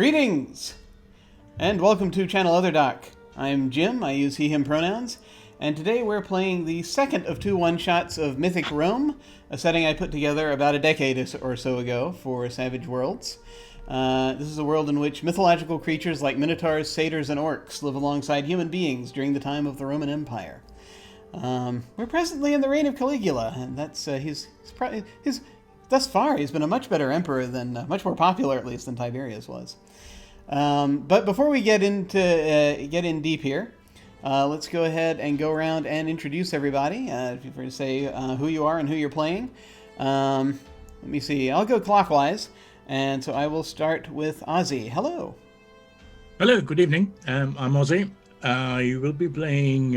Greetings, and welcome to Channel Other Doc. I'm Jim, I use he, him pronouns, and today we're playing the second of two one-shots of Mythic Rome, a setting I put together about a decade or so ago for Savage Worlds. This is a world in which mythological creatures like minotaurs, satyrs, and orcs live alongside human beings during the time of the Roman Empire. We're presently in the reign of Caligula, and that's thus far he's been a much better emperor than, much more popular at least than Tiberius was. But before we get in deep here, let's go ahead and go around and introduce everybody. If you were to say who you are and who you're playing. Let me see. I'll go clockwise, and so I will start with Ozzy. Hello. Hello. Good evening. I'm Ozzy. I will be playing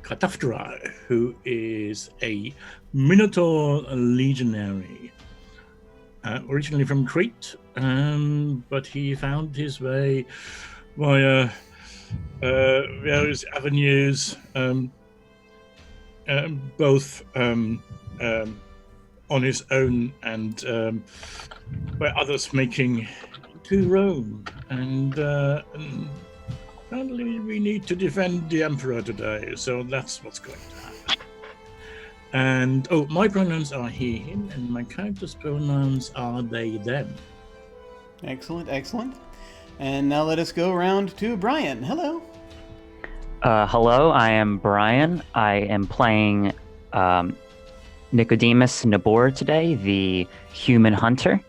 Kataftara, who is a Minotaur legionary. Originally from Crete, but he found his way via various avenues, both on his own and by others, making to Rome. And apparently we need to defend the Emperor today, so that's what's going to happen. And, my pronouns are he, him, and my character's pronouns are they, them. Excellent, excellent. And now let us go around to Brian. Hello. Hello, I am Brian. I am playing Nicodemus Nabor today, the human hunter.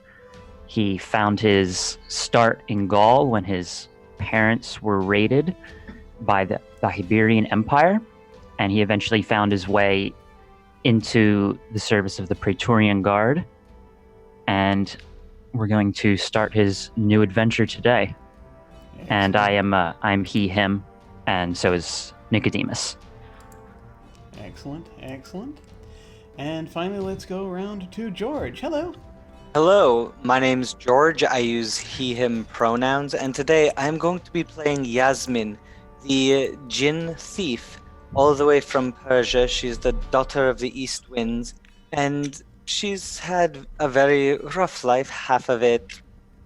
He found his start in Gaul when his parents were raided by the Iberian Empire, and he eventually found his way into the service of the Praetorian Guard, and we're going to start his new adventure today. Excellent. And I'm he, him, and so is Nicodemus. Excellent, excellent. And finally, let's go around to George. Hello. Hello, my name's George. I use he, him pronouns, and today I'm going to be playing Yasmin, the Jinn thief, all the way from Persia. She's the daughter of the East Winds, and she's had a very rough life, half of it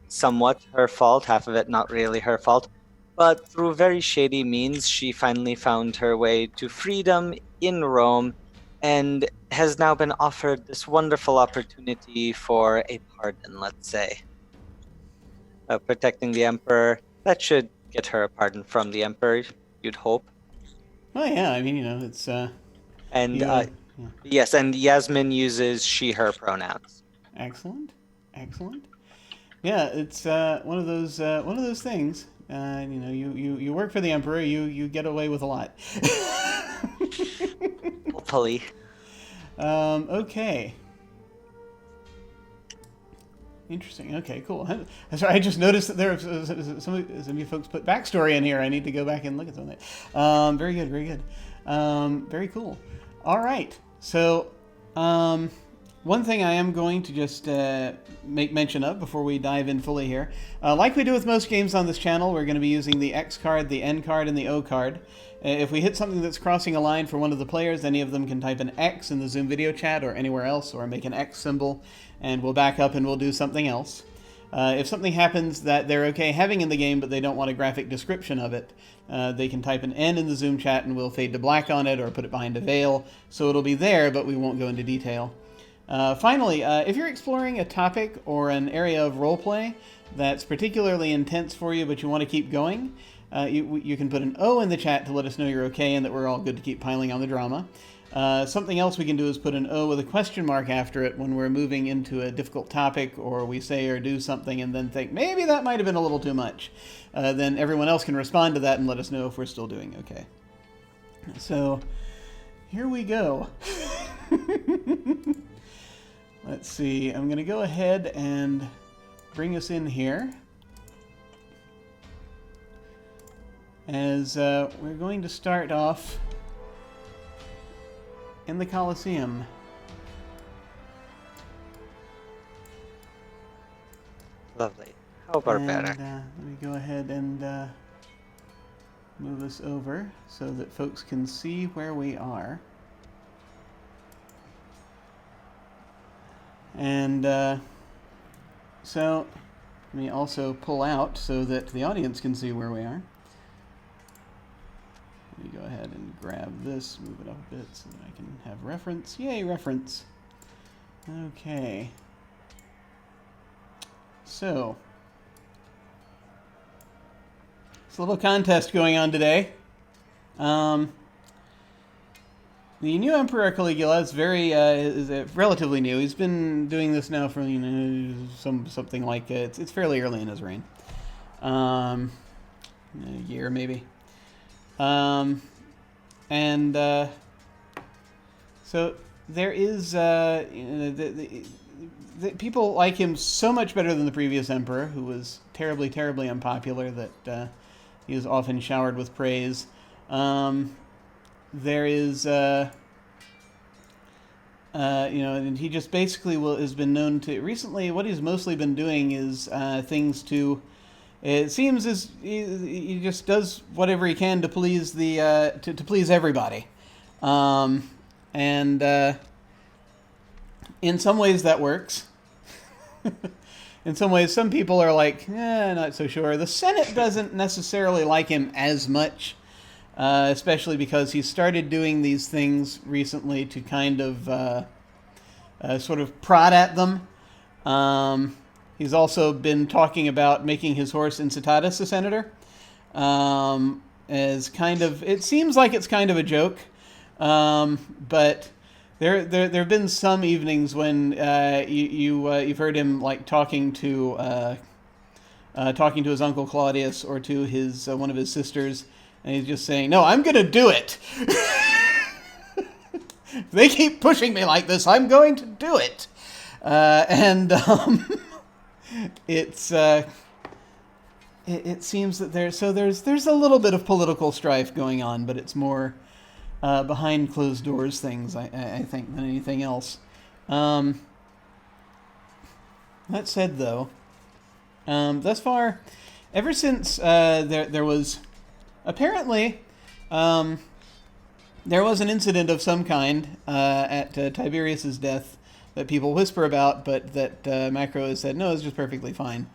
somewhat her fault, half of it not really her fault. But through very shady means, she finally found her way to freedom in Rome, and has now been offered this wonderful opportunity for a pardon, let's say. Protecting the Emperor, that should get her a pardon from the Emperor, you'd hope. Oh yeah, I mean, it's yes, and Yasmin uses she, her pronouns. Excellent, excellent. Yeah, it's one of those things. You work for the Emperor, you get away with a lot. Hopefully. Okay. Interesting. Okay, cool. Sorry, I just noticed that there are some of you folks put backstory in here. I need to go back and look at some of that. Very good, very good. Very cool. All right. So, one thing I am going to just make mention of before we dive in fully here. Like we do with most games on this channel, we're going to be using the X card, the N card, and the O card. If we hit something that's crossing a line for one of the players, any of them can type an X in the Zoom video chat or anywhere else, or make an X symbol, and we'll back up and we'll do something else. If something happens that they're okay having in the game, but they don't want a graphic description of it, they can type an N in the Zoom chat and we'll fade to black on it or put it behind a veil, so it'll be there, but we won't go into detail. Finally, if you're exploring a topic or an area of roleplay that's particularly intense for you, but you want to keep going, you can put an O in the chat to let us know you're okay and that we're all good to keep piling on the drama. Something else we can do is put an O with a question mark after it when we're moving into a difficult topic, or we say or do something and then think, maybe that might have been a little too much. Then everyone else can respond to that and let us know if we're still doing okay. So, here we go. Let's see, I'm going to go ahead and bring us in here. As we're going to start off in the Colosseum. Lovely. How barbaric. Let me go ahead and move us over so that folks can see where we are. And so Let me also pull out so that the audience can see where we are. Let me go ahead and grab this, move it up a bit so that I can have reference. Yay, reference. Okay. So, it's a little contest going on today. The new Emperor Caligula is relatively new. He's been doing this now for something like it's fairly early in his reign, a year maybe, so there is the people like him so much better than the previous emperor, who was terribly, terribly unpopular that he was often showered with praise. There is, and he just basically has been known to recently. What he's mostly been doing is things to. It seems as he just does whatever he can to please to please everybody, and in some ways that works. In some ways, some people are like, not so sure. The Senate doesn't necessarily like him as much. Especially because he started doing these things recently to kind of sort of prod at them. He's also been talking about making his horse Incitatus a senator. It seems like it's kind of a joke, but there have been some evenings when you've heard him like talking to his uncle Claudius or to his one of his sisters. And he's just saying, no, I'm going to do it. If they keep pushing me like this, I'm going to do it. It seems that there's a little bit of political strife going on, but it's more behind closed doors things, I think, than anything else. That said, though, thus far, ever since there was... Apparently, there was an incident of some kind at Tiberius's death that people whisper about, but that Macro has said, no, it's just perfectly fine.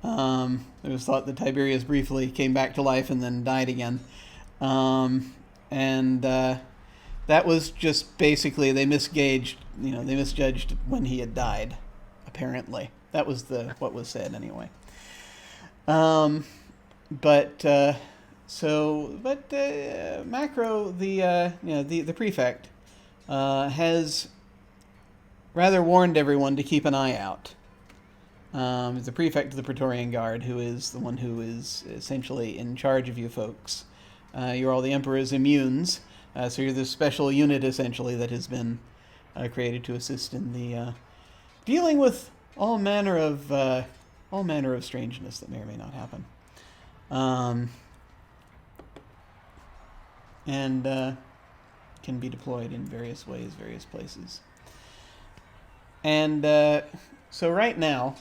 It was thought that Tiberius briefly came back to life and then died again. That was just basically, they misjudged when he had died, apparently. That was what was said anyway. Macro, the prefect, has rather warned everyone to keep an eye out. He's the prefect of the Praetorian Guard, who is the one who is essentially in charge of you folks. You're all the Emperor's immunes, so you're this special unit essentially that has been created to assist in the dealing with all manner of strangeness that may or may not happen. And can be deployed in various ways, various places. And so right now,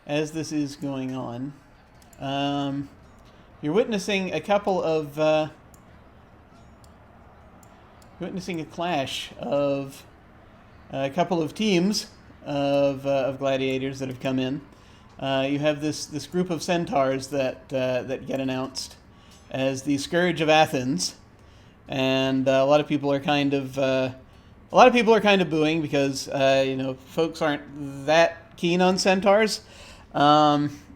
as this is going on, you're witnessing a couple of a clash of a couple of teams of gladiators that have come in. You have this group of centaurs that get announced as the Scourge of Athens. And a lot of people are kind of booing because folks aren't that keen on centaurs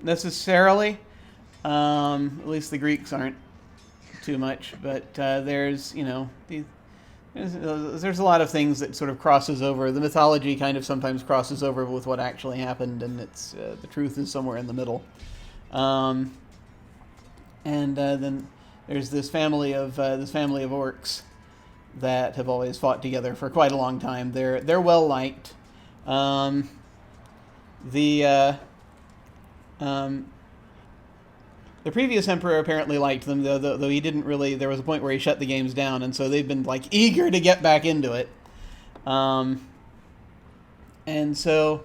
necessarily. At least the Greeks aren't too much. But there's a lot of things that sort of crosses over. The mythology kind of sometimes crosses over with what actually happened, and it's the truth is somewhere in the middle. Then there's this family of orcs that have always fought together for quite a long time. They're well liked. The previous emperor apparently liked them, though he didn't really. There was a point where he shut the games down, and so they've been like eager to get back into it. And so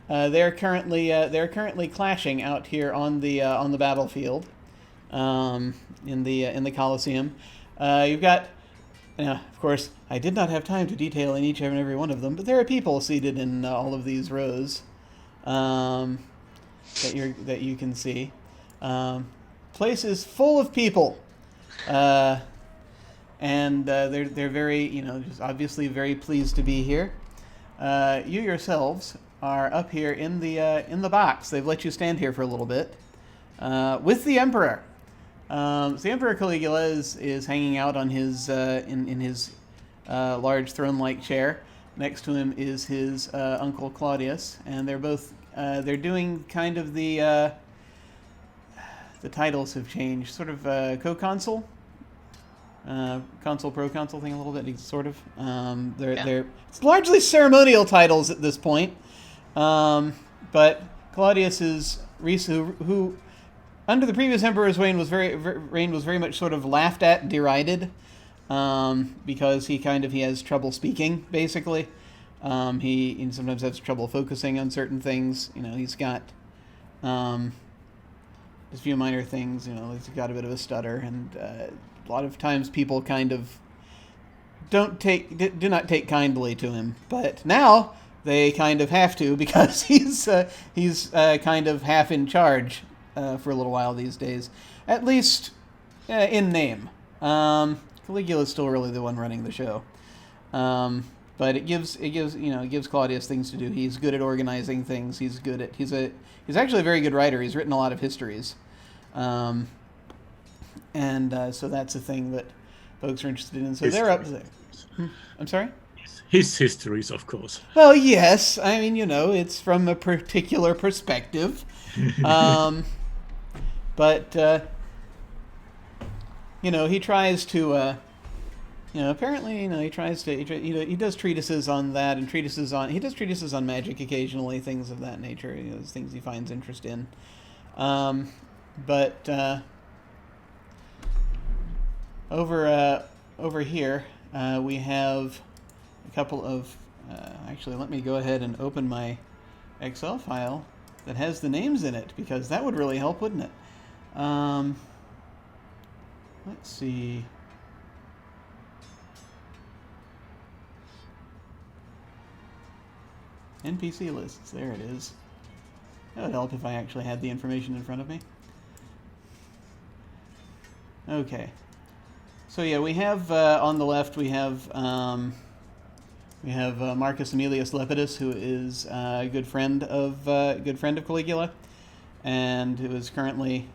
they're currently clashing out here on the battlefield. In the Colosseum. You've got, of course, I did not have time to detail in each and every one of them, but there are people seated in all of these rows. that you can see. Place is full of people, and they're very, just obviously very pleased to be here. You yourselves are up here in the box. They've let you stand here for a little bit with the Emperor. So the Emperor Caligula is hanging out on his in his large throne-like chair. Next to him is his uncle Claudius, and they're both they're doing kind of the titles have changed, sort of co-consul, consul, proconsul thing a little bit, sort of. They're it's largely ceremonial titles at this point, but Claudius is who under the previous emperor's reign was very much sort of laughed at and derided, because he has trouble speaking, basically. He sometimes has trouble focusing on certain things. He's got just a few minor things. He's got a bit of a stutter, and a lot of times people kind of do not take kindly to him. But now they kind of have to, because he's kind of half in charge for a little while these days, at least in name. Caligula is still really the one running the show, but it gives Claudius things to do. He's good at organizing things. He's actually a very good writer. He's written a lot of histories, and so that's a thing that folks are interested in. So they're up there. I'm sorry? His histories, of course. Well, yes. I mean, it's from a particular perspective. But, he tries to, apparently, he tries to, he does treatises on that, and he does treatises on magic occasionally, things of that nature, things he finds interest in. But over here, we have a couple of, actually, let me go ahead and open my Excel file that has the names in it, because that would really help, wouldn't it? Let's see. NPC lists, there it is. That would help if I actually had the information in front of me. Okay. So yeah, we have on the left we have Marcus Aemilius Lepidus, who is a good friend of Caligula, and who is currently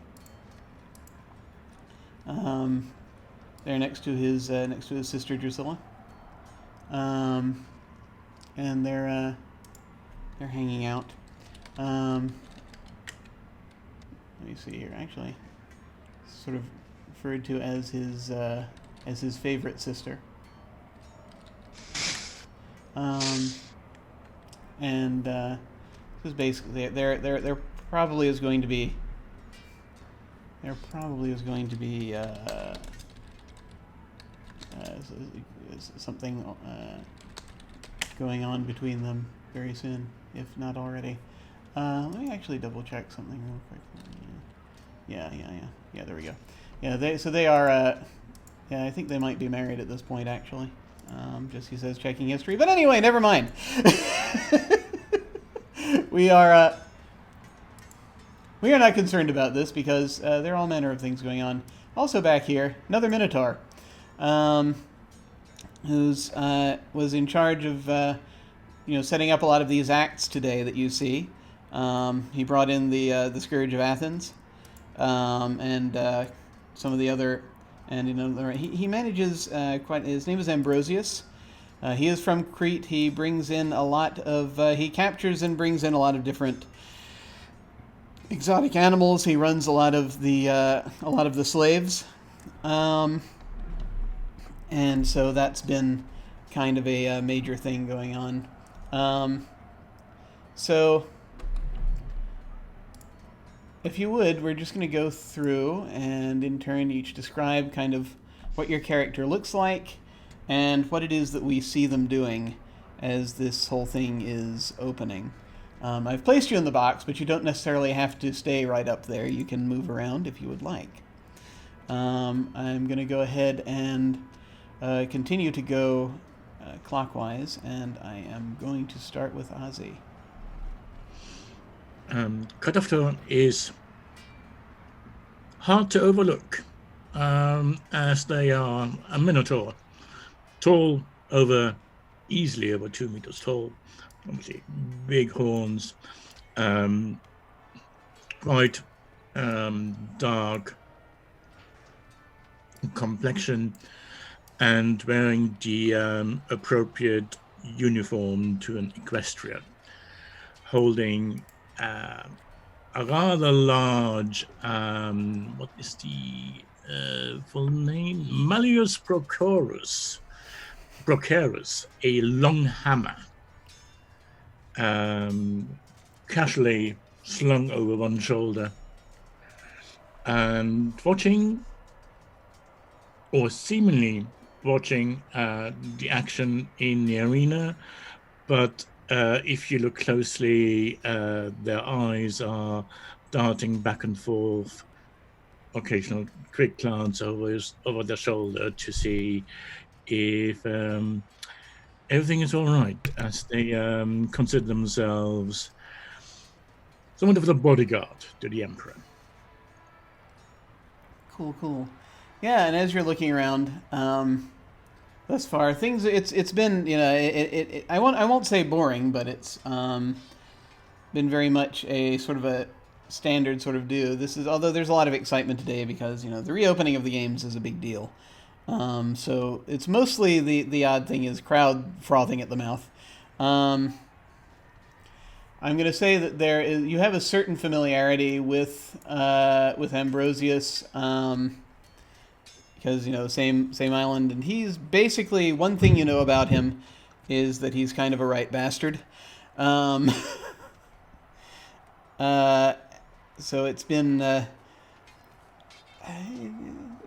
there next to his sister Drusilla, and they're hanging out. Let me see here. Actually, sort of referred to as his favorite sister. And this is basically there probably is going to be something going on between them very soon, if not already. Let me actually double check something real quick. Yeah, there we go. Yeah, they are, I think they might be married at this point, actually. Just he says checking history. But anyway, never mind. We are not concerned about this, because there are all manner of things going on. Also back here, another Minotaur, who's was in charge of setting up a lot of these acts today that you see. He brought in the Scourge of Athens, and some of the other, and he manages quite. His name is Ambrosius. He is from Crete. He brings in a lot of. He captures and brings in a lot of different exotic animals. He runs a lot of the slaves, and so that's been kind of a major thing going on. So, if you would, we're just going to go through and in turn each describe kind of what your character looks like and what it is that we see them doing as this whole thing is opening. I've placed you in the box, but you don't necessarily have to stay right up there. You can move around if you would like. I'm going to go ahead and continue to go clockwise, and I am going to start with Ozzy. Kadaftor is hard to overlook, as they are a minotaur, tall, easily over 2 meters tall, obviously big horns, quite dark complexion, and wearing the appropriate uniform to an equestrian, holding a rather large, what is the full name? Malleus Procerus, a long hammer, casually slung over one shoulder, and watching, or seemingly watching, the action in the arena. But if you look closely, their eyes are darting back and forth, occasional quick glance over their shoulder to see if everything is all right, as they consider themselves somewhat of a bodyguard to the Emperor. Cool. Yeah, and as you're looking around, thus far, things it's been, I won't say boring, but it's been very much a sort of a standard sort of do. Although there's a lot of excitement today because the reopening of the games is a big deal. So it's mostly the odd thing is crowd frothing at the mouth. I'm going to say that you have a certain familiarity with Ambrosius, because same island, and he's basically, one thing you know about him is that he's kind of a right bastard. So it's been.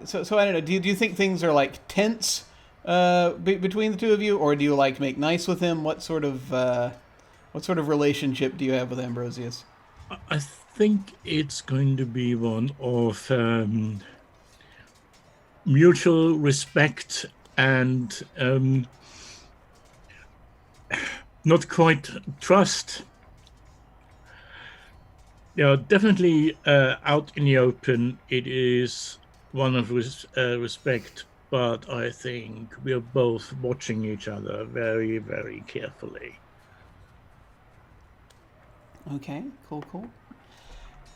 So I don't know. Do you think things are like tense between the two of you, or do you like make nice with him? What sort of relationship do you have with Ambrosius? I think it's going to be one of mutual respect and not quite trust. Definitely out in the open, it is one of respect, but I think we are both watching each other very, very carefully. Okay, cool.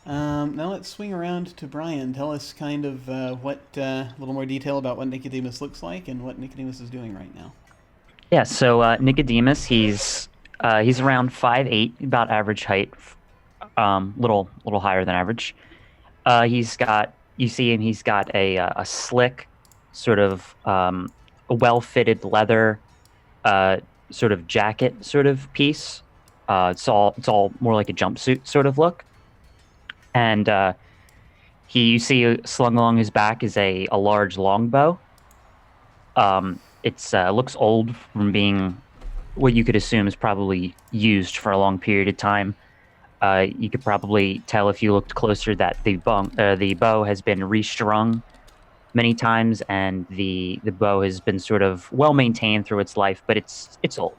Now let's swing around to Brian. Tell us kind of a little more detail about what Nicodemus looks like and what Nicodemus is doing right now. Yeah, so Nicodemus, he's around 5'8", about average height, little higher than average. He's got a slick, sort of a well-fitted leather sort of jacket sort of piece. It's all more like a jumpsuit sort of look. And you see slung along his back is a large longbow. It looks old from being what you could assume is probably used for a long period of time. You could probably tell if you looked closer that the bow has been restrung many times, and the bow has been sort of well maintained through its life, but it's old.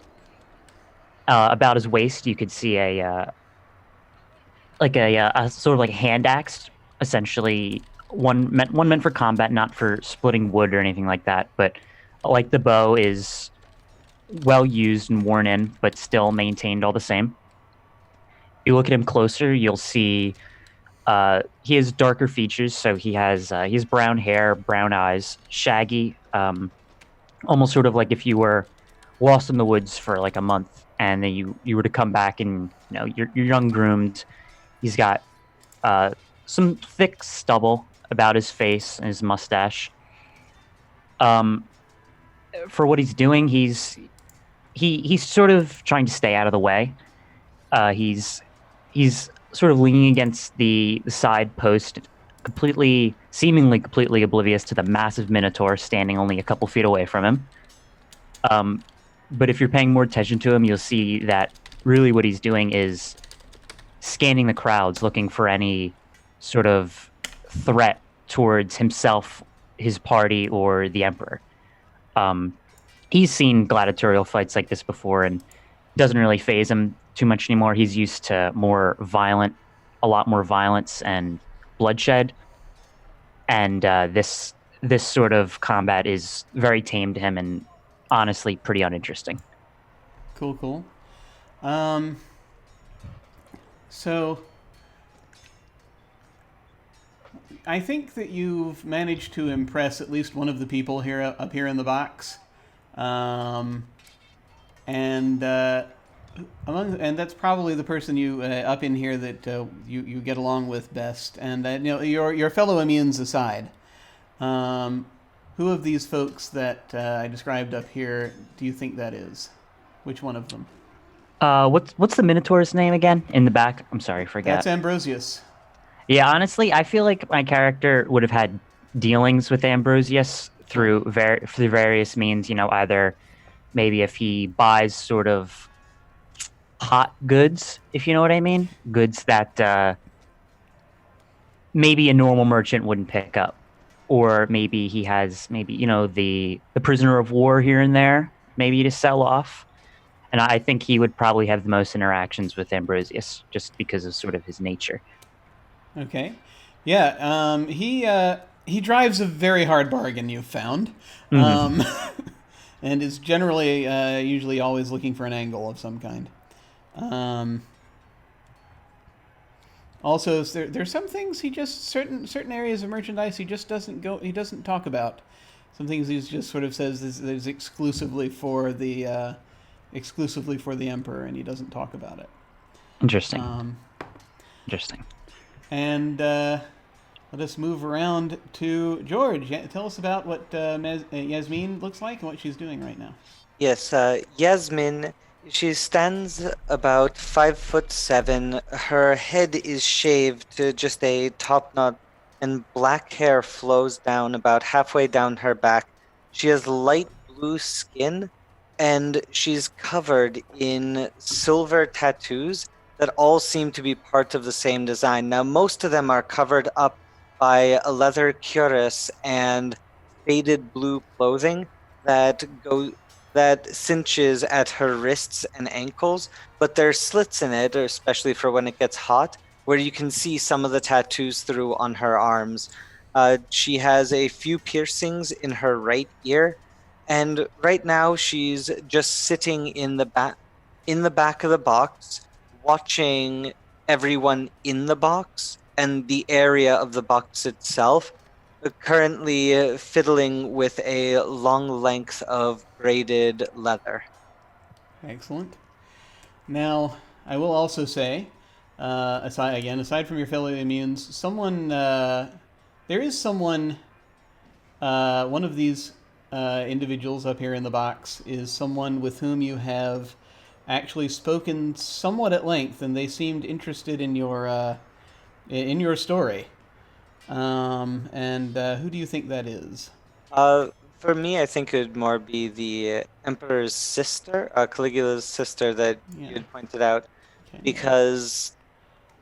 About his waist, you could see a sort of like a hand axe, essentially one meant for combat, not for splitting wood or anything like that. But like the bow is well used and worn in, but still maintained all the same. You look at him closer, you'll see he has darker features. So he has brown hair, brown eyes, shaggy, almost sort of like if you were lost in the woods for like a month, and then you were to come back and you're young groomed. He's got some thick stubble about his face and his mustache. For what he's doing, he's sort of trying to stay out of the way. He's sort of leaning against the side post, seemingly completely oblivious to the massive minotaur standing only a couple feet away from him. But if you're paying more attention to him, you'll see that really what he's doing is scanning the crowds, looking for any sort of threat towards himself, his party, or the Emperor. He's seen gladiatorial fights like this before, and doesn't really faze him. too much anymore. He's used to a lot more violence and bloodshed, and this sort of combat is very tame to him and honestly pretty uninteresting. Cool, cool. Um, so I think that you've managed to impress at least one of the people here up here in the box, and and that's probably the person you up in here that you get along with best. And your fellow immunes aside, who of these folks that I described up here do you think that is? Which one of them? What's the Minotaur's name again in the back? I'm sorry, I forgot. That's Ambrosius. Yeah, honestly, I feel like my character would have had dealings with Ambrosius through various means. Either maybe if he buys sort of hot goods, if you know what I mean, goods that maybe a normal merchant wouldn't pick up, or maybe he has the prisoner of war here and there, maybe to sell off. And I think he would probably have the most interactions with Ambrosius just because of sort of his nature. Okay. Yeah, he drives a very hard bargain, you've found. Mm-hmm. And is generally usually always looking for an angle of some kind. Also, there's some things he just certain areas of merchandise he doesn't talk about. Some things he just sort of says is exclusively for the emperor, and he doesn't talk about it. Interesting. Interesting. And let us move around to George. Tell us about what Yasmin looks like and what she's doing right now. Yes, Yasmin, she stands about 5'7". Her head is shaved to just a top knot, and black hair flows down about halfway down her back. She has light blue skin, and she's covered in silver tattoos that all seem to be part of the same design. Now, most of them are covered up by a leather cuirass and faded blue clothing that cinches at her wrists and ankles, but there's slits in it, especially for when it gets hot, where you can see some of the tattoos through on her arms. She has a few piercings in her right ear, and right now she's just sitting in the back of the box, watching everyone in the box and the area of the box itself, currently fiddling with a long length of braided leather. Excellent. Now, I will also say, aside from your fellow immunes, there is someone, one of these individuals up here in the box is someone with whom you have actually spoken somewhat at length, and they seemed interested in your story. And who do you think that is? For me, I think it would more be the Emperor's sister, Caligula's sister that you had pointed out, because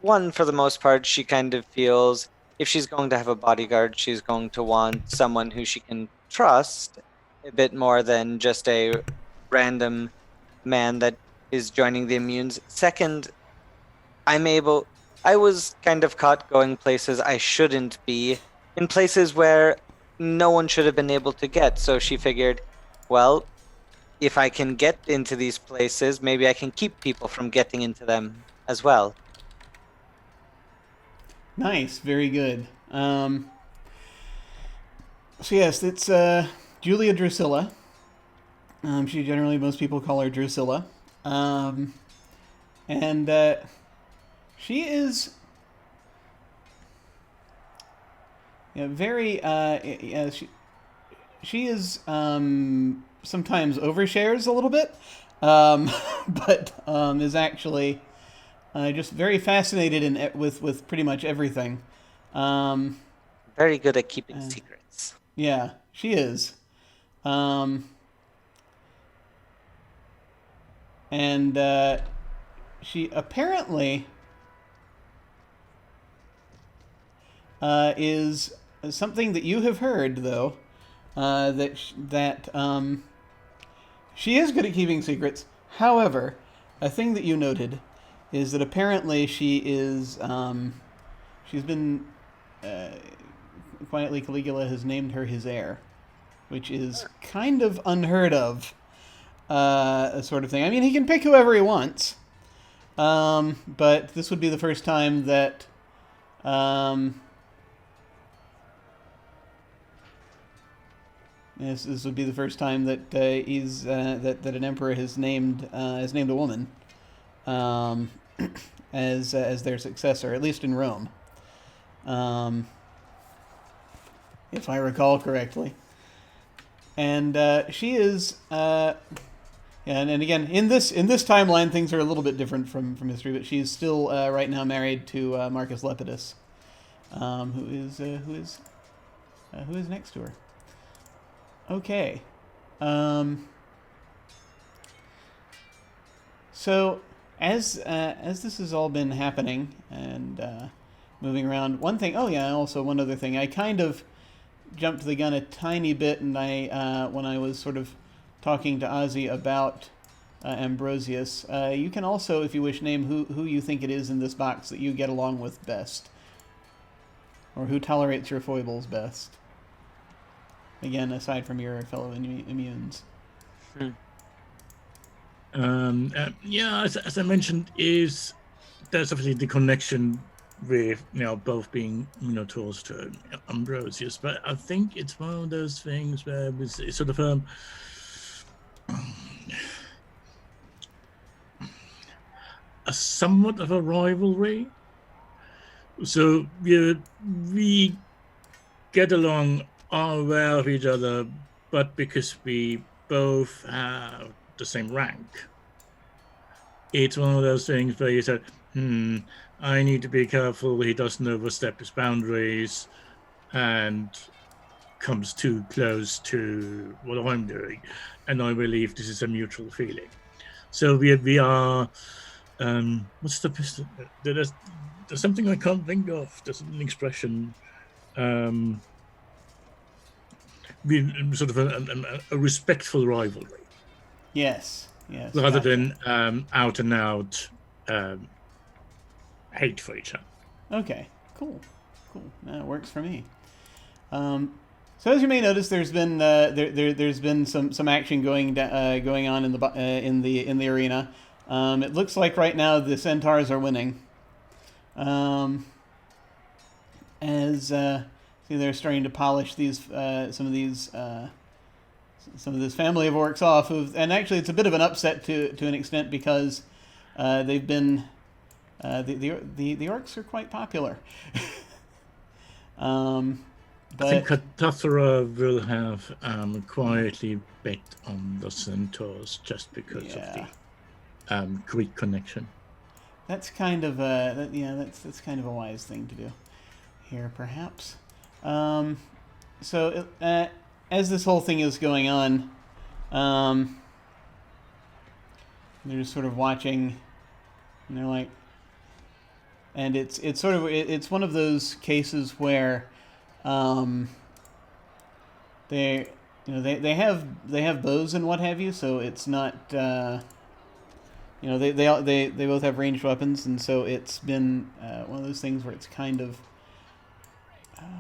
one, for the most part, she kind of feels if she's going to have a bodyguard, she's going to want someone who she can trust a bit more than just a random man that is joining the immunes. Second, I was kind of caught going places I shouldn't be, in places where no one should have been able to get. So she figured, well, if I can get into these places, maybe I can keep people from getting into them as well. Nice, very good. So yes, it's Julia Drusilla. Most people call her Drusilla. And she is very she is sometimes overshares a little bit, but is actually just very fascinated with pretty much everything. Very good at keeping secrets. Yeah, she is. And she apparently is something that you have heard, though, that she is good at keeping secrets. However, a thing that you noted is that apparently she is she's been quietly Caligula has named her his heir, which is kind of unheard of, a sort of thing. I mean, he can pick whoever he wants, but this would be the first time that this would be the first time that he's that an emperor has named a woman as their successor, at least in Rome, if I recall correctly. And she is, and again in this timeline things are a little bit different from history, but she's still right now married to Marcus Lepidus, who is next to her. Okay. So as this has all been happening and moving around, one thing. Oh yeah, also one other thing. I kind of jumped the gun a tiny bit, and I when I was sort of talking to Ozzy about Ambrosius. You can also, if you wish, name who you think it is in this box that you get along with best, or who tolerates your foibles best. Again, aside from your fellow immunes. Yeah, as I mentioned, there's obviously the connection with both being Minotaurs to Ambrosius, but I think it's one of those things where it's sort of a somewhat of a rivalry. So we get along all well with each other, but because we both have the same rank, it's one of those things where you said, I need to be careful he doesn't overstep his boundaries and comes too close to what I'm doing, and I believe this is a mutual feeling. So we are what's the best? There's something I can't think of. There's an expression. We sort of a respectful rivalry. Yes. Rather than out and out hate for each other. Okay. Cool. That works for me. So as you may notice, there's been there's been some action going on in the arena. It looks like right now the Centaurs are winning. They're starting to polish some of this family of orcs off, and actually it's a bit of an upset to an extent, because they've been the orcs are quite popular. But I think Catathra will have quietly bet on the Centaurs just because of the Greek connection. That's kind of that's kind of a wise thing to do here, perhaps. So as this whole thing is going on, they're just sort of watching, and they're like, and it's one of those cases where they have bows and what have you, so it's not they both have ranged weapons, and so it's been one of those things where it's kind of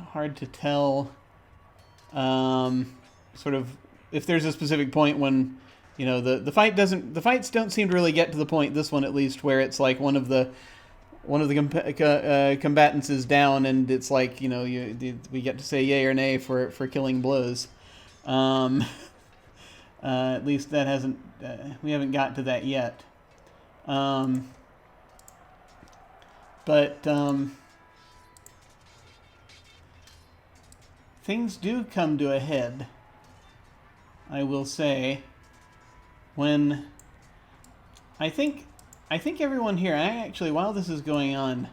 hard to tell sort of if there's a specific point when the fights don't seem to really get to the point, this one at least, where it's like one of the combatants is down, and it's like we get to say yay or nay for killing blows. At least that hasn't we haven't got to that yet. But things do come to a head, I will say, when I think everyone here, actually, while this is going on,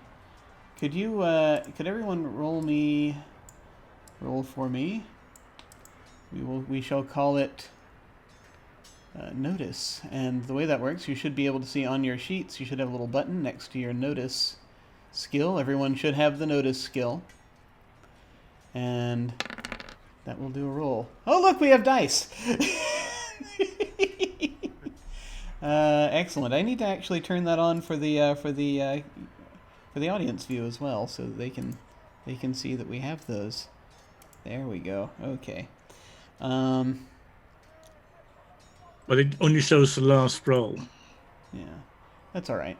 could everyone roll for me? We shall call it notice. And the way that works, you should be able to see on your sheets, you should have a little button next to your notice skill. Everyone should have the notice skill. And that will do a roll. Oh, look, we have dice. Excellent. I need to actually turn that on for the audience view as well, so that they can see that we have those. There we go. Okay. But it only shows the last roll. Yeah, that's all right.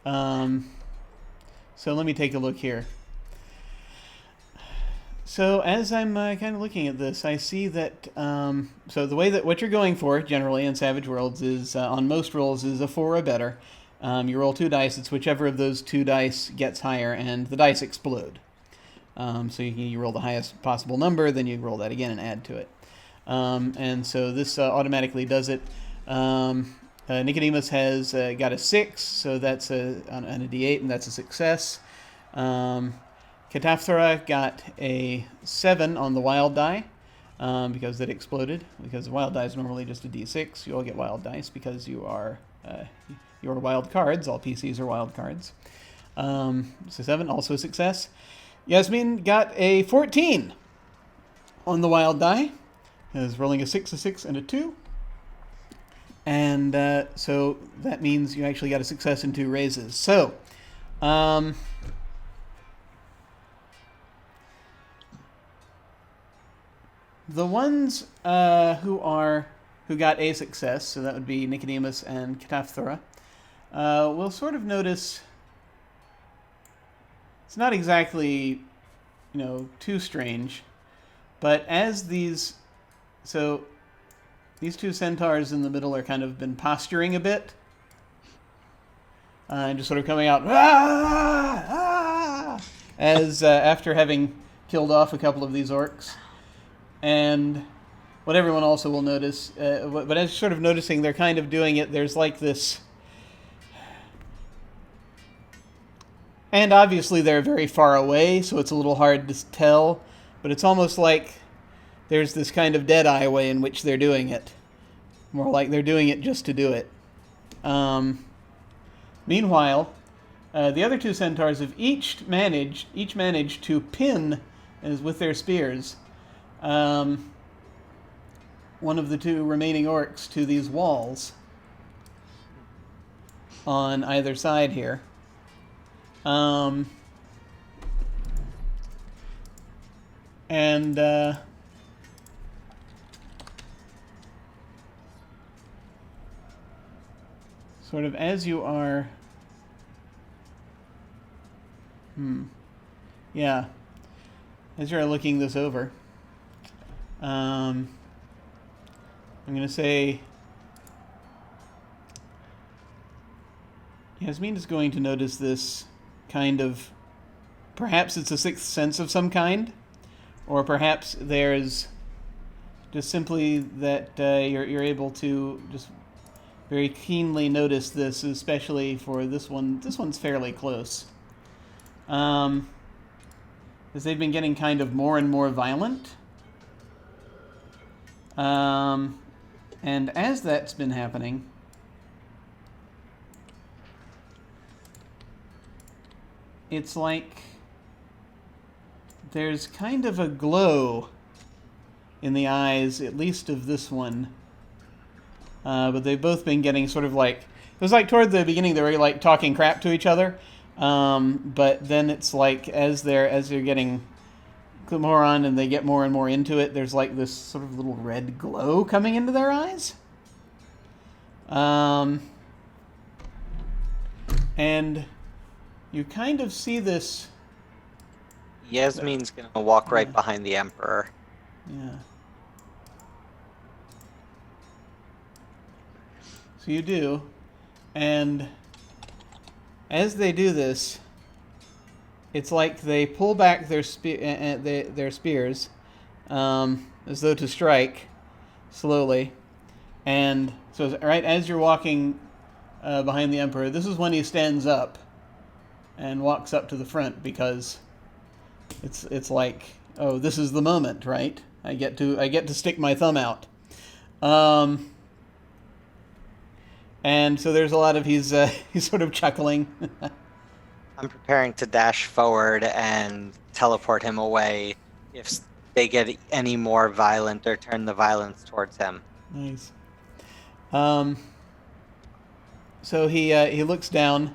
So let me take a look here. So as I'm kind of looking at this, I see that so the way that what you're going for generally in Savage Worlds is on most rolls is a 4 or better. You roll 2 dice. It's whichever of those 2 dice gets higher, and the dice explode. So you roll the highest possible number, then you roll that again and add to it. And so this automatically does it. Nicodemus has got a 6, so that's on a D8, and that's a success. Kataphthora got a 7 on the wild die because it exploded. Because the wild die is normally just a D6. You all get wild dice because you're wild cards. All PCs are wild cards. So 7, also a success. Yasmin got a 14 on the wild die. Is rolling a 6, a 6, and a 2. And so that means you actually got a success and 2 raises. So, the ones who got a success, so that would be Nicodemus and Kataphthora, will sort of notice it's not exactly, too strange, but as these 2 centaurs in the middle are kind of been posturing a bit, and just sort of coming out, as after having killed off a couple of these orcs. And what everyone also will notice, but as sort of noticing they're kind of doing it, there's like this, and obviously they're very far away, so it's a little hard to tell, but it's almost like there's this kind of dead-eye way in which they're doing it. More like they're doing it just to do it. Meanwhile, the other 2 centaurs have each managed to pin, with their spears, one of the 2 remaining orcs to these walls on either side here. Sort of as you are... Yeah. As you're looking this over, I'm going to say Yasmin is going to notice this kind of... Perhaps it's a 6th sense of some kind, or perhaps there's just simply that you're able to just very keenly notice this, especially for this one. This one's fairly close. As they've been getting kind of more and more violent. And as that's been happening, it's like there's kind of a glow in the eyes, at least of this one. But they've both been getting sort of like... It was like toward the beginning they were like talking crap to each other. But then it's like as they're getting more on and they get more and more into it, there's like this sort of little red glow coming into their eyes. And you kind of see this... Yasmin's gonna walk right behind the Emperor. Yeah. So you do, and as they do this, it's like they pull back their spears, as though to strike, slowly, and so right as you're walking behind the Emperor, this is when he stands up and walks up to the front, because it's like, oh, this is the moment, right? I get to stick my thumb out. And so there's a lot of he's sort of chuckling. I'm preparing to dash forward and teleport him away if they get any more violent or turn the violence towards him. Nice. So he looks down,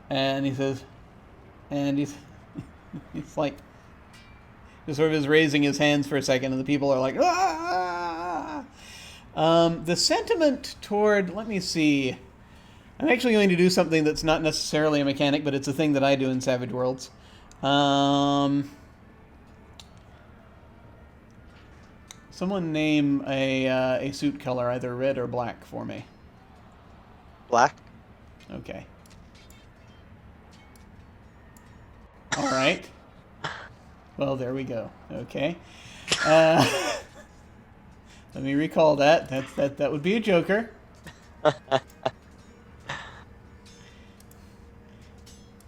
and he says, and he's like, just sort of is raising his hands for a second, and the people are like, ah! The sentiment toward, let me see. I'm actually going to do something that's not necessarily a mechanic, but it's a thing that I do in Savage Worlds. Someone name a suit color, either red or black, for me. Black. Okay. All right. Well, there we go. Okay. Let me recall that. That would be a joker.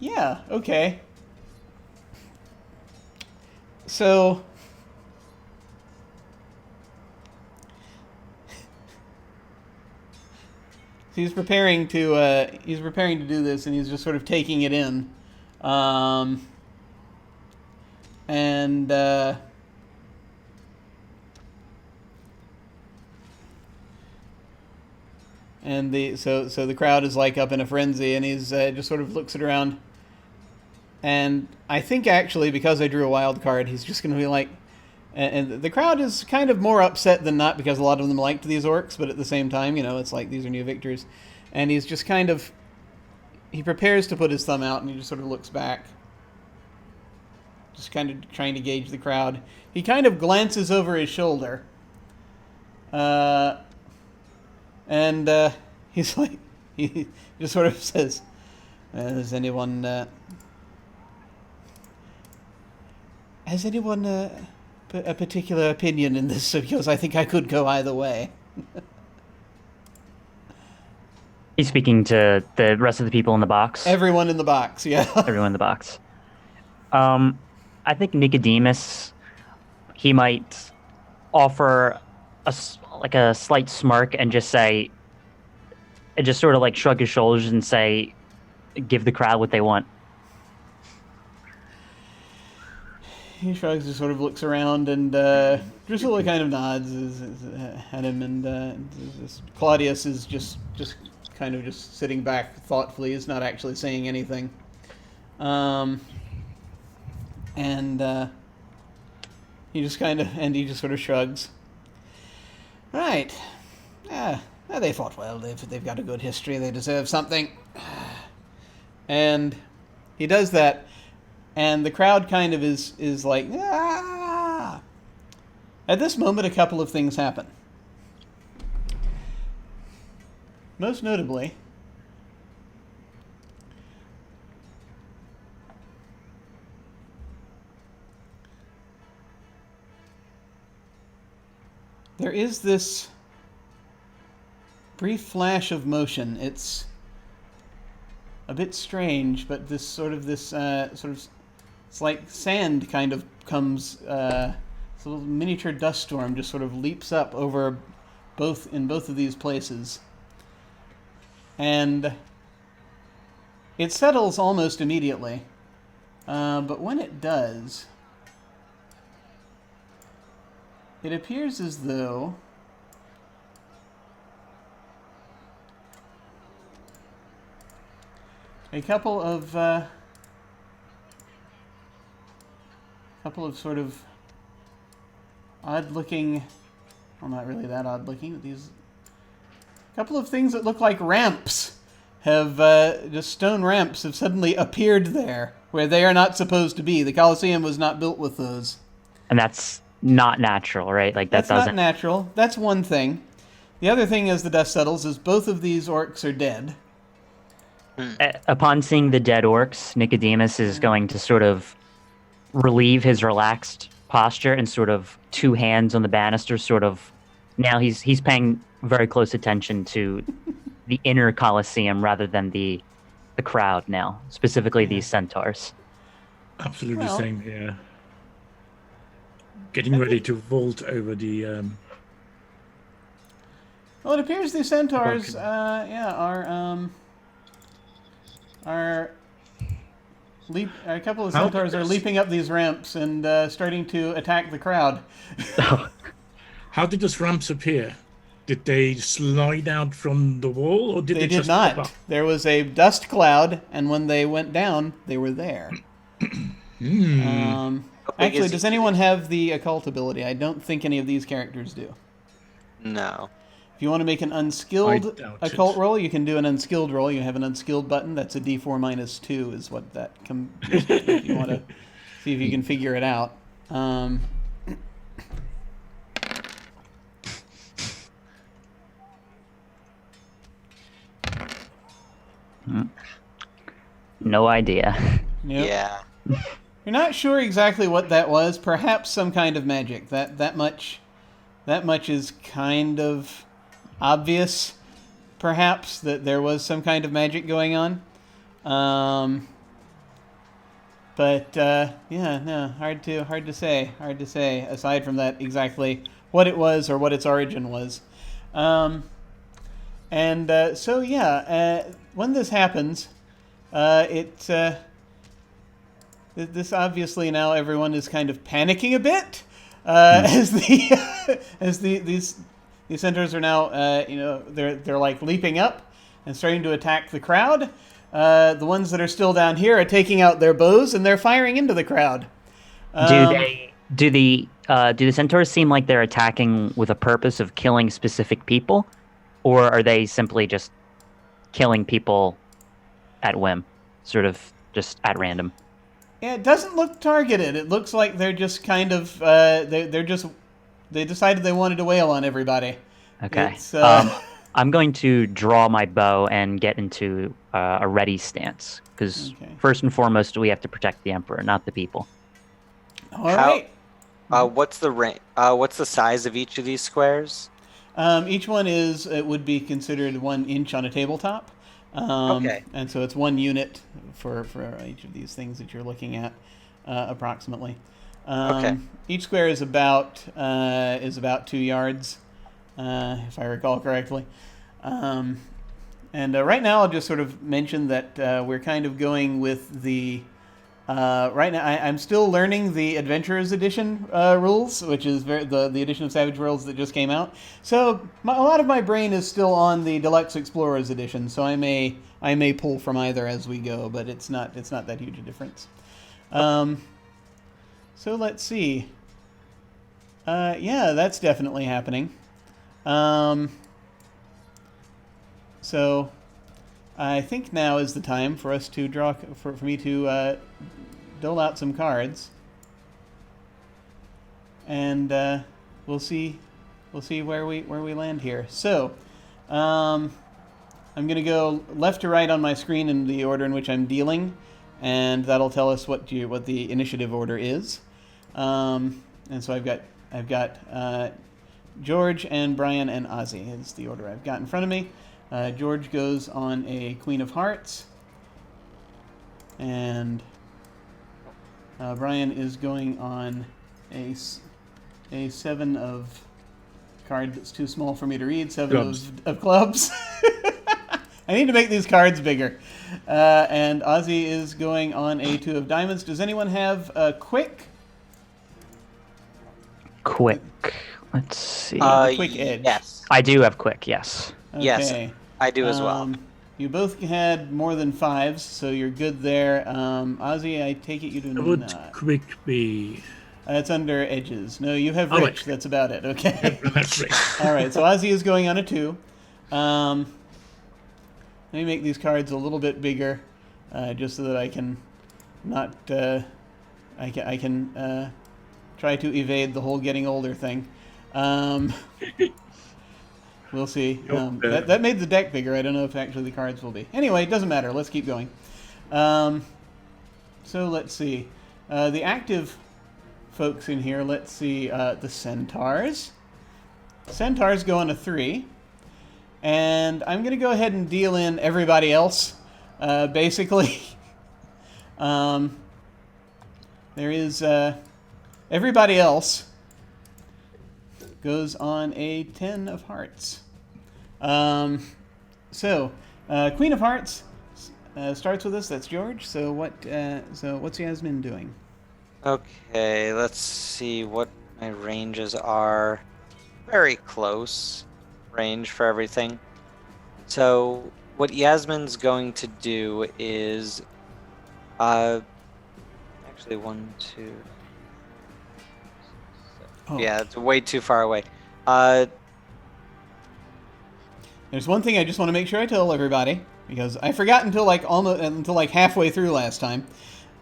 Yeah, okay. So he's preparing to do this, and he's just sort of taking it in. And the crowd is like up in a frenzy, and he's just sort of looks it around. And I think actually, because I drew a wild card, he's just going to be like, and the crowd is kind of more upset than not, because a lot of them liked these orcs, but at the same time, it's like these are new victors. And he's just kind of, he prepares to put his thumb out, and he just sort of looks back, just kind of trying to gauge the crowd. He kind of glances over his shoulder, and he's like, he just sort of says, has anyone a particular opinion in this? Because I think I could go either way. He's speaking to the rest of the people in the box. Everyone in the box, yeah. Everyone in the box. I think Nicodemus, he might offer a slight smirk and just say, and just sort of like shrug his shoulders and say, give the crowd what they want. He shrugs, just sort of looks around, and Drusilla kind of nods at him, and Claudius is just kind of just sitting back thoughtfully. He's not actually saying anything. And he just sort of shrugs. Right. They fought well. They've got a good history. They deserve something. And he does that, and the crowd kind of is like, ah! At this moment, a couple of things happen. Most notably, there is this brief flash of motion. It's a bit strange, but it's like sand kind of comes, this little miniature dust storm just sort of leaps up over both of these places. And it settles almost immediately. But when it does, it appears as though a couple of sort of odd-looking, well, not really that odd-looking, but these couple of things that look like ramps have just stone ramps have suddenly appeared there where they are not supposed to be. The Colosseum was not built with those. And that's not natural, right? Like that's not natural. That's one thing. The other thing, as the dust settles, is both of these orcs are dead. Upon seeing the dead orcs, Nicodemus is going to sort of relieve his relaxed posture and sort of two hands on the banister, sort of. Now he's paying very close attention to the inner Colosseum rather than the crowd now, specifically these centaurs. Absolutely same here. Getting ready to vault over the. Well, it appears the centaurs, are a couple of centaurs are leaping up these ramps and starting to attack the crowd. How did those ramps appear? Did they slide out from the wall, or did They they did just pop not. up? There was a dust cloud, and when they went down, they were there. Hmm. How big Actually, is does each of anyone these? have the occult ability? I don't think any of these characters do. No. If you want to make an I unskilled doubt occult it. roll, you can do an unskilled roll. You have an unskilled button. That's a D4 minus 2 is what that is. If you want to see if you can figure it out. No idea. Yep. Yeah. You're not sure exactly what that was. Perhaps some kind of magic. That much is kind of obvious. Perhaps that there was some kind of magic going on. But yeah, no, hard to say. Hard to say. Aside from that, exactly what it was or what its origin was. So yeah, when this happens, this obviously now everyone is kind of panicking a bit as these centaurs are now they're like leaping up and starting to attack the crowd. The ones that are still down here are taking out their bows and they're firing into the crowd. Do the centaurs seem like they're attacking with a purpose of killing specific people, or are they simply just killing people at whim, sort of just at random? Yeah, it doesn't look targeted. It looks like they're just kind of they decided they wanted to wail on everybody. Okay. It's, I'm going to draw my bow and get into a ready stance because Okay. first and foremost we have to protect the emperor, not the people. all right. What's the size of each of these squares? Each one would be considered 1 inch on a tabletop. Okay. And so it's 1 unit for each of these things that you're looking at, approximately. Okay. Each square is about 2 yards, if I recall correctly. Right now, I'll just sort of mention that we're kind of going with the. Right now, I'm still learning the Adventurers Edition rules, which is the edition of Savage Worlds that just came out. So a lot of my brain is still on the Deluxe Explorers Edition. So I may pull from either as we go, but it's not that huge a difference. So let's see. Yeah, that's definitely happening. So I think now is the time for us to draw for me to dole out some cards, and we'll see where we land here. So I'm going to go left to right on my screen in the order in which I'm dealing, and that'll tell us what the initiative order is. And so I've got George and Brian and Ozzy is the order I've got in front of me. George goes on a Queen of Hearts, and Brian is going on a 7 of card that's too small for me to read. 7 Clubs. of clubs. I need to make these cards bigger. And Ozzy is going on a 2 of diamonds. Does anyone have a quick? Quick. Let's see. Quick edge. Yes. I do have quick. Yes. Okay. Yes, I do as well. You both had more than 5s, so you're good there. Ozzy, I take it you do Would not. quick be? It's under edges. No, you have Oh, rich. wait. That's about it. Okay. That's right. All right. So Ozzy is going on a 2. Let me make these cards a little bit bigger, just so that I can not. I can try to evade the whole getting older thing. We'll see. That made the deck bigger. I don't know if actually the cards will be. Anyway, it doesn't matter. Let's keep going. So let's see. The active folks in here, let's see. The centaurs. Centaurs go on a 3. And I'm going to go ahead and deal in everybody else, basically. There is everybody else goes on a 10 of hearts. Queen of Hearts starts with us. That's George. So what's Yasmin doing? Okay, let's see what my ranges are. Very close. range for everything. So what Yasmin's going to do is, actually 1, 2. Oh. Yeah, it's way too far away. There's one thing I just want to make sure I tell everybody, because I forgot until like halfway through last time.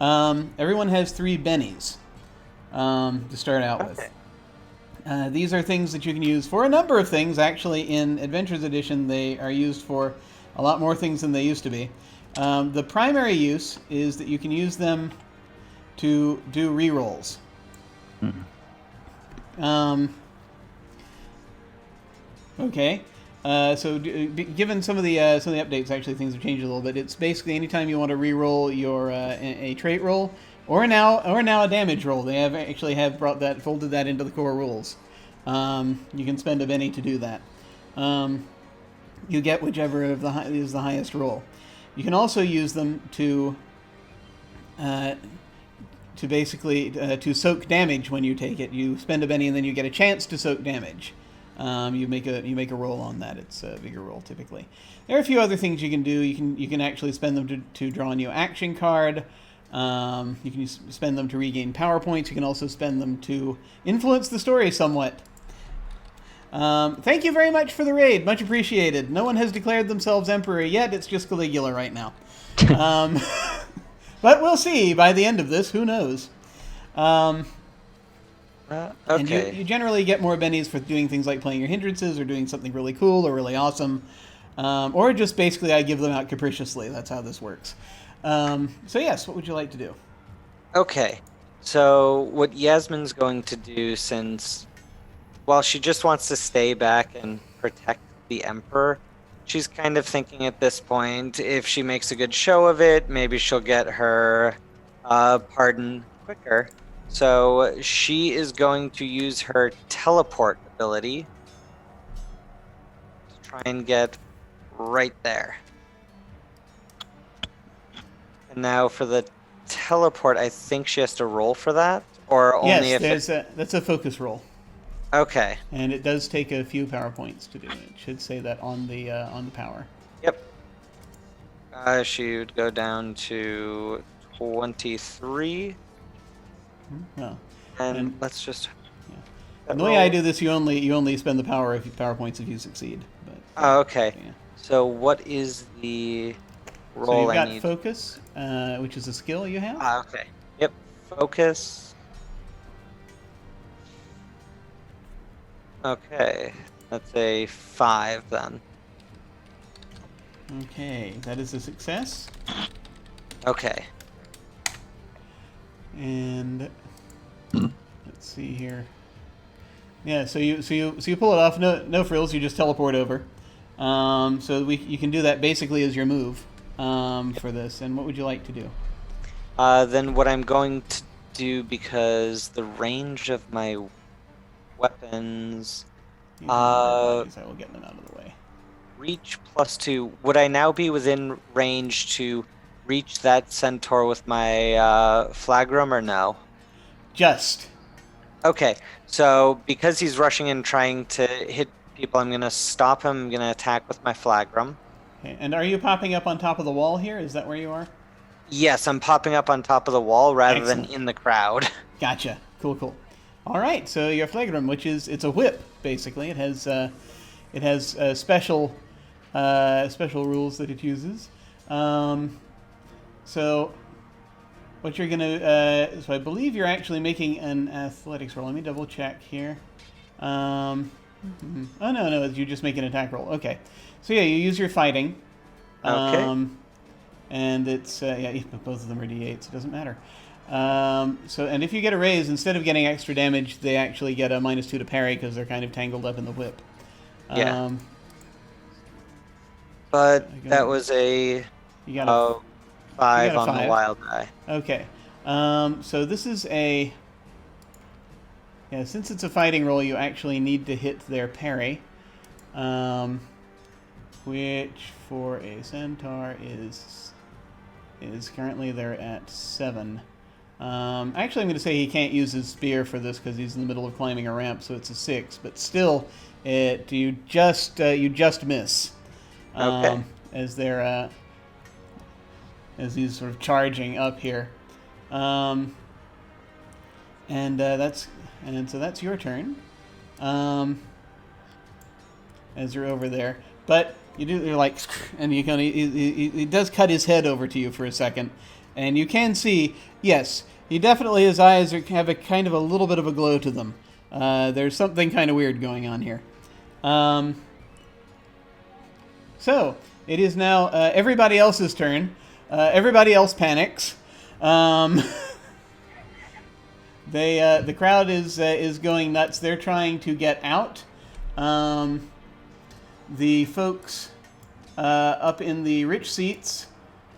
Everyone has 3 bennies to start out with. These are things that you can use for a number of things. Actually, in Adventures Edition, they are used for a lot more things than they used to be. The primary use is that you can use them to do rerolls. Okay. Given some of the updates, actually things have changed a little bit. It's basically anytime you want to re-roll your a trait roll or now a damage roll. They have folded that into the core rules. You can spend a Benny to do that. You get whichever is the highest roll. You can also use them to basically to soak damage when you take it. You spend a Benny and then you get a chance to soak damage. You make a roll on that. It's a bigger roll typically. There are a few other things you can do. You can actually spend them to draw a new action card. You can spend them to regain power points. You can also spend them to influence the story somewhat. Thank you very much for the raid. Much appreciated. No one has declared themselves emperor yet. It's just Caligula right now. But we'll see by the end of this. Who knows? Okay. And you generally get more bennies for doing things like playing your hindrances or doing something really cool or really awesome. Or just basically I give them out capriciously. That's how this works. So yes, what would you like to do? Okay. So what Yasmin's going to do, since, well, she just wants to stay back and protect the Emperor, she's kind of thinking at this point, if she makes a good show of it, maybe she'll get her pardon quicker. So she is going to use her teleport ability to try and get right there. And now for the teleport, I think she has to roll for that, or only yes, that's a focus roll. Okay. And it does take a few power points to do it. It should say that on the power. Yep. She would go down to 23. Well, and let's just. Yeah. And the way I do this, you only spend the power points if you succeed. But, oh, okay. Yeah. So what is the roll so you've I got need? focus, which is a skill you have. Okay. Yep. Focus. Okay. That's a 5 then. Okay, that is a success. Okay. And let's see here. Yeah, so you pull it off. No frills. You just teleport over. So you can do that basically as your move for this. And what would you like to do? Then what I'm going to do, because the range of my weapons, I will get them out of the way. reach +2. Would I now be within range to reach that centaur with my flagrum, or no? Just. Okay, so because he's rushing in trying to hit people, I'm going to stop him. I'm going to attack with my flagrum. Okay, and are you popping up on top of the wall here? Is that where you are? Yes, I'm popping up on top of the wall rather Excellent. than in the crowd. Gotcha. Cool. All right, so your flagrum, it's a whip, basically. It has special rules that it uses. So what you're gonna, so I believe you're actually making an athletics roll. Let me double check here. Oh no, you just make an attack roll. Okay, so yeah, you use your fighting. Okay. And it's both of them are d8s. It doesn't matter. And if you get a raise, instead of getting extra damage, they actually get a -2 to parry because they're kind of tangled up in the whip. Yeah. But that was a you got a 5 on the wild die. Okay. So this is since it's a fighting roll, you actually need to hit their parry, which for a centaur is currently they're at 7. Actually, I'm going to say he can't use his spear for this because he's in the middle of climbing a ramp, so it's a 6. But still, you just miss. Okay. As they're as he's sort of charging up here, so that's your turn. As you're over there, but you're like, and you kind of he does cut his head over to you for a second, and you can see, yes, he definitely, his eyes have a kind of a little bit of a glow to them. There's something kind of weird going on here. So it is now everybody else's turn. Everybody else panics. The crowd is going nuts. They're trying to get out. The folks up in the rich seats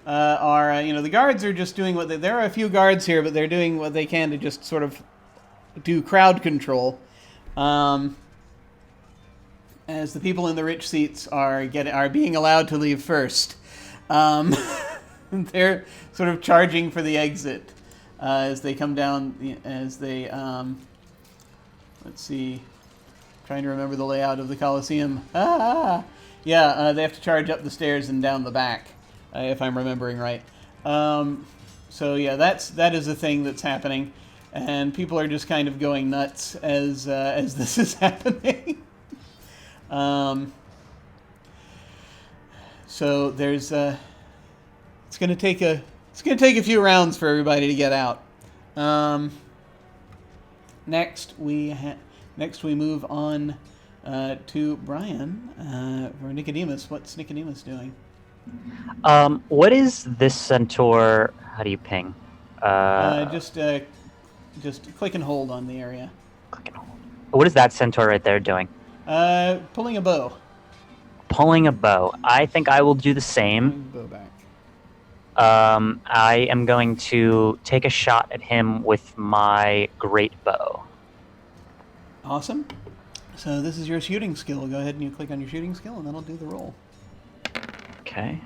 are, the guards are just doing there are a few guards here, but they're doing what they can to just sort of do crowd control. As the people in the rich seats are being allowed to leave first. They're sort of charging for the exit as they come down, as they, let's see, trying to remember the layout of the Colosseum. They have to charge up the stairs and down the back, if I'm remembering right. So yeah, that is a thing that's happening, and people are just kind of going nuts as this is happening. So there's it's going to take a few rounds for everybody to get out. Next we move on to Brian for Nicodemus. What's Nicodemus doing? What is this centaur? How do you ping? Just click and hold on the area. Click and hold. What is that centaur right there doing? Pulling a bow. Pulling a bow. I think I will do the same. Bow back. I am going to take a shot at him with my great bow. Awesome. So this is your shooting skill. Go ahead and you click on your shooting skill, and then I'll do the roll. Okay.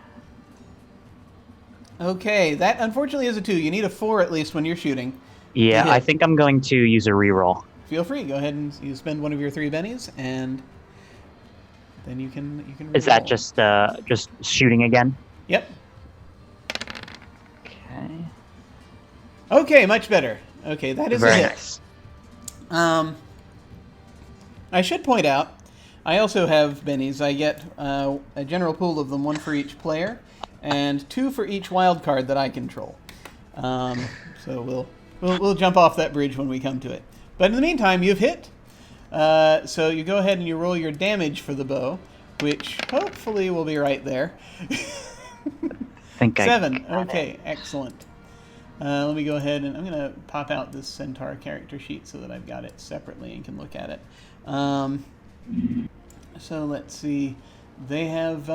Okay, that unfortunately is a 2. You need a 4 at least when you're shooting. Yeah, I think I'm going to use a reroll. Feel free. Go ahead and you spend one of your 3 bennies, and then you can re-roll. Is that just shooting again? Yep. Okay. Okay, much better. Okay, that is Very a hit. Nice. I should point out, I also have bennies. I get a general pool of them, 1 for each player, and 2 for each wild card that I control. So we'll jump off that bridge when we come to it. But in the meantime, you've hit. So you go ahead and you roll your damage for the bow, which hopefully will be right there. Think 7. Okay, excellent. Let me go ahead and I'm going to pop out this Centaur character sheet so that I've got it separately and can look at it. So let's see. They have...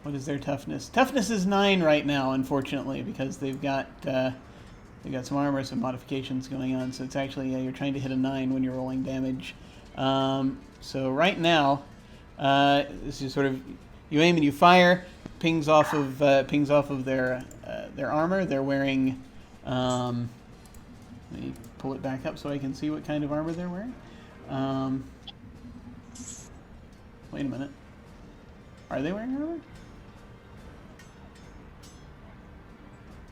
what is their toughness? Toughness is 9 right now, unfortunately, because they've got some armor, some modifications going on. So it's actually you're trying to hit a 9 when you're rolling damage. So right now, this is sort of you aim and you fire. Pings off of their armor. They're wearing. Let me pull it back up so I can see what kind of armor they're wearing. Wait a minute. Are they wearing armor?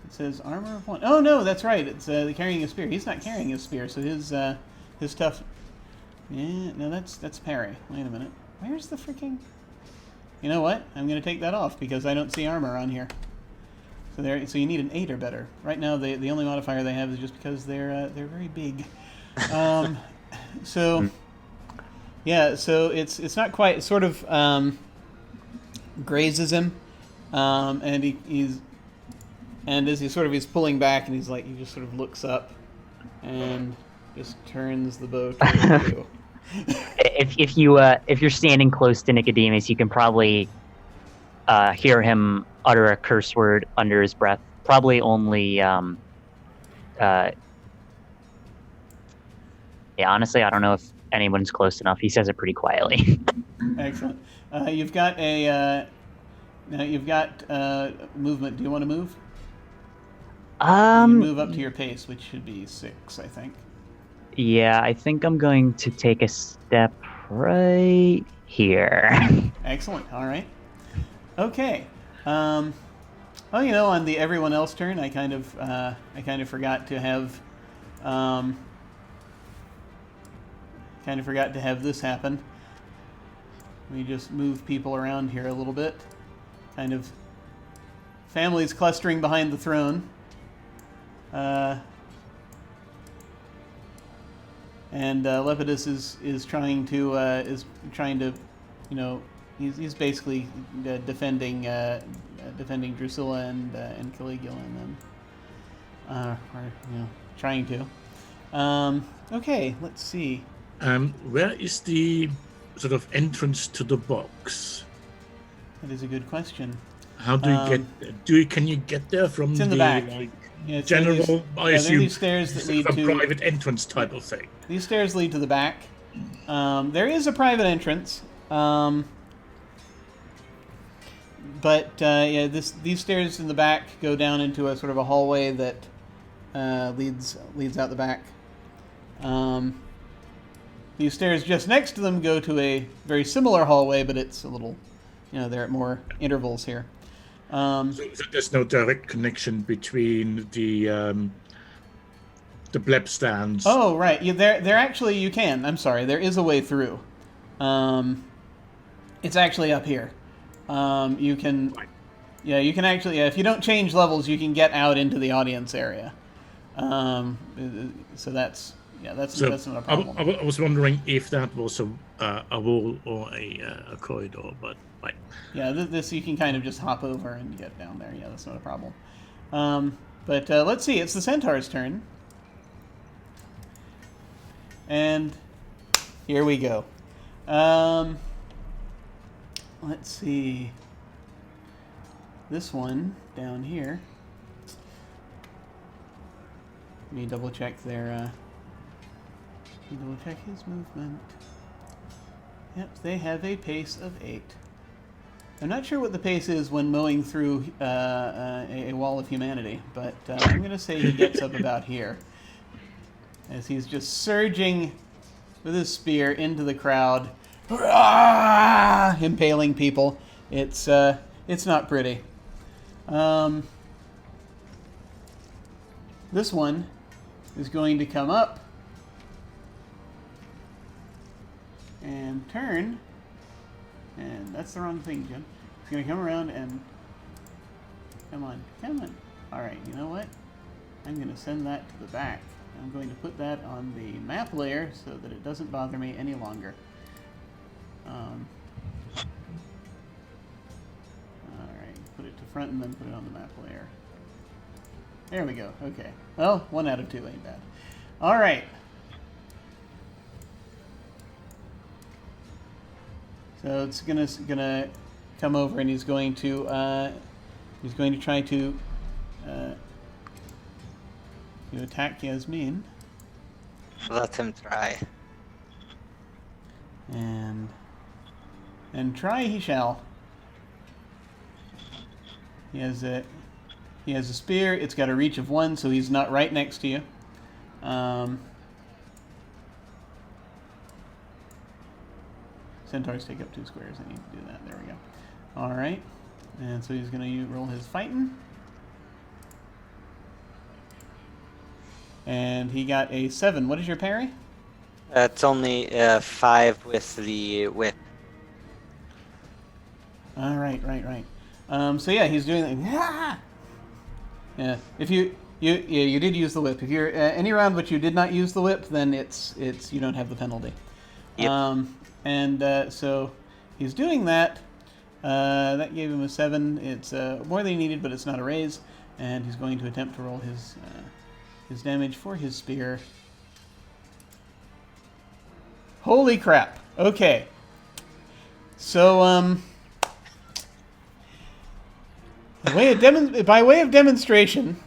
It says armor of 1. Oh no, that's right. It's carrying a spear. He's not carrying a spear, so his tough. Yeah, no, that's parry. Wait a minute. Where's the freaking? You know what? I'm going to take that off because I don't see armor on here. So you need an 8 or better. Right now, the only modifier they have is just because they're very big. So yeah, so it's not quite. It sort of grazes him, and he's as he's pulling back, and he just sort of looks up and just turns the bow toward you. If you're standing close to Nicodemus, you can probably hear him utter a curse word under his breath. Probably only. Yeah, honestly, I don't know if anyone's close enough. He says it pretty quietly. Excellent. You've got movement. Do you want to move? You move up to your pace, which should be 6, I think. Yeah, I think I'm going to take a step right here. Excellent. All right. Okay. Oh, on the everyone else turn, I kind of forgot to have, this happen. Let me just move people around here a little bit. Kind of families clustering behind the throne. And Lepidus is trying to, he's basically defending Drusilla and Caligula and them, trying to. Okay, let's see. Where is the sort of entrance to the box? That is a good question. How do you get? Can you get there from it's in the back? Like, Yeah, general? I assume there are these stairs that lead to a private entrance type of thing. These stairs lead to the back. There is a private entrance, but these stairs in the back go down into a sort of a hallway that leads out the back. These stairs just next to them go to a very similar hallway, but it's a little, they're at more intervals here. So there's no direct connection between the bleb stands. Oh, right. Yeah, there actually you can. I'm sorry. There is a way through. It's actually up here. You can, you can actually. If you don't change levels, you can get out into the audience area. So that's not a problem. I was wondering if that was a wall or a corridor, but like. Yeah, this you can kind of just hop over and get down there. Yeah, that's not a problem. But let's see. It's the Centaur's turn. And here we go. Let's see. This one down here. Let me double check their. Double check his movement. Yep, they have a pace of 8. I'm not sure what the pace is when mowing through a wall of humanity, but I'm going to say he gets up about here. As he's just surging with his spear into the crowd, impaling people. It's not pretty. This one is going to come up and turn, and that's the wrong thing, Jim. He's going to come around and come on. All right, you know what? I'm going to send that to the back. I'm going to put that on the map layer so that it doesn't bother me any longer. Alright, put it to front and then put it on the map layer. There we go, okay. Well, 1 out of 2 ain't bad. Alright. So it's gonna come over and he's going to try to you attack Yasmin. Let him try. And try he shall. He has a spear. It's got a reach of 1, so he's not right next to you. Centaurs take up 2 squares. I need to do that. There we go. All right. And so he's going to roll his fighting. And he got a 7. What is your parry? It's only 5 with the whip. All right. So yeah, he's doing that. Yeah. If you did use the whip. If you're any round which you did not use the whip, then it's you don't have the penalty. Yep. So he's doing that. That gave him a 7. It's more than he needed, but it's not a raise. And he's going to attempt to roll his damage for his spear. Holy crap. Okay. So, by way of demonstration,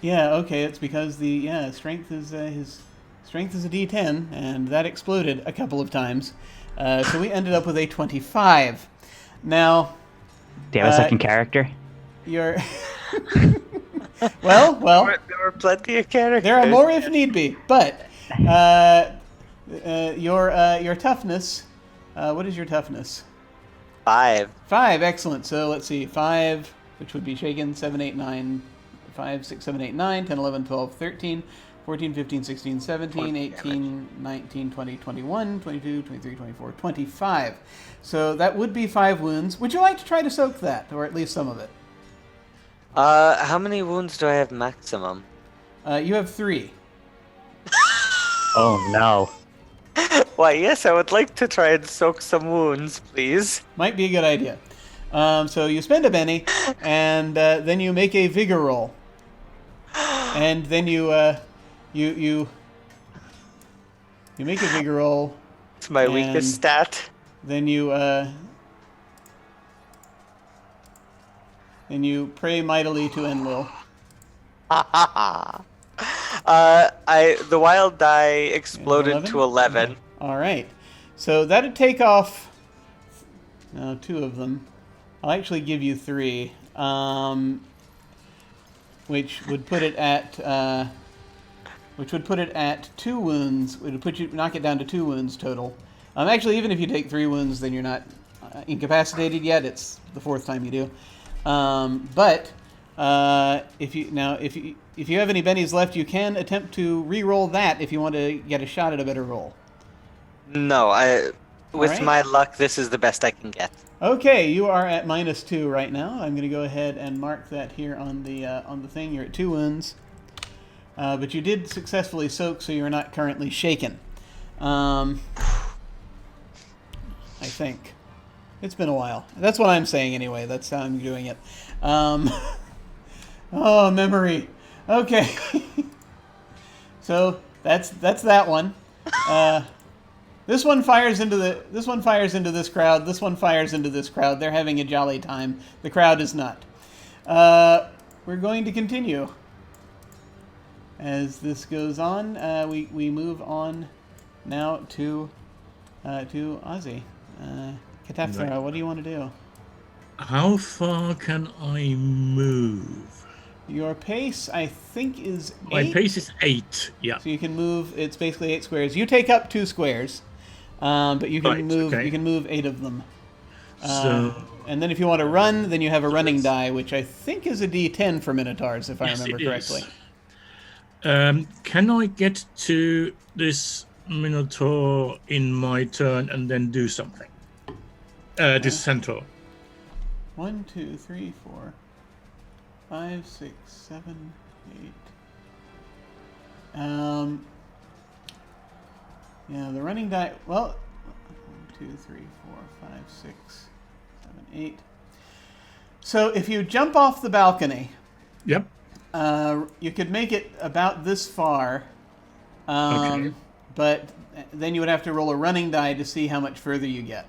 yeah, okay, it's because strength is his strength is a D10, and that exploded a couple of times. So we ended up with a 25. Now, Do you have a second character? you're... well, There were plenty of characters. there are more if need be, but your toughness. What is your toughness? 5. 5, excellent. So let's see, 5, which would be shaken, 7, 8, 9, 5, 6, 7, 8, 9, 10, 11, 12, 13, 14, 15, 16, 17, 18, 19, 20, 21, 22, 23, 24, 25. So that would be 5 wounds. Would you like to try to soak that, or at least some of it? How many wounds do I have maximum? You have 3. Oh no. Why, yes, I would like to try and soak some wounds, please. Might be a good idea. So you spend a penny, and then you make a vigor roll, and then you make a vigor roll. It's my weakest stat. Then you pray mightily to Enlil. The wild die exploded 11? to 11. All right. So that'd take off 2 of them. I'll actually give you 3, which would put it at 2 wounds. It would knock it down to 2 wounds total. Actually, even if you take 3 wounds, then you're not incapacitated yet. It's the 4th time you do. But if you have any bennies left, you can attempt to re-roll that if you want to get a shot at a better roll. No, with right. my luck, this is the best I can get. Okay, you are at -2 right now. I'm going to go ahead and mark that here on the thing. You're at 2 wounds, but you did successfully soak, so you're not currently shaken. I think it's been a while. That's what I'm saying anyway. That's how I'm doing it. Oh, memory. Okay. So that's that one. This one fires into this crowd. This one fires into this crowd. They're having a jolly time. The crowd is not. We're going to continue. As this goes on, we move on now to Ozzy. Katapthra, Right. what do you want to do? How far can I move? Your pace, I think, is 8. My pace is 8. Yeah. So you can move. It's basically 8 squares. You take up 2 squares, but you can Right, move. okay. You can move 8 of them. So And then if you want to run, then you have a running die, which I think is a D10 for Minotaurs, if I yes, remember it correctly. is. Can I get to this Minotaur in my turn and then do something? This centaur. 1, 2, 3, 4, 5, 6, 7, 8. Yeah, the running die. Well, 1, 2, 3, 4, 5, 6, 7, 8. So if you jump off the balcony, Yep. you could make it about this far. Okay. But then you would have to roll a running die to see how much further you get.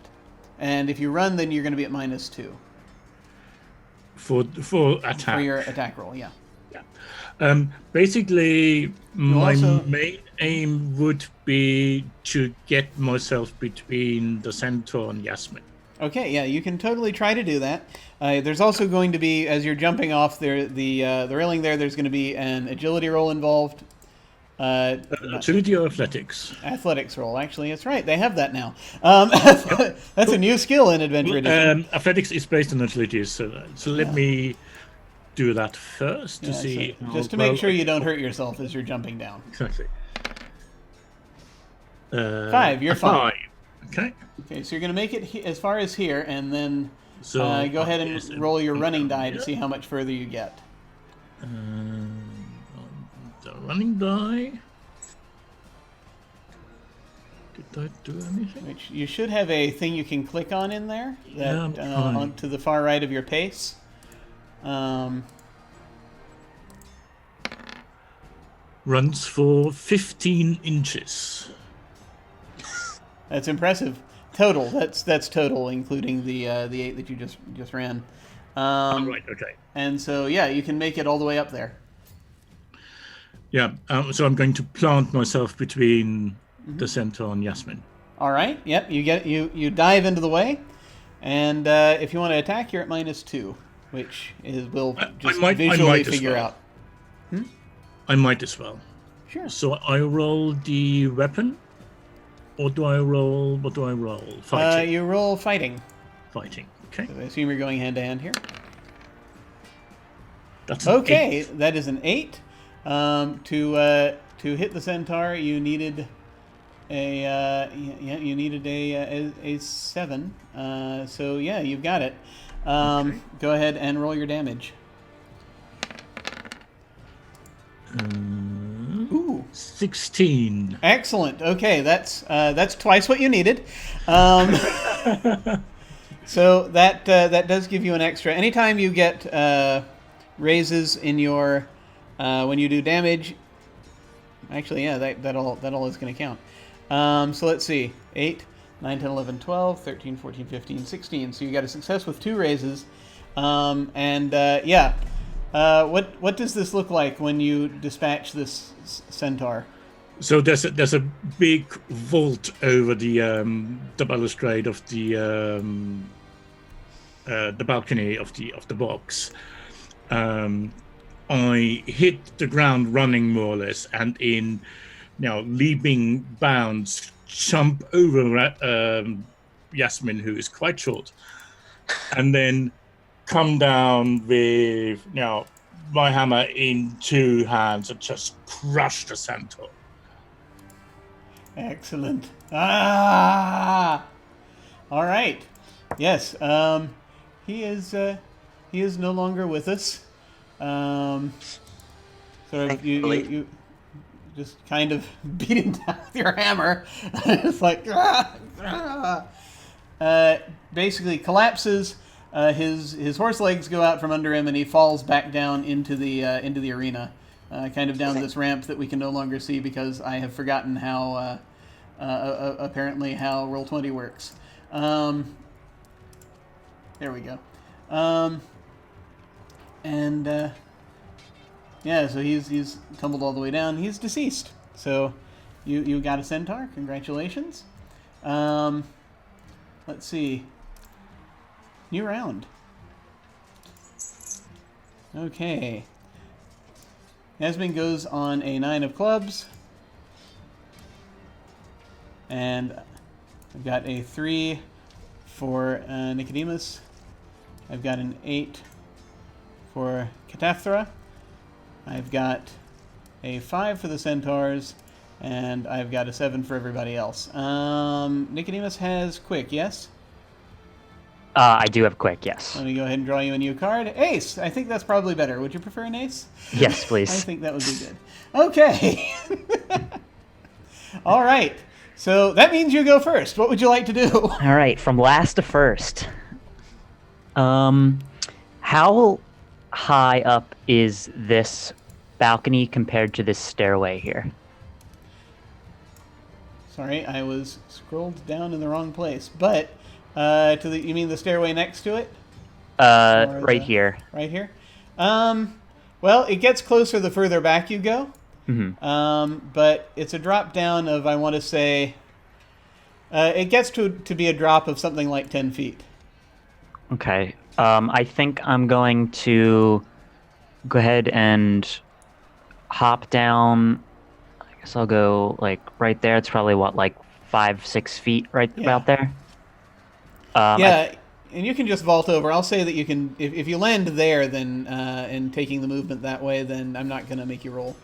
And if you run, then you're going to be at -2 For attack. for your attack roll. Yeah. Yeah. Basically, my also- main aim would be to get myself between the centaur and Yasmin. Okay. Yeah, you can totally try to do that. There's also going to be, as you're jumping off the railing there, there's going to be an agility roll involved. Agility or athletics? Athletics roll. Actually, that's right. They have that now. That's a new skill in Adventure Edition. Athletics is based on agility, so let me do that first to Yeah, see. so how just to make well sure I- you don't hurt yourself as you're jumping down. Exactly. 5. You're fine. 5. Okay. Okay, so you're going to make it as far as here, and then So go ahead yes, and roll your running die to yeah. see how much further you get. The running die. Did that do anything? Which you should have a thing you can click on in there, that Yeah, I'm trying. on to the far right of your pace. Runs for 15 inches. That's impressive. Total. That's total, including the 8 that you just ran. Right. Okay. And so yeah, you can make it all the way up there. Yeah. So I'm going to plant myself between Mm-hmm. the centaur and Yasmin. All right. Yep. You dive into the way, and if you want to attack, you're at -2, which we'll just visually figure out. I might as well. Sure. So I roll the weapon, or do I roll? What do I roll? Fighting. You roll fighting. Fighting. Okay. So I assume you're going hand to hand here. That's an Okay, 8. that is an 8. To hit the centaur, you needed a a 7. So yeah, you've got it. Okay. Go ahead and roll your damage. Ooh, 16. excellent. Okay, that's twice what you needed. So that does give you an extra. Anytime you get raises in your when you do damage. Actually, yeah, that all is going to count. So let's see. 8, 9, 10, 11, 12, 13, 14, 15, 16. So you got a success with 2 raises. Yeah. What does this look like when you dispatch this centaur? So there's a big vault over the balustrade of the balcony of the box. I hit the ground running more or less, and in leaping bounds jump over Yasmin, who is quite short, and then come down with my hammer in 2 hands and just crush the centaur. Excellent. Ah! All right. Yes. He is no longer with us. Sort of you just kind of beat him down with your hammer. It's like basically collapses. His horse legs go out from under him, and he falls back down into the arena, kind of down this ramp that we can no longer see because I have forgotten how apparently how Roll20 works. There we go. Yeah, so he's tumbled all the way down. He's deceased. So you got a centaur. Congratulations. Let's see. New round. Okay. Yasmin goes on a 9 of clubs. And I've got a 3 for Nicodemus. I've got an 8 for Cataphthra. I've got a 5 for the centaurs, and I've got a 7 for everybody else. Nicodemus has quick, yes? I do have quick, yes. Let me go ahead and draw you a new card. Ace! I think that's probably better. Would you prefer an ace? Yes, please. I think that would be good. Okay. All right. So that means you go first. What would you like to do? All right, from last to first. How high up is this balcony compared to this stairway here? Sorry, I was scrolled down in the wrong place. But you mean the stairway next to it? Right here. Right here. Well, it gets closer the further back you go. Mm-hmm. But it's a drop down of, I want to say, it gets to be a drop of something like 10 feet. Okay. I think I'm going to go ahead and hop down. I guess I'll go like right there. It's probably like 5-6 feet right about there. And you can just vault over. I'll say that you can, if you land there, then and taking the movement that way, then I'm not going to make you roll.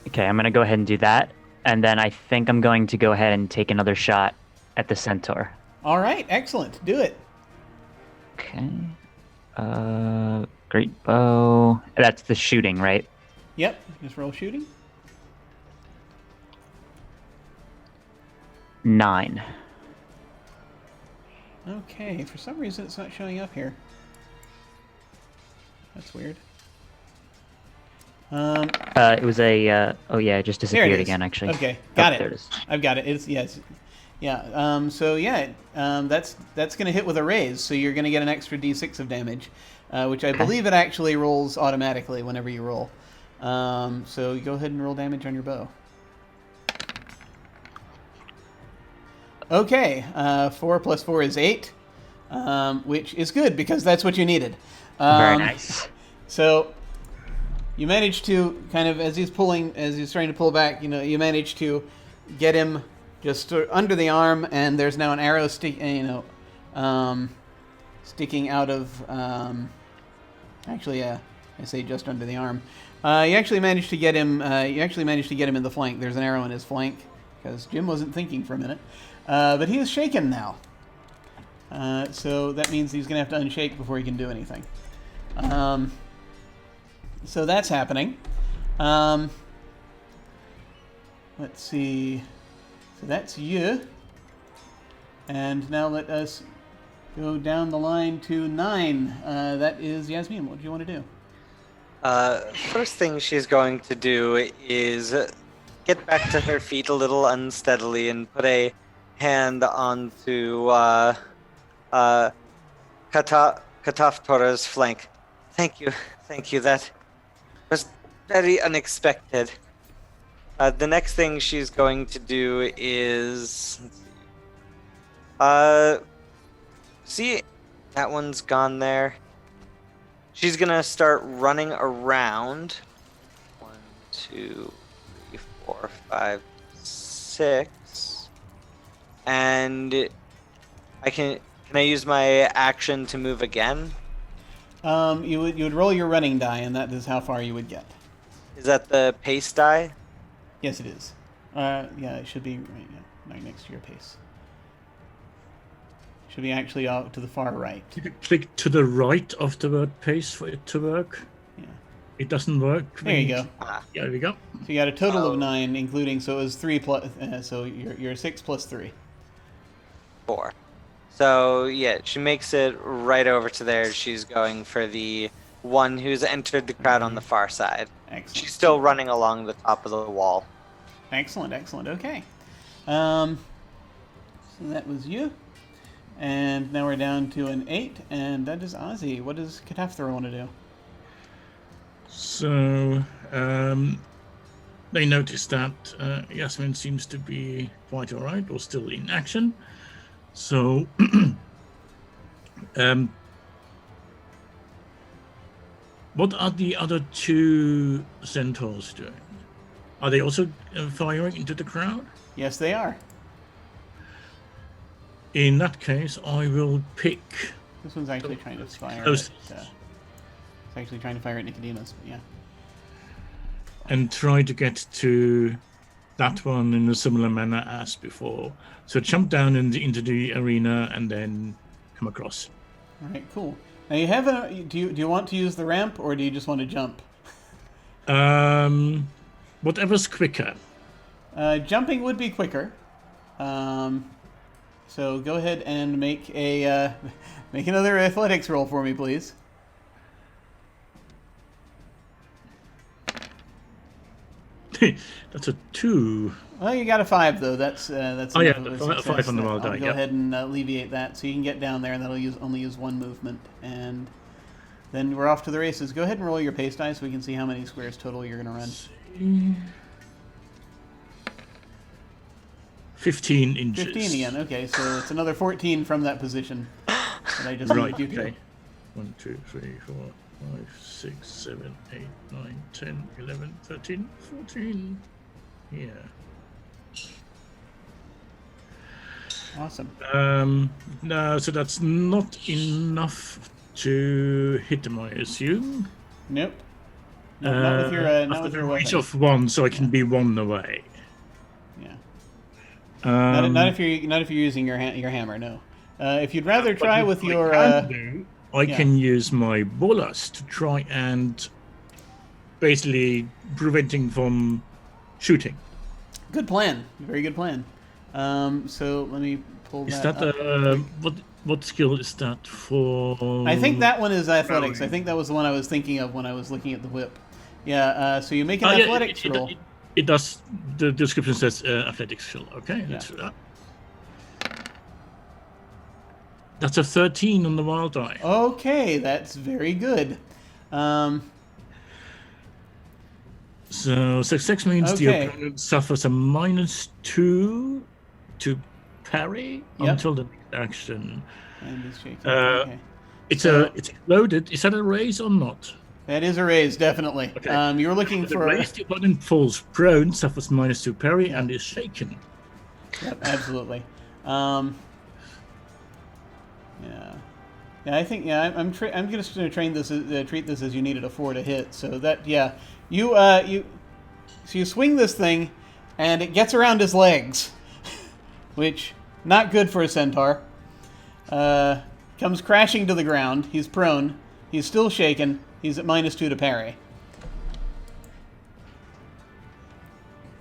Okay, I'm going to go ahead and do that. And then I think I'm going to go ahead and take another shot at the centaur. All right, excellent. Do it. Okay. Great bow. That's the shooting, right? Yep, just roll shooting. 9. Okay, for some reason it's not showing up here. That's weird. It was a, oh yeah, it just disappeared again, actually. Okay, got it. There it is. I've got it. It's, yes. Yeah, so yeah, that's going to hit with a raise, so you're going to get an extra d6 of damage, which I believe it actually rolls automatically whenever you roll. So you go ahead and roll damage on your bow. Okay, 4 plus 4 is 8, which is good because that's what you needed. Very nice. So you manage to kind of, as he's trying to pull back, you manage to get him just under the arm, and there's now an arrow sticking out of. Actually, I say just under the arm. You actually managed to get him. You actually managed to get him in the flank. There's an arrow in his flank because Jim wasn't thinking for a minute, but he is shaken now. So that means he's going to have to unshake before he can do anything. So that's happening. Let's see. So that's you. And now let us go down the line to 9. That is Yasmin. What do you want to do? First thing she's going to do is get back to her feet a little unsteadily and put a hand onto Kataftora's flank. Thank you. That was very unexpected. The next thing she's going to do is... see, that one's gone there. She's gonna start running around. 1, 2, 3, 4, 5, 6. And can I use my action to move again? You would roll your running die, and that is how far you would get. Is that the pace die? Yes, it is. Yeah, it should be right next to your pace. Should be actually out to the far right. You could click to the right of the word pace for it to work. Yeah. It doesn't work. There you go. Yeah, there we go. So you got a total of 9, including, so it was 3 plus, so you're 6 plus 3. 4. So yeah, she makes it right over to there. She's going for the one who's entered the crowd on the far side. Excellent. She's still running along the top of the wall. Excellent. Okay. So that was you. And now we're down to an 8, and that is Ozzy. What does Katafthra want to do? So they notice that Yasmin seems to be quite alright, or still in action. So what are the other 2 centaurs doing? Are they also firing into the crowd? Yes, they are. In that case, I will pick... This one's actually trying to fire It's actually trying to fire at Nicodemus, but yeah. And try to get to that one in a similar manner as before. So jump down into the arena and then come across. All right, cool. Now you have do you want to use the ramp, or do you just want to jump? Whatever's quicker. Jumping would be quicker. So go ahead and make a make another athletics roll for me, please. That's a 2. Well, you got a 5 though. That's Oh yeah, enough of the a 5 on the wild I'll die. go Yeah. ahead and alleviate that, so you can get down there, and that'll only use 1 movement, and then we're off to the races. Go ahead and roll your pace die so we can see how many squares total you're going to run. 15 inches. 15 again. Okay, so it's another 14 from that position that I just Right, moved you okay. to. 1, 2, 3, 4, 5, 6, 7, 8, 9, 10, 11, 13, 14. Yeah. Awesome. No, so that's not enough to hit them, I assume. Nope. No, not with your not with your reach weapon. of 1, so I can be 1 away. Yeah. Um, Not if you're using your hammer. No. If you'd rather try with your I can use my bolas to try and basically preventing from shooting. Good plan. Very good plan. So let me pull that. Is that up. what skill is that for? I think that one is athletics. I think that was the one I was thinking of when I was looking at the whip. Yeah. So you make an athletics roll. It does. The description says athletics skill. Okay, let's do that. That's a 13 on the wild die. Okay, that's very good. So success means the Okay. opponent suffers a -2 to parry Yep. until the next action. And he's shaking. Uh, Okay. It's So- it's exploded. Is that a raise or not? That is a raise, definitely. Okay. You were looking The for... raise, the opponent falls prone, suffers -2 parry, and is shaken. Yep, absolutely. Yeah. Yeah, I think I'm just going to treat this as you needed a 4 to hit. So that you swing this thing, and it gets around his legs, which not good for a centaur. Comes crashing to the ground. He's prone. He's still shaken. He's at -2 to parry.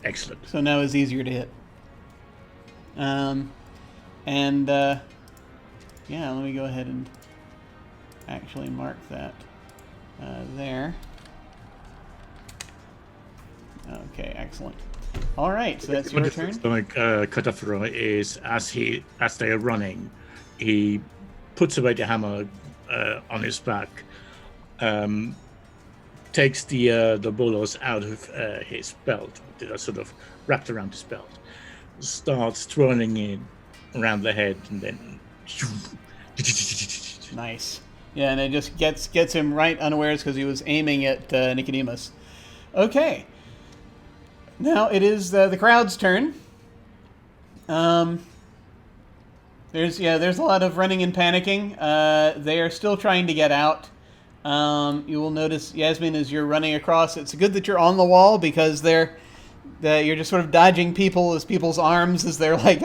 Excellent. So now it's easier to hit. Yeah, let me go ahead and actually mark that there. Okay, excellent. All right, so that's your turn. Like cut off is as they are running, he puts away the hammer on his back, takes the bullets out of his belt, that are sort of wrapped around his belt, starts twirling it around the head, and then Nice. Yeah, and it just gets him right unawares because he was aiming at Nicodemus. Okay. Now it is the crowd's turn. There's a lot of running and panicking. They are still trying to get out. You will notice, Yasmin, as you're running across, it's good that you're on the wall because you're just sort of dodging people's arms as they're like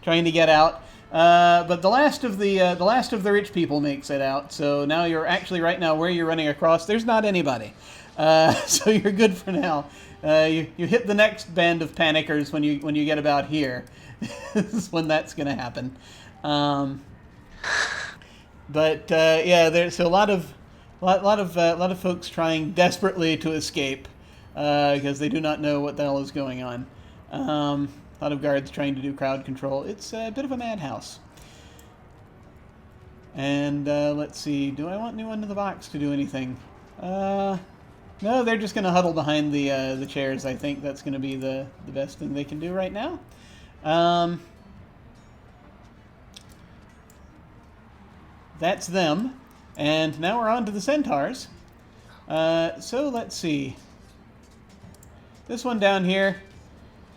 trying to get out. But the last of the rich people makes it out. So now you're actually right now where you're running across. There's not anybody. So you're good for now. You hit the next band of panickers when you get about here. This is when that's going to happen. There's a lot of folks trying desperately to escape because they do not know what the hell is going on. A lot of guards trying to do crowd control. It's a bit of a madhouse. And let's see. Do I want anyone in the box to do anything? No, they're just going to huddle behind the chairs. I think that's going to be the best thing they can do right now. That's them. And now we're on to the centaurs. So let's see. This one down here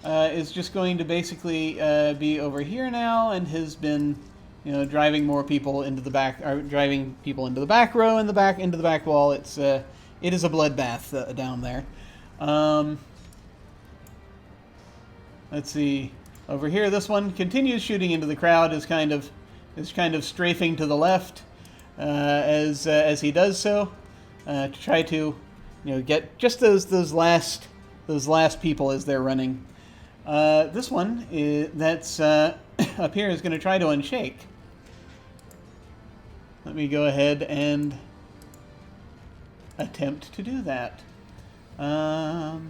is just going to basically be over here now and has been, driving more people into the back, or driving people into the back row and into the back wall. It is a bloodbath down there. Let's see. Over here, this one continues shooting into the crowd. Is kind of strafing to the left as he does so to try to get just those last people as they're running. This one that's up here is going to try to unshake. Let me go ahead and attempt to do that. Let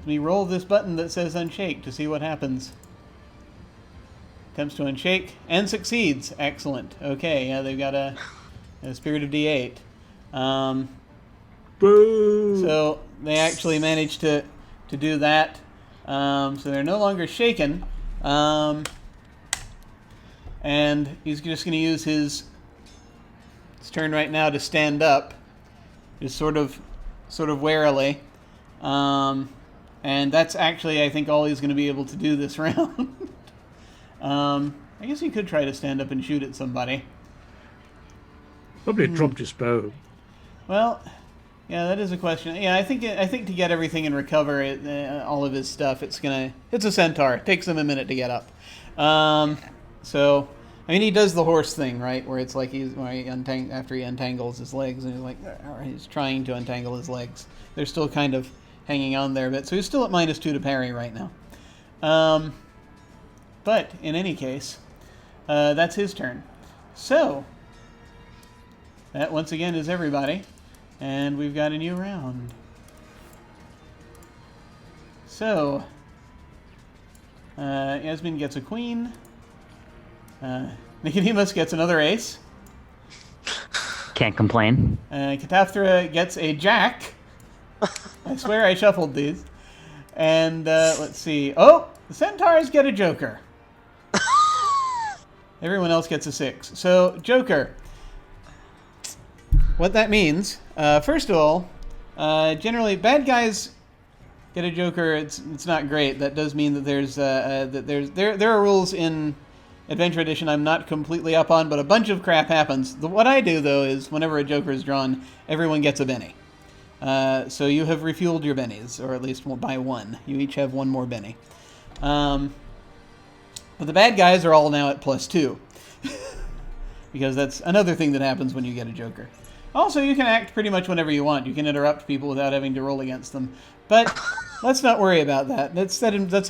me roll this button that says unshake to see what happens. Attempts to unshake and succeeds. Excellent. Okay, yeah, they've got a Spirit of D8. Boo! So they actually managed to do that. So they're no longer shaken. And he's just going to use his turn right now to stand up, just sort of warily. And that's actually, I think, all he's going to be able to do this round. I guess he could try to stand up and shoot at somebody. Probably dropped his bow. Well, yeah, that is a question. Yeah, I think to get everything and recover all of his stuff, it's a centaur. It takes him a minute to get up. So, I mean, he does the horse thing, right? Where it's like after he untangles his legs, and he's like, he's trying to untangle his legs. They're still kind of hanging on there a bit, so he's still at -2 to parry right now. But in any case, that's his turn. So that once again is everybody, and we've got a new round. So Yasmin gets a queen. Nicodemus gets another ace. Can't complain. Kataphthra gets a jack. I swear I shuffled these. And let's see. Oh, The centaurs get a joker. Everyone else gets a 6. So, joker. What that means, first of all, generally bad guys get a joker. It's not great. That does mean that there are rules in Adventure Edition I'm not completely up on, but a bunch of crap happens. What I do though is whenever a joker is drawn, everyone gets a Benny. So you have refueled your bennies, or at least by 1. You each have 1 more Benny. But the bad guys are all now at +2. Because that's another thing that happens when you get a joker. Also, you can act pretty much whenever you want. You can interrupt people without having to roll against them. But let's not worry about that. That's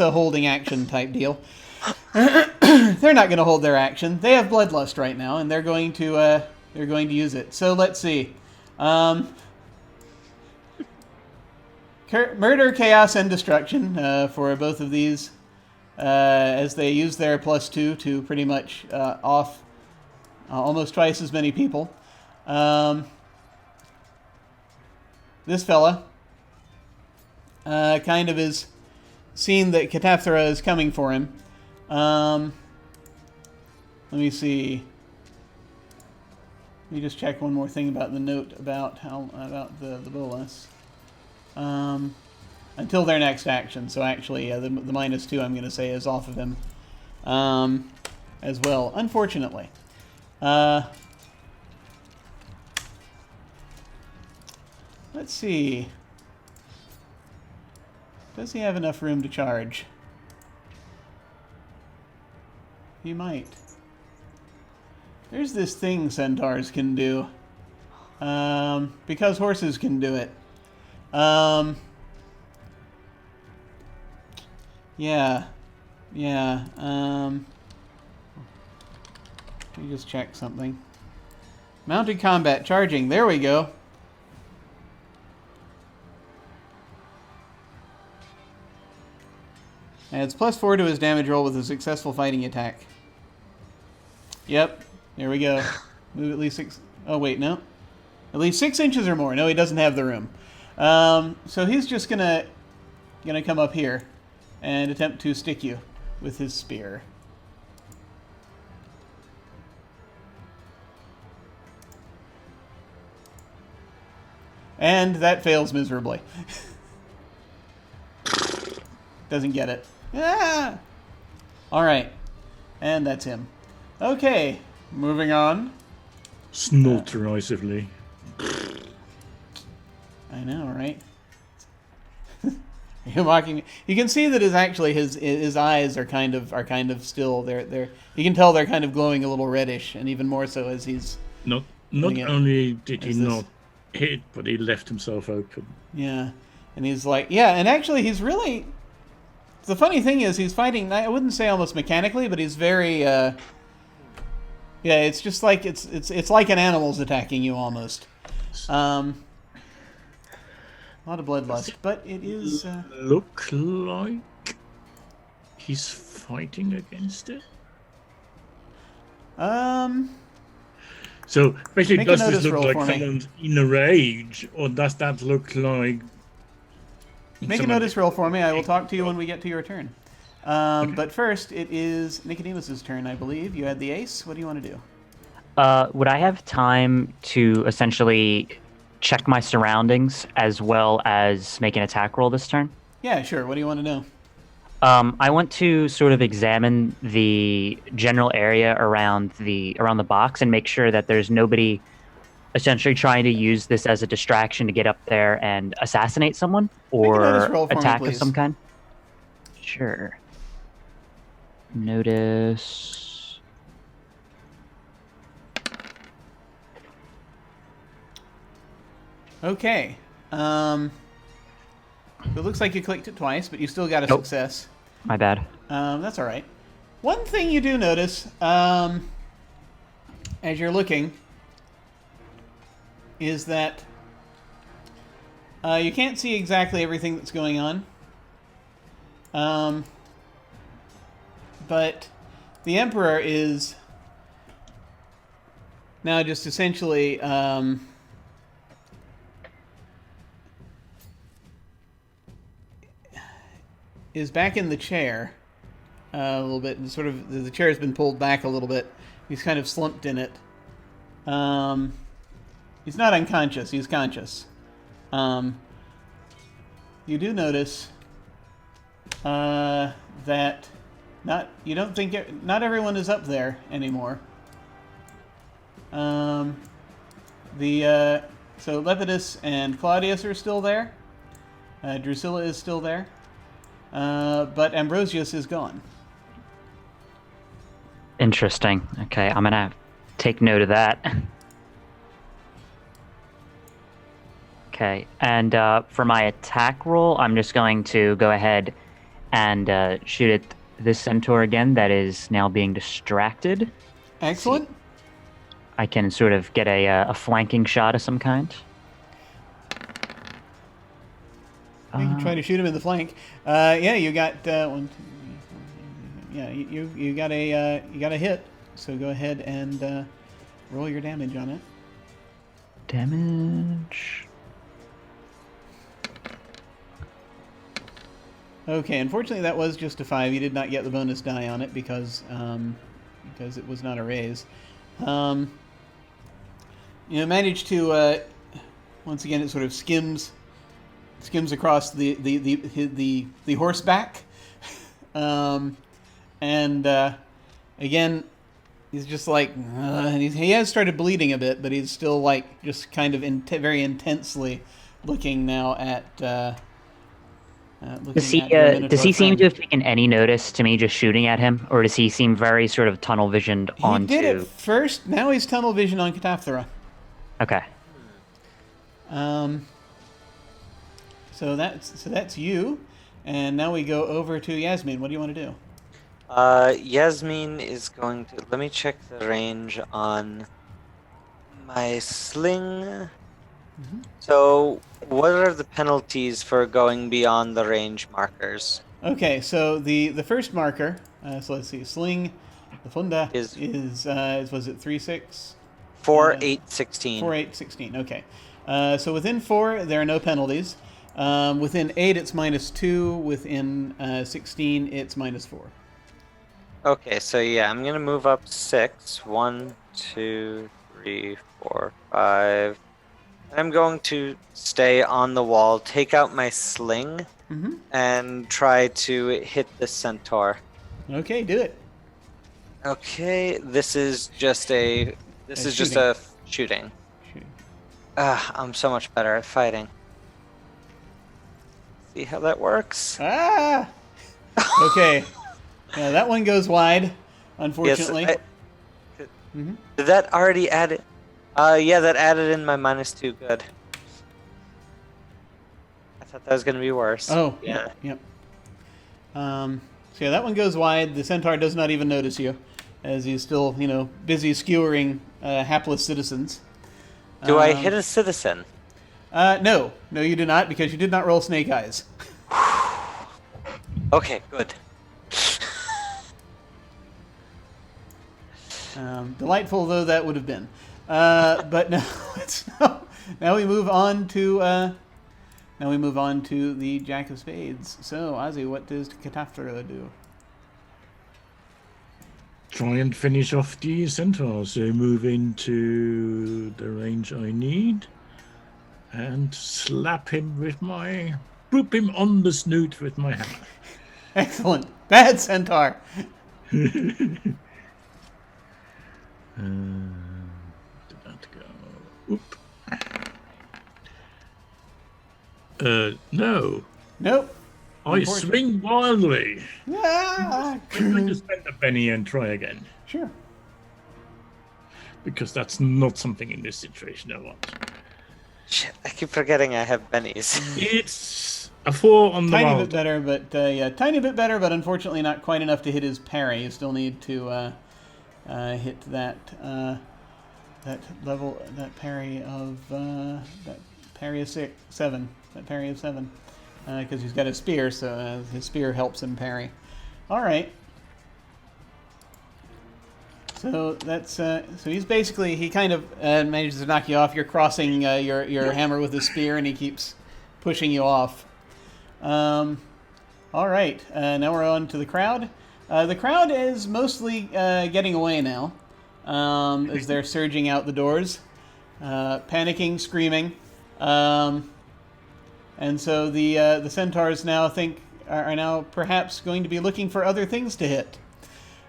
a holding action type deal. They're not going to hold their action. They have bloodlust right now, and they're going to use it. So let's see. Murder, chaos, and destruction for both of these, as they use their +2 to pretty much off almost twice as many people. This fella kind of is seen that Kataphthra is coming for him. Let me see. Let me just check one more thing about the note about the bolas. Until their next action. So actually, the -2 I'm going to say is off of him as well. Unfortunately. Let's see. Does he have enough room to charge? He might. There's this thing centaurs can do. Because horses can do it. Yeah. Let me just check something. Mounted combat charging. There we go. Adds +4 to his damage roll with a successful fighting attack. Yep. There we go. Move at least 6... Oh, wait, no. At least 6 inches or more. No, he doesn't have the room. So he's just gonna come up here and attempt to stick you with his spear. And that fails miserably. Doesn't get it. Ah! Alright. And that's him. Okay. Moving on. Snort derisively. I know, right? You're mocking me. You can see that his eyes are kind of still they're you can tell they're kind of glowing a little reddish, and even more so as he's Not only did he not hit, but he left himself open. Yeah. And he's like, yeah, and actually he's really... The funny thing is he's fighting, I wouldn't say almost mechanically, but he's very, yeah, it's just like, it's like an animal's attacking you almost. A lot of bloodlust, but it is... Look like he's fighting against it? So basically, does this look like someone's in a rage, or does that look like... Make a notice roll for me. I will talk to you when we get to your turn. Okay. But first, it is Nicodemus's turn, I believe. You had the ace. What do you want to do? Would I have time to essentially check my surroundings as well as make an attack roll this turn? Yeah, sure. What do you want to know? I want to sort of examine the general area around the box and make sure that there's nobody essentially trying to use this as a distraction to get up there and assassinate someone or attack of some kind. Sure. Notice. Okay. It looks like you clicked it twice, but you still got a success. My bad. That's all right. One thing you do notice as you're looking is that you can't see exactly everything that's going on. But the Emperor is now just essentially is back in the chair. a little bit, and sort of the chair has been pulled back a little bit. He's kind of slumped in it. He's not unconscious. He's conscious. You do notice that not everyone is up there anymore. So Lepidus and Claudius are still there. Drusilla is still there. But Ambrosius is gone. Interesting. Okay, I'm gonna take note of that. Okay, and for my attack roll, I'm just going to go ahead and shoot at this centaur again that is now being distracted. Excellent. I can sort of get a flanking shot of some kind. You can try to shoot him in the flank. Yeah, you got one. Yeah, you got a hit. So go ahead and roll your damage on it. Damage. Okay, unfortunately that was just a 5. You did not get the bonus die on it because it was not a raise. Managed to once again it sort of skims across the horseback, and again he's just like and he has started bleeding a bit, but he's still like just kind of very intensely looking now at. Does he seem to have taken any notice to me just shooting at him, or does he seem very sort of tunnel visioned onto? He did it first. Now he's tunnel vision on Cataphthora. Okay. So that's you, and now we go over to Yasmin. What do you want to do? Yasmin is going to. Let me check the range on my sling. Mm-hmm. So, what are the penalties for going beyond the range markers? Okay, so the first marker. So let's see, sling. The funda is was it 3-6? 4, 8, 16. 4, 8, 16. Okay. So within 4, there are no penalties. Within 8, it's -2. Within 16, it's -4. Okay, so yeah, I'm gonna move up 6. 1, 2, 3, 4, 5. I'm going to stay on the wall, take out my sling, and try to hit the centaur. Okay, do it. Okay, this is just a shooting. I'm so much better at fighting. See how that works? Ah! Okay. Yeah, that one goes wide, unfortunately. Yes, Did that already add it? Yeah, that added in my -2. Good. I thought that was going to be worse. Oh, yeah. Yep. So yeah, that one goes wide. The centaur does not even notice you, as he's still, busy skewering hapless citizens. Do I hit a citizen? No, you do not, because you did not roll snake eyes. Okay, good. Delightful though that would have been. But no, now we move on to the Jack of Spades. So, Ozzy, what does Cataphthora do? Try and finish off the centaur. So move into the range I need and boop him on the snoot with my hammer. Excellent. Bad centaur. Did that go? Oop. No. Nope. I swing wildly. Ah. I'm going to spend a penny and try again. Sure. Because that's not something in this situation I want. Shit, I keep forgetting I have bennies. It's a 4 on the Tiny wild. bit better, but tiny bit better, but unfortunately not quite enough to hit his parry. You still need to hit that level, that parry of 7. That parry of 7, because he's got a spear, so his spear helps him parry. All right. So that's so he's basically, he kind of manages to knock you off. You're crossing your hammer with the spear, and he keeps pushing you off. All right. Now we're on to the crowd. The crowd is mostly getting away now, as they're surging out the doors, panicking, screaming, and so the centaurs now are now perhaps going to be looking for other things to hit,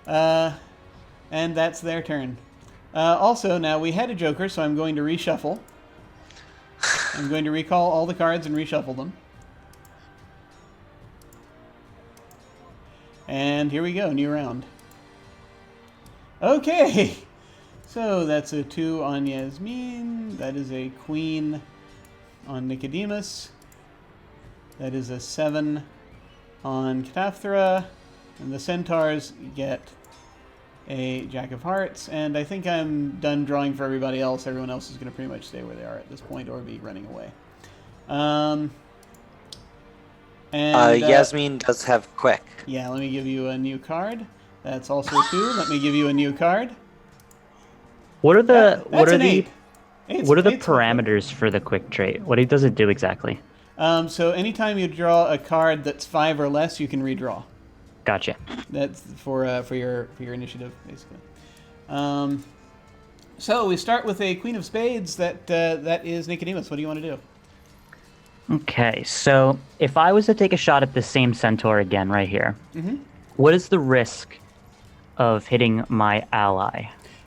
and that's their turn. Also, now we had a joker, so I'm going to reshuffle. I'm going to recall all the cards and reshuffle them. And here we go, new round. Okay, so that's a 2 on Yasmin. That is a queen on Nicodemus. That is a 7 on Cataphthra. And the centaurs get a Jack of Hearts. And I think I'm done drawing for everybody else. Everyone else is going to pretty much stay where they are at this point or be running away. Yasmin does have quick. Yeah, let me give you a new card. That's also 2. Let me give you a new card. What are the That's an 8. what are the parameters for the quick trait? What does it do exactly? So anytime you draw a card that's 5 or less, you can redraw. Gotcha. That's for your initiative, basically. So we start with a Queen of Spades. That is Nicodemus. What do you want to do? Okay, so if I was to take a shot at the same centaur again right here, what is the risk of hitting my ally?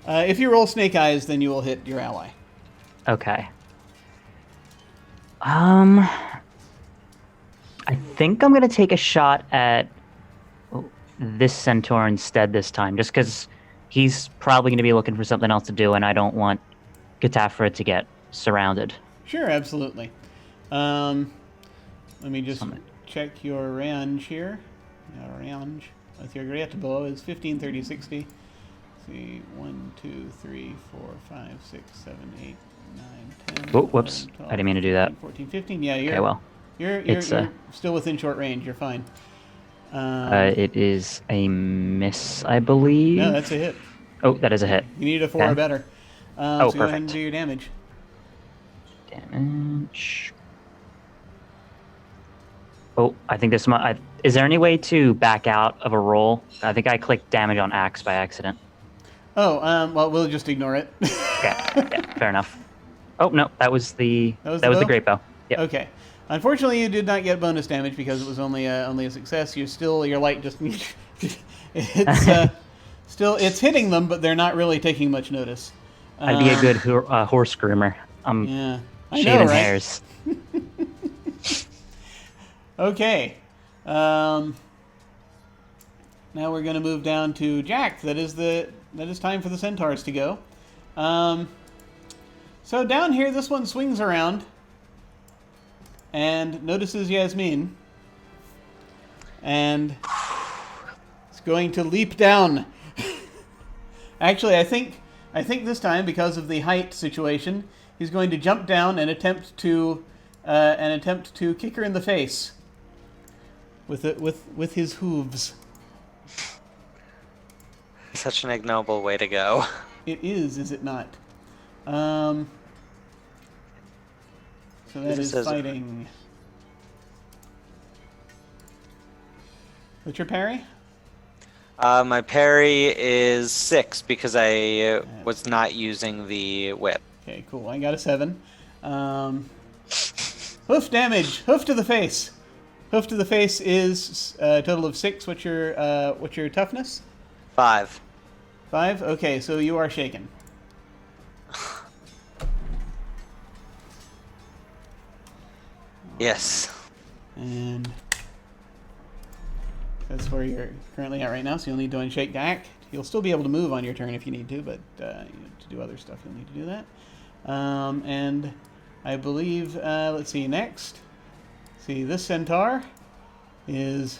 If you roll Snake Eyes, then you will hit your ally. Okay. I think I'm going to take a shot at this centaur instead this time, just because he's probably going to be looking for something else to do, and I don't want Cataphra to get surrounded. Sure, absolutely. Let me just check your range here. Your range with your great bow is 15, 30, 60. See, 1, 2, 3, 4, 5, 6, 7, 8, 9, 10. Oh, whoops. 11, 12, I didn't mean to do that. 14, 15. Yeah, you're, Okay, well. You're still within short range. You're fine. It is a miss, I believe. No, that's a hit. Oh, that is a hit. You need a 4 Okay. or better. Oh, so go ahead and perfect. do your damage. Damage. Oh, I think this might... is there any way to back out of a roll? I think I clicked damage on axe by accident. Oh, well, we'll just ignore it. Yeah, fair enough. Oh, no, that was the great bow. Yep. Okay. Unfortunately, you did not get bonus damage because it was only a success. Your light just it's hitting them, but they're not really taking much notice. I'd be a good horse groomer. Yeah, I shaving know, right? hairs. Okay. Now we're going to move down to Jack. That is time for the centaurs to go. So down here, this one swings around and notices Yasmin, and it's going to leap down. Actually, I think this time, because of the height situation, he's going to jump down and attempt to kick her in the face with his hooves. Such an ignoble way to go. It is it not? So that is fighting. What's your parry? My parry is 6 because I was not using the whip. Okay, cool. I got a 7. Hoof damage. Hoof to the face. Hoof to the face is a total of 6. What's your toughness? 5. 5? Okay, so you are shaken. Yes. And that's where you're currently at right now, so you'll need to unshake Dak. You'll still be able to move on your turn if you need to, but to do other stuff, you'll need to do that. And I believe, let's see, next. See, this centaur is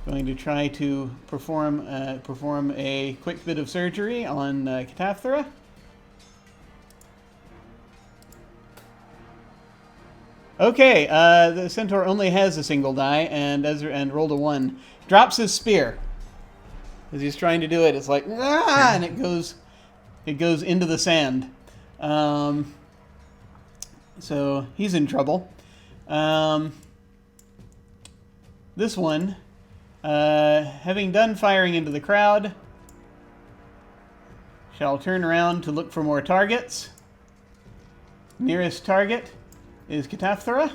going to try to perform a quick bit of surgery on Cataphthra. Okay, the centaur only has a single die and rolled a 1. Drops his spear as he's trying to do it. It's like and it goes into the sand. So he's in trouble. This one Having done firing into the crowd, shall turn around to look for more targets. Nearest target is Kataphthora.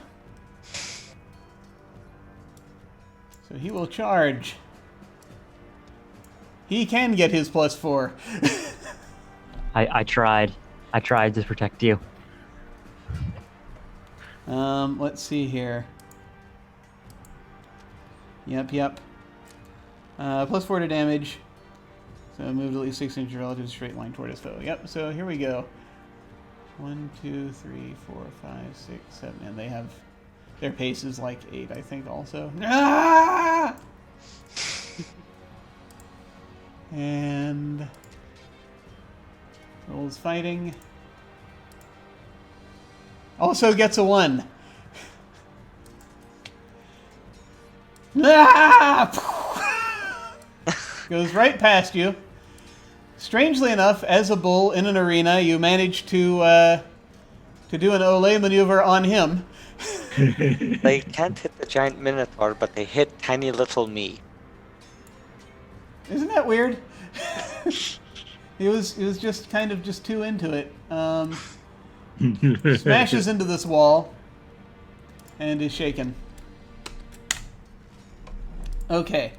So he will charge. He can get his +4. I tried. I tried to protect you. Let's see here. Yep. +4 to damage. So move at least 6 inches relative straight line toward his foe. Yep, so here we go. 1, 2, 3, 4, 5, 6, 7. And they have... Their pace is like 8, I think, also. Ah! And... Rolls fighting. Also gets a 1. Ah! Goes right past you. Strangely enough, as a bull in an arena, you manage to do an Olay maneuver on him. They can't hit the giant minotaur, but they hit tiny little me. Isn't that weird? He was just kind of just too into it. Smashes into this wall and is shaken. Okay.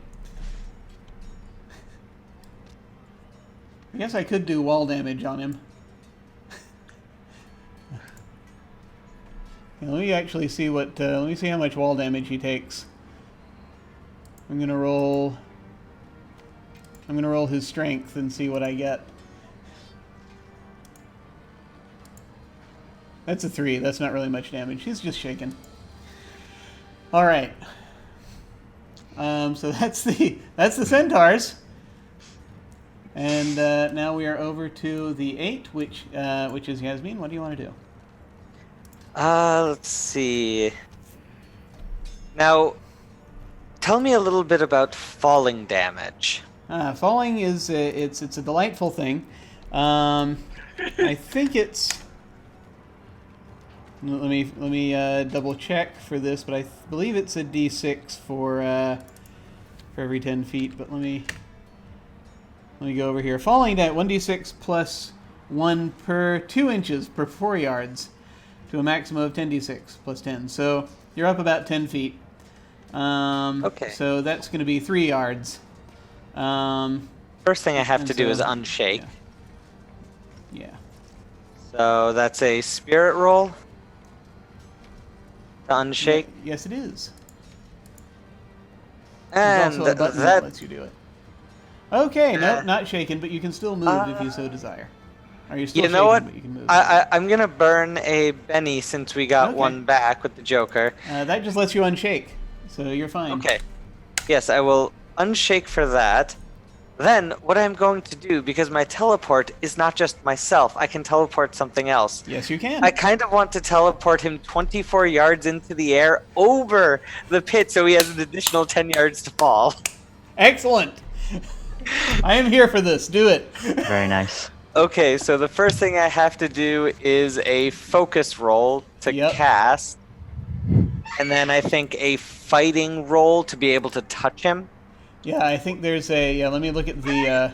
I guess I could do wall damage on him. Let me actually see what. Let me see how much wall damage he takes. I'm gonna roll his strength and see what I get. That's a 3. That's not really much damage. He's just shaken. All right. So that's the centaurs. And now we are over to the 8, which is Yasmin. What do you want to do? Let's see. Now, tell me a little bit about falling damage. Falling is it's a delightful thing. I think it's. Let me double check for this, but I believe it's a D6 for every 10 feet. But let me go over here. Falling at 1d6 plus 1 per 2 inches per 4 yards to a maximum of 10d6 plus 10. So you're up about 10 feet. Okay. So that's going to be 3 yards. First thing I have to do is unshake. Yeah. So that's a spirit roll to unshake. Yes, it is. And There's also a button that lets you do it. Okay, nope, not shaken, but you can still move if you so desire. Are you still you know shaken, what? But you can move? I'm gonna burn a Benny since we got one back with the Joker. That just lets you unshake, so you're fine. Okay. Yes, I will unshake for that. Then, what I'm going to do, because my teleport is not just myself, I can teleport something else. Yes, you can. I kind of want to teleport him 24 yards into the air over the pit so he has an additional 10 yards to fall. Excellent. I am here for this. Do it. Very nice. Okay, so the first thing I have to do is a focus roll to cast. And then I think a fighting roll to be able to touch him. Yeah, I think there's a... Yeah, let me look at the...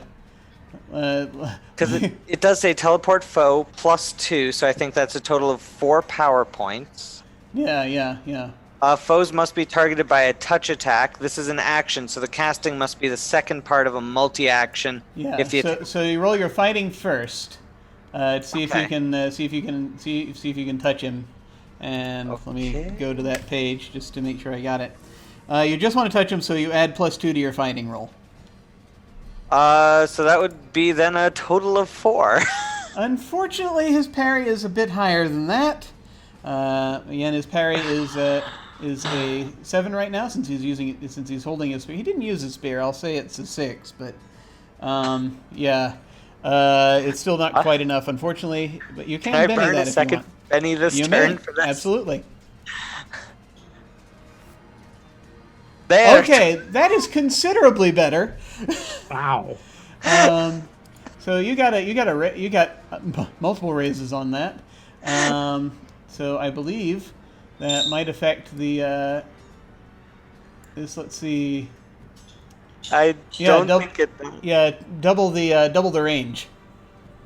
Because it does say teleport foe +2, so I think that's a total of 4 power points. Yeah. Foes must be targeted by a touch attack. This is an action, so the casting must be the second part of a multi-action. Yeah. So you roll your fighting first to see if you can see if you can touch him. And let me go to that page just to make sure I got it. You just want to touch him, so you add +2 to your fighting roll. So that would be then a total of 4. Unfortunately, his parry is a bit higher than that. Again, his parry is a 7 right now since he's holding his spear. He didn't use his spear. I'll say it's a 6, but it's still not quite enough, unfortunately. But you can Benny burn that a if second you want. Benny this turn for this? Absolutely. There. Okay, that is considerably better. Wow. So you got multiple raises on that. So I believe that might affect the this. Let's see. I Yeah, don't think it. Yeah, double the range.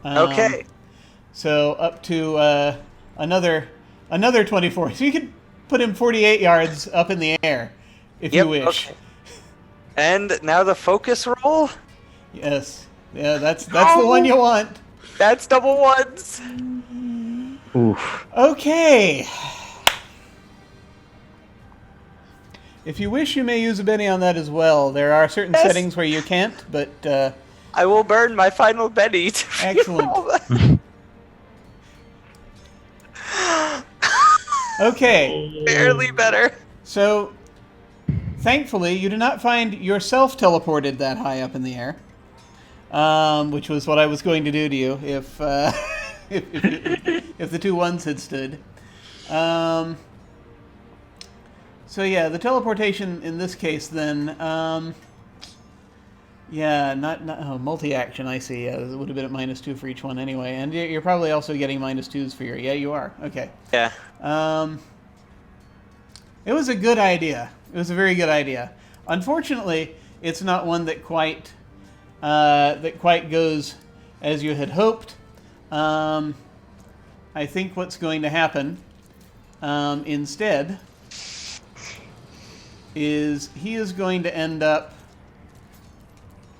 Okay. So up to another 24. So you could put him 48 yards up in the air, if you wish. Okay. And now the focus roll. Yes. Yeah, that's the one you want. That's double ones. Oof. Okay. If you wish, you may use a Benny on that as well. There are certain Yes. settings where you can't, but I will burn my final Benny. To excellent. reroll that. Okay. Barely better. So, thankfully, you do not find yourself teleported that high up in the air, which was what I was going to do to you if if the 2 ones had stood. So yeah, the teleportation in this case then, yeah, not multi-action. I see. Yeah, it would have been at -2 for each one anyway, and you're probably also getting -2s for your. Yeah, you are. Okay. Yeah. It was a good idea. It was a very good idea. Unfortunately, it's not one that quite goes as you had hoped. I think what's going to happen instead is he is going to end up.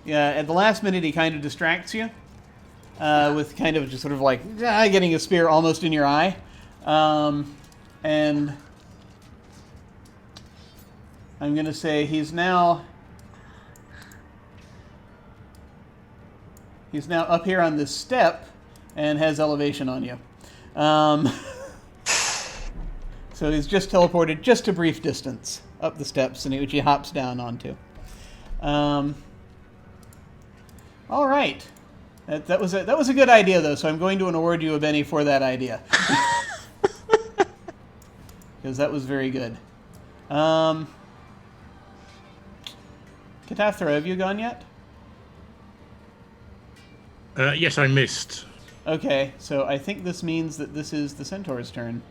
Yeah, at the last minute he kind of distracts you with kind of just sort of like getting a spear almost in your eye, and I'm going to say he's now up here on this step and has elevation on you. So he's just teleported just a brief distance up the steps, and which he hops down onto. All right, that was a good idea though. So I'm going to award you a Benny for that idea because that was very good. Katathra, have you gone yet? Yes, I missed. Okay, so I think this means that this is the Centaur's turn.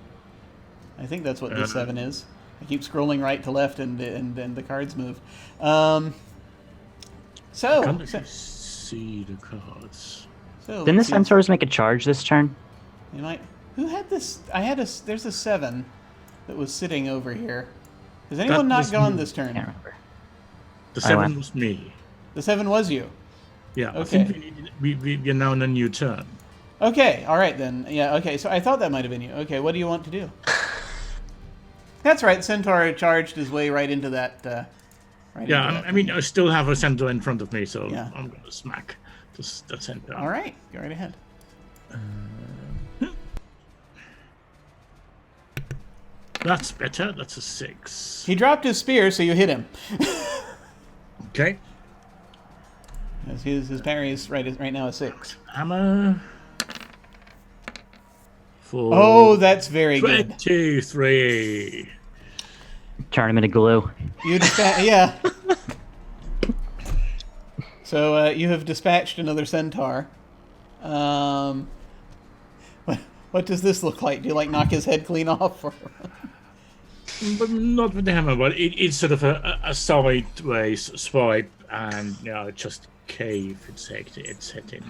I think that's what this 7 is. I keep scrolling right to left, and the cards move. I can't actually see the cards. So Didn't the Centaurs make a charge this turn? You might. Who had this? There's a 7 that was sitting over here. Has anyone That not was gone me. this turn? Can't remember. The I 7 went. was me. The 7 was you. Yeah, Okay. I think we're now on a new turn. Okay, all right then. Yeah, okay. So I thought that might have been you. Okay, what do you want to do? That's right. Centaur charged his way right into that. Right Yeah, into that I mean, thing. I still have a centaur in front of me, so Yeah. I'm gonna smack that centaur. All right, go right ahead. That's better. That's a 6. He dropped his spear, so you hit him. Okay. His parry is right now a 6. Hammer. For Oh, that's very good. 23. Turn him into glue. You yeah. So you have dispatched another centaur. What does this look like? Do you like knock his head clean off? Or? But not with the hammer, but it's sort of a sideways swipe, and just cave its head in.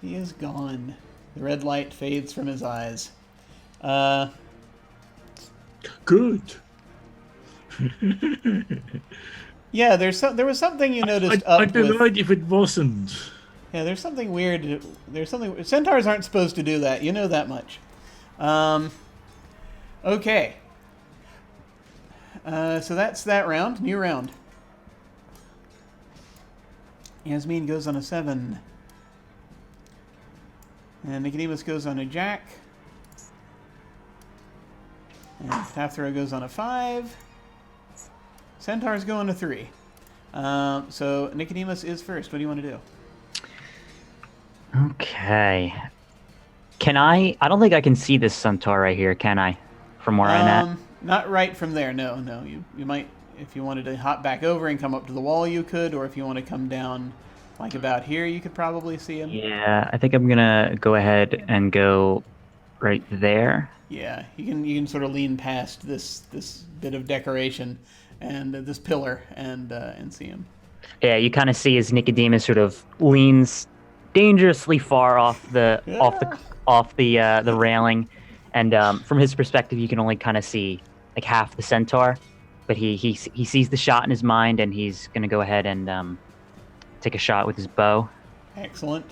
He is gone. The red light fades from his eyes. Good. Yeah, there was something you noticed I'd up be with. right if it wasn't. Yeah, there's something weird. There's something. Centaurs aren't supposed to do that. You know that much. Okay. So that's that round. New round. Yasmin goes on a 7. And Nicodemus goes on a jack. And Tathra goes on a 5. Centaurs go on a 3. So Nicodemus is first. What do you want to do? Okay. Can I don't think I can see this centaur right here, can I? From where I'm at? Not right from there. No. You might, if you wanted to hop back over and come up to the wall, you could, or if you want to come down like about here, you could probably see him. Yeah, I think I'm gonna go ahead and go right there. Yeah, you can sort of lean past this bit of decoration and this pillar and see him. Yeah, you kind of see as Nicodemus sort of leans dangerously far off the railing, and from his perspective, you can only kind of see like half the centaur, but he sees the shot in his mind, and he's gonna go ahead and take a shot with his bow. Excellent.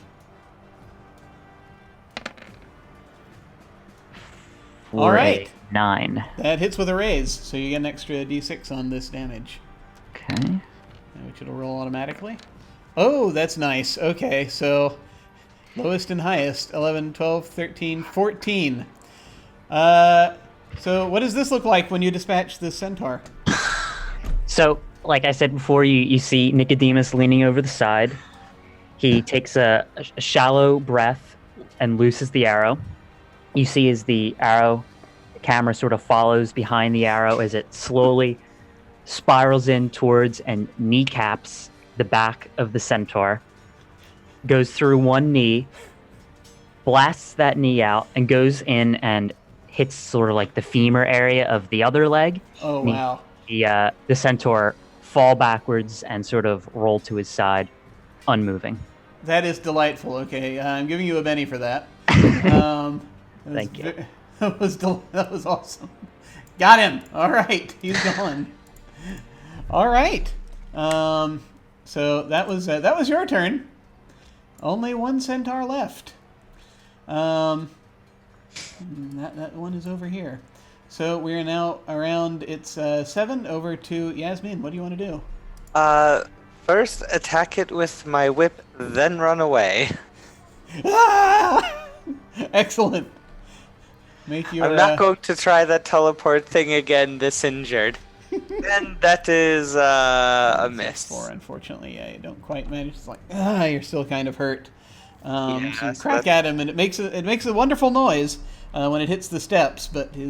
For All right. a 9. That hits with a raise, so you get an extra d6 on this damage, Okay. which it'll roll automatically. Oh, that's nice. Okay, so lowest and highest, 11, 12, 13, 14. So what does this look like when you dispatch the centaur? So, like I said before, you see Nicodemus leaning over the side. He takes a shallow breath and looses the arrow. You see as the camera sort of follows behind the arrow as it slowly spirals in towards and kneecaps the back of the centaur, goes through one knee, blasts that knee out, and goes in and hits sort of like the femur area of the other leg. Oh, wow. The centaur fall backwards and sort of roll to his side, unmoving. That is delightful. Okay, I'm giving you a Benny for that. Thank you. That was awesome. Got him. All right, he's gone. All right. So that was your turn. Only one centaur left. That one is over here. So we are now around. It's 7 over to Yasmin. What do you want to do? First attack it with my whip, then run away. Ah! Excellent. Make your. I'm not going to try that teleport thing again this injured. And that is a miss. 4, unfortunately. Yeah, you don't quite manage. It's like, you're still kind of hurt. So you so crack at him, and it makes a wonderful noise when it hits the steps. But he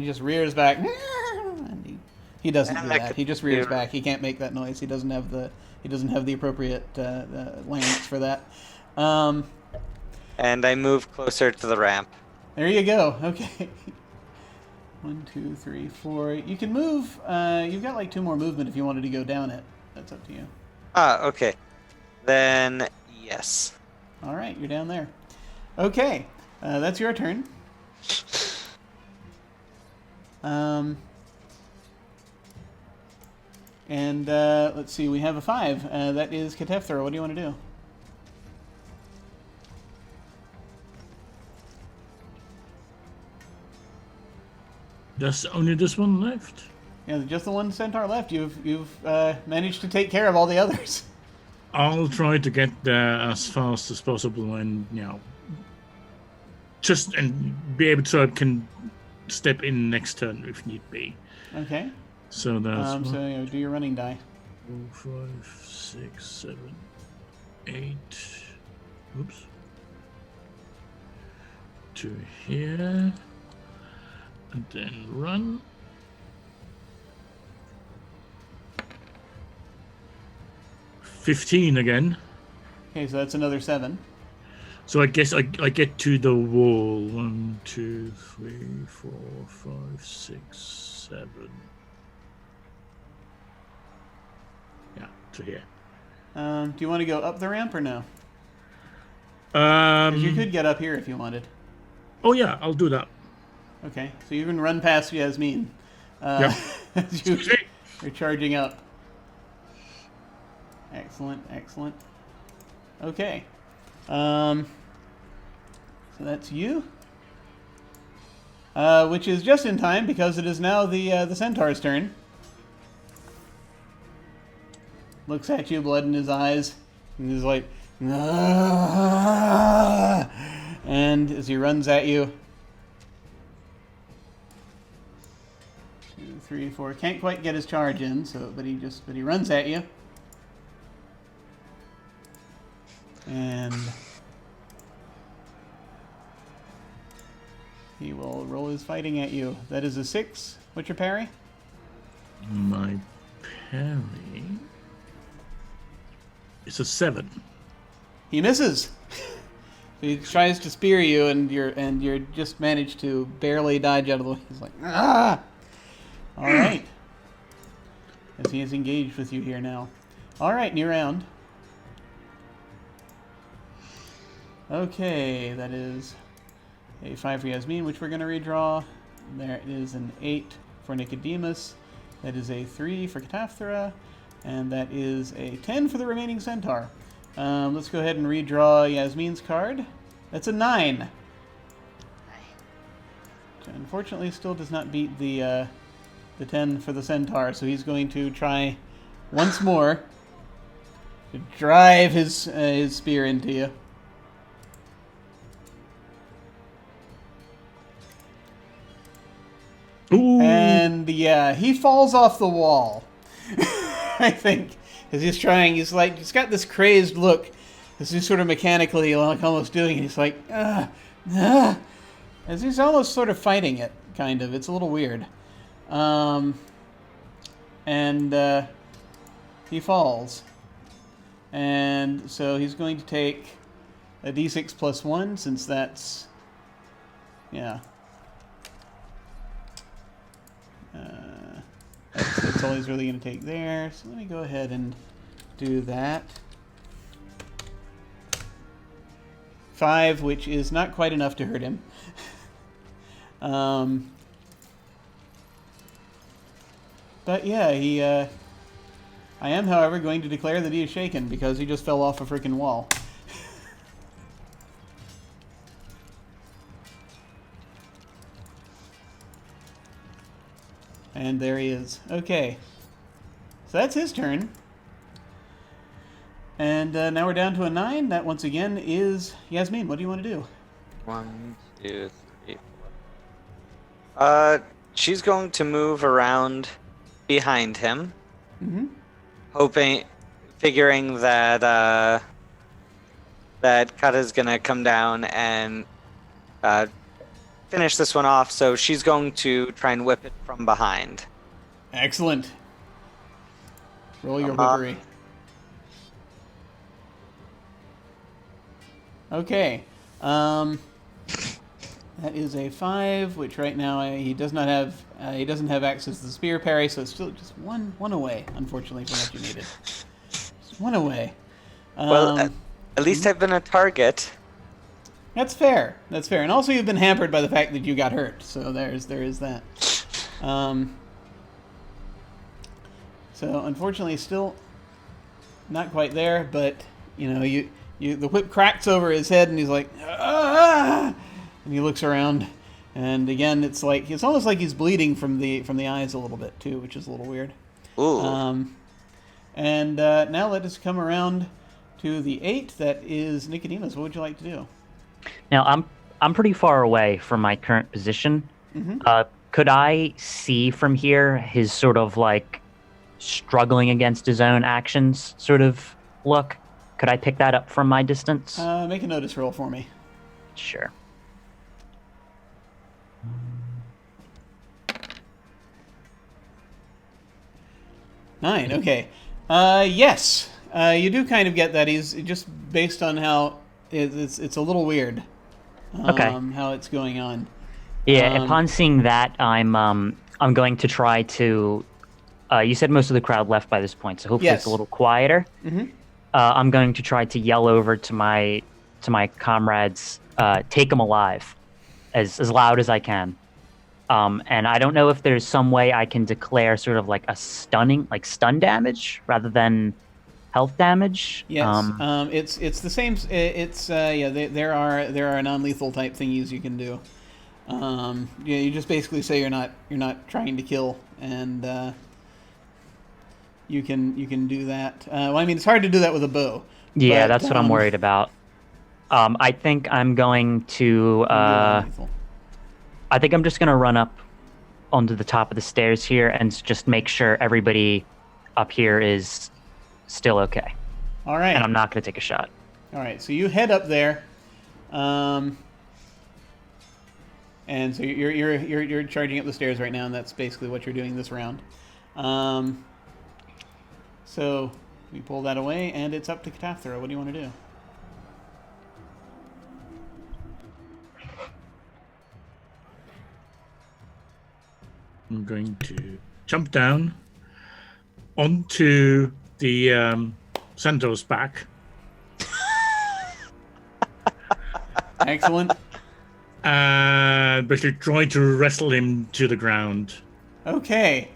just rears back. And he doesn't do that. He just rears back. He can't make that noise. He doesn't have the appropriate larynx for that. And I move closer to the ramp. There you go. Okay. 1, 2, 3, 4. You can move. You've got like 2 more movement if you wanted to go down it. That's up to you. Okay. Then yes. All right, you're down there. Okay, that's your turn. And let's see, we have a 5. That is Ketefthra. What do you want to do? There's only this one left. Yeah, just the one centaur left. You've managed to take care of all the others. I'll try to get there as fast as possible, and just and be able to can step in next turn if need be. Okay. So that's so do your running die. 4, 5, 6, 7, 8. Oops. To here, and then run. $15 again. Okay, so that's another 7. So I guess I get to the wall. 1, 2, 3, 4, 5, 6, 7. Yeah, to here. Do you want to go up the ramp or no? 'Cause you could get up here if you wanted. Oh yeah, I'll do that. Okay, so you can run past Yasmin. Yep. As you're charging up. Excellent, excellent. Okay. So that's you. Which is just in time because it is now the centaur's turn. Looks at you, blood in his eyes, and he's like, "Ah!" And as he runs at you, 2, 3, 4. Can't quite get his charge in, but he runs at you. And he will roll his fighting at you. That is a 6. What's your parry? My parry is a 7. He misses. He tries to spear you, and you're just managed to barely dodge out of the way. He's like, ah! All right. As he is engaged with you here now. All right, new round. Okay, that is a 5 for Yasmin, which we're going to redraw. There is an 8 for Nicodemus. That is a 3 for Cataphthra. And that is a 10 for the remaining centaur. Let's go ahead and redraw Yasmin's card. That's a 9. Which unfortunately still does not beat the 10 for the centaur, so he's going to try once more to drive his spear into you. Ooh. And yeah, he falls off the wall. I think as he's trying, he's got this crazed look as he's sort of mechanically like almost doing it. He's like, as he's almost sort of fighting it, kind of. It's a little weird. And he falls. And so he's going to take a d6 plus 1, since that's, yeah. That's all he's really going to take there. So let me go ahead and do that. 5, which is not quite enough to hurt him. But yeah, I am, however, going to declare that he is shaken because he just fell off a freaking wall. And there he is. Okay. So that's his turn. And now we're down to a 9. That, once again, is Yasmin. What do you want to do? 1, 2, 3, 4. She's going to move around behind him. Mm-hmm. Figuring that Kata's gonna come down and finish this one off, so she's going to try and whip it from behind. Excellent. Roll your whippery. Okay. That is a 5, which right now he does not have. He doesn't have access to the spear parry, so it's still just one away, unfortunately, from what you needed. Just one away. Well, at least I've been a target. That's fair. That's fair. And also you've been hampered by the fact that you got hurt. So there is that. So unfortunately still not quite there, but you know, the whip cracks over his head and he's like, ah! And he looks around, and again it's almost like he's bleeding from the eyes a little bit too, which is a little weird. Ooh. And now let us come around to the 8. That is Nicodemus. What would you like to do? Now, I'm pretty far away from my current position. Mm-hmm. Could I see from here his sort of like struggling against his own actions sort of look? Could I pick that up from my distance? Make a notice roll for me. Sure. Nine. Okay. Yes. You do kind of get that. He's just based on how it's a little weird. Okay. How it's going on. Yeah. Upon seeing that, I'm going to try to. You said most of the crowd left by this point, so hopefully yes. It's a little quieter. Mm-hmm. I'm going to try to yell over to my comrades, take him alive, as loud as I can. And I don't know if there's some way I can declare sort of like a stun damage rather than health damage. Yes, it's the same. There are non-lethal type thingies you can do. You just basically say you're not trying to kill, and you can do that. Well, I mean, it's hard to do that with a bow. Yeah, but, that's what I'm worried about. I think I'm going to. I think I'm just going to run up onto the top of the stairs here and just make sure everybody up here is still okay. All right. And I'm not going to take a shot. All right. So you head up there, and so you're charging up the stairs right now, and that's basically what you're doing this round. So we pull that away, and it's up to Cataphthra. What do you want to do? I'm going to jump down onto the centaur's back. Excellent. And basically try to wrestle him to the ground. Okay.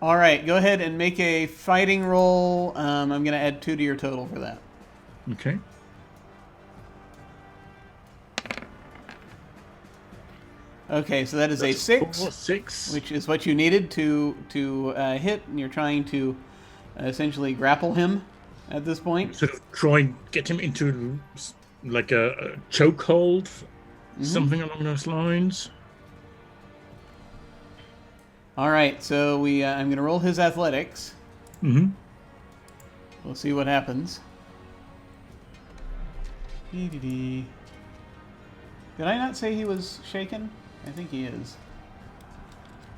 All right, go ahead and make a fighting roll. I'm going to add 2 to your total for that. Okay. Okay, so that is a 6, 6. which is what you needed to hit, and you're trying to essentially grapple him at this point. Sort of try and get him into like a chokehold, something along those lines. All right, so I'm going to roll his athletics. Mm-hmm. We'll see what happens. Dee-dee-dee. Did I not say he was shaken? I think he is.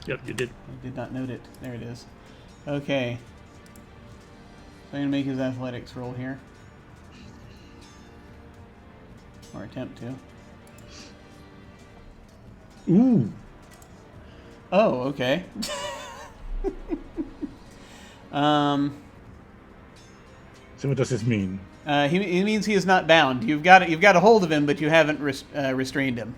Yep, you did. I did not note it. There it is. Okay. So I'm going to make his athletics roll here. Or attempt to. Ooh. Oh, okay. So what does this mean? He means he is not bound. You've got a hold of him, but you haven't restrained him.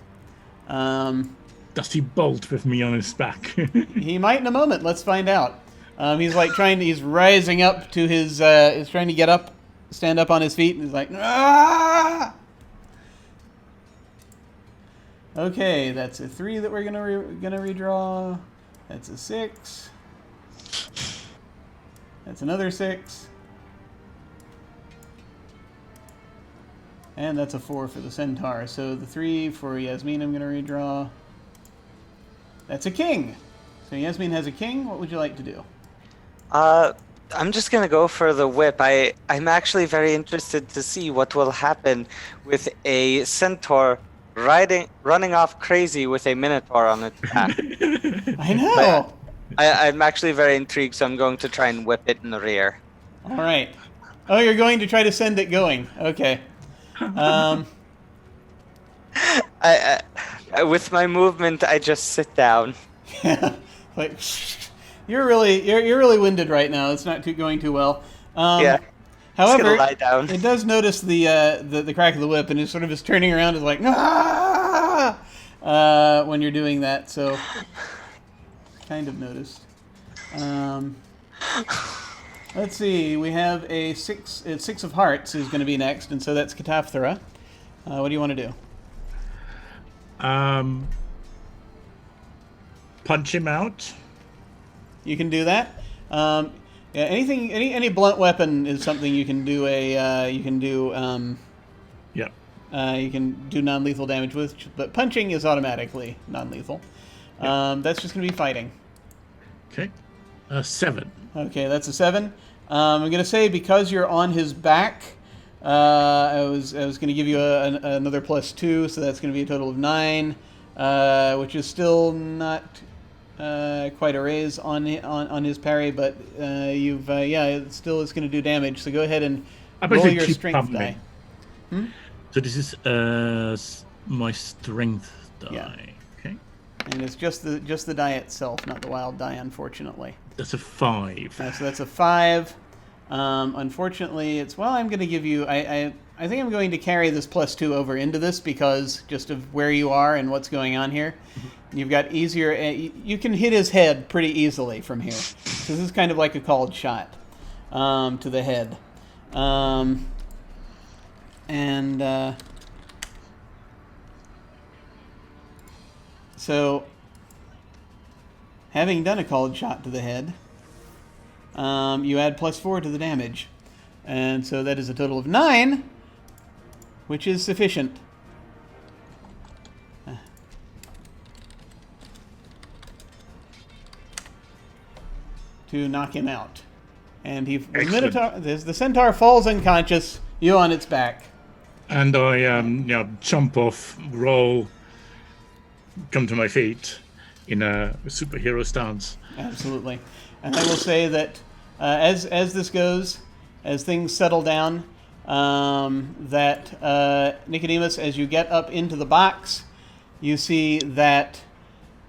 Does he bolt with me on his back? He might in a moment. Let's find out. He's like he's rising up to his, he's trying to get up, stand up on his feet, and he's like, ah! Okay, that's a 3 that we're gonna redraw. That's a 6. That's another 6. And that's a 4 for the centaur. So the 3 for Yasmin I'm gonna redraw. That's a king. So Yasmin has a king. What would you like to do? I'm just gonna go for the whip. I'm actually very interested to see what will happen with a centaur running off crazy with a minotaur on its back. I know. I'm actually very intrigued, so I'm going to try and whip it in the rear. All right. Oh, you're going to try to send it going. Okay. With my movement, I just sit down. Yeah. Like, you're really winded right now. It's not going too well. Yeah. However, Just gonna lie down. it does notice the crack of the whip, and it sort of is turning around, is like, ah! When you're doing that. So, kind of noticed. Let's see. We have a 6. It's 6 of hearts is going to be next, and so that's Kataphthra. What do you want to do? Punch him out. You can do that. Yeah, any blunt weapon is something you can do Yep. you can do non-lethal damage with, but punching is automatically non-lethal. Yep. That's just going to be fighting. Okay. 7. Okay, that's a 7. I'm going to say because you're on his back, I was going to give you another +2, so that's going to be a total of 9, which is still not quite a raise on his parry, but it still is going to do damage. So go ahead and roll your strength die. So this is my strength die. Yeah. Okay. And it's just the die itself, not the wild die, unfortunately. That's a 5. So that's a 5. Unfortunately, I'm going to give you. I think I'm going to carry this +2 over into this because just of where you are and what's going on here. You've got easier. You can hit his head pretty easily from here. So this is kind of like a called shot to the head. So, having done a called shot to the head, you add +4 to the damage. And so that is a total of 9, which is sufficient. To knock him out. And the centaur falls unconscious, you on its back. And I jump off, roll, come to my feet in a superhero stance. Absolutely. And I will say that as this goes, as things settle down, that Nicodemus, as you get up into the box, you see that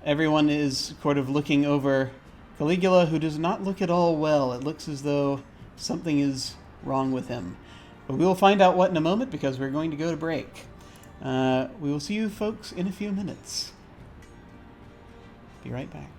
everyone is sort of looking over Caligula, who does not look at all well. It looks as though something is wrong with him. But we will find out what in a moment because we're going to go to break. We will see you folks in a few minutes. Be right back.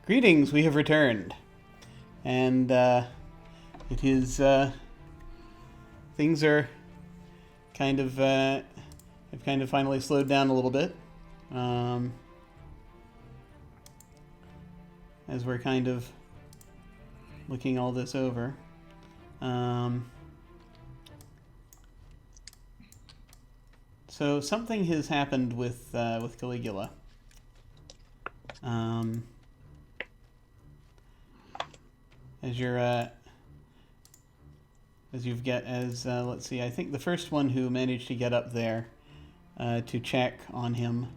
Greetings, we have returned. And it is, things are kind of, have kind of finally slowed down a little bit. As we're kind of looking all this over. So something has happened with Caligula. As you're let's see, I think the first one who managed to get up there to check on him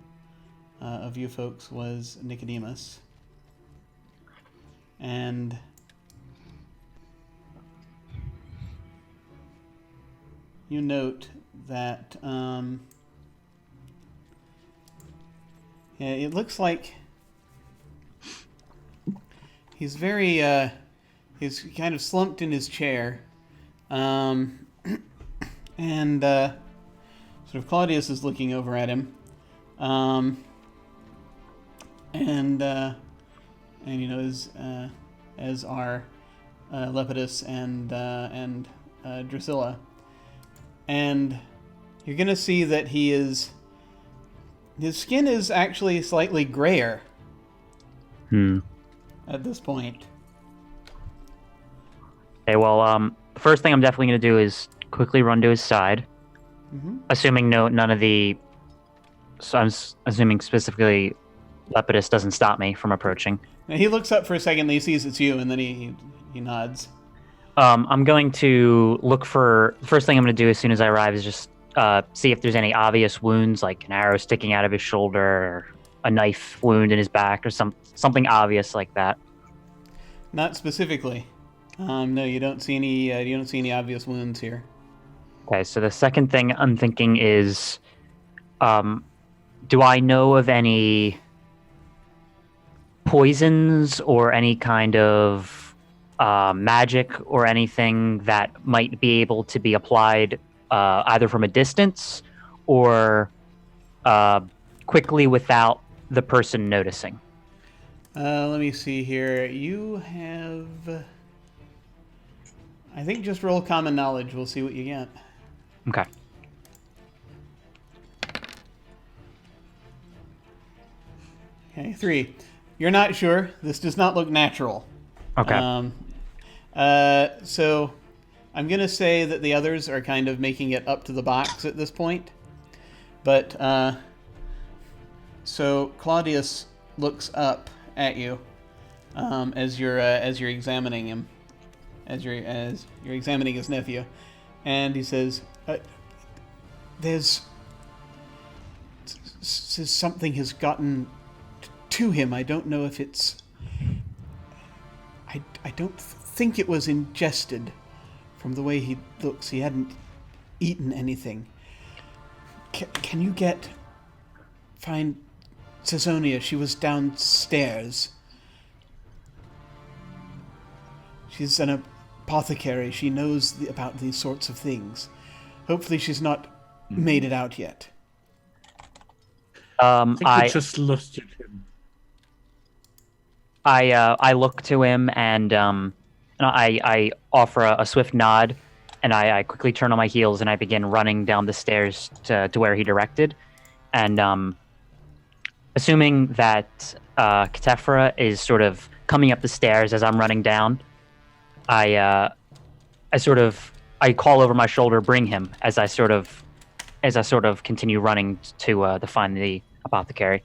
of you folks was Nicodemus. And you note that it looks like he's very he's kind of slumped in his chair, and sort of Claudius is looking over at him, and you know as are Lepidus and Drusilla. And you're going to see that his skin is actually slightly grayer at this point. Okay, well, the first thing I'm definitely going to do is quickly run to his side, assuming none of the... So I'm assuming specifically Lepidus doesn't stop me from approaching. Now he looks up for a second, he sees it's you, and then he nods. I'm going to look for... The first thing I'm going to do as soon as I arrive is just see if there's any obvious wounds, like an arrow sticking out of his shoulder, or a knife wound in his back, or something obvious like that. Not specifically. No, you don't see any. You don't see any obvious wounds here. Okay, so the second thing I'm thinking is, do I know of any poisons or any kind of magic or anything that might be able to be applied either from a distance or quickly without the person noticing? Let me see here. You have... I think just roll common knowledge. We'll see what you get. Okay. Okay, 3. You're not sure. This does not look natural. Okay. So I'm going to say that the others are kind of making it up to the box at this point. But so Claudius looks up at you as you're examining him, as you're examining his nephew, and he says, "There's something has gotten to him. I don't know if it's. I don't think it was ingested. From the way he looks, he hadn't eaten anything. Can you find Caesonia? She was downstairs. She's an apothecary. She knows about these sorts of things. Hopefully she's not made it out yet." I think we just lost him. I look to him and I offer a swift nod, and I quickly turn on my heels and I begin running down the stairs to where he directed. And assuming that Catephra is sort of coming up the stairs as I'm running down, I call over my shoulder, "Bring him," as I sort of continue running to find the apothecary.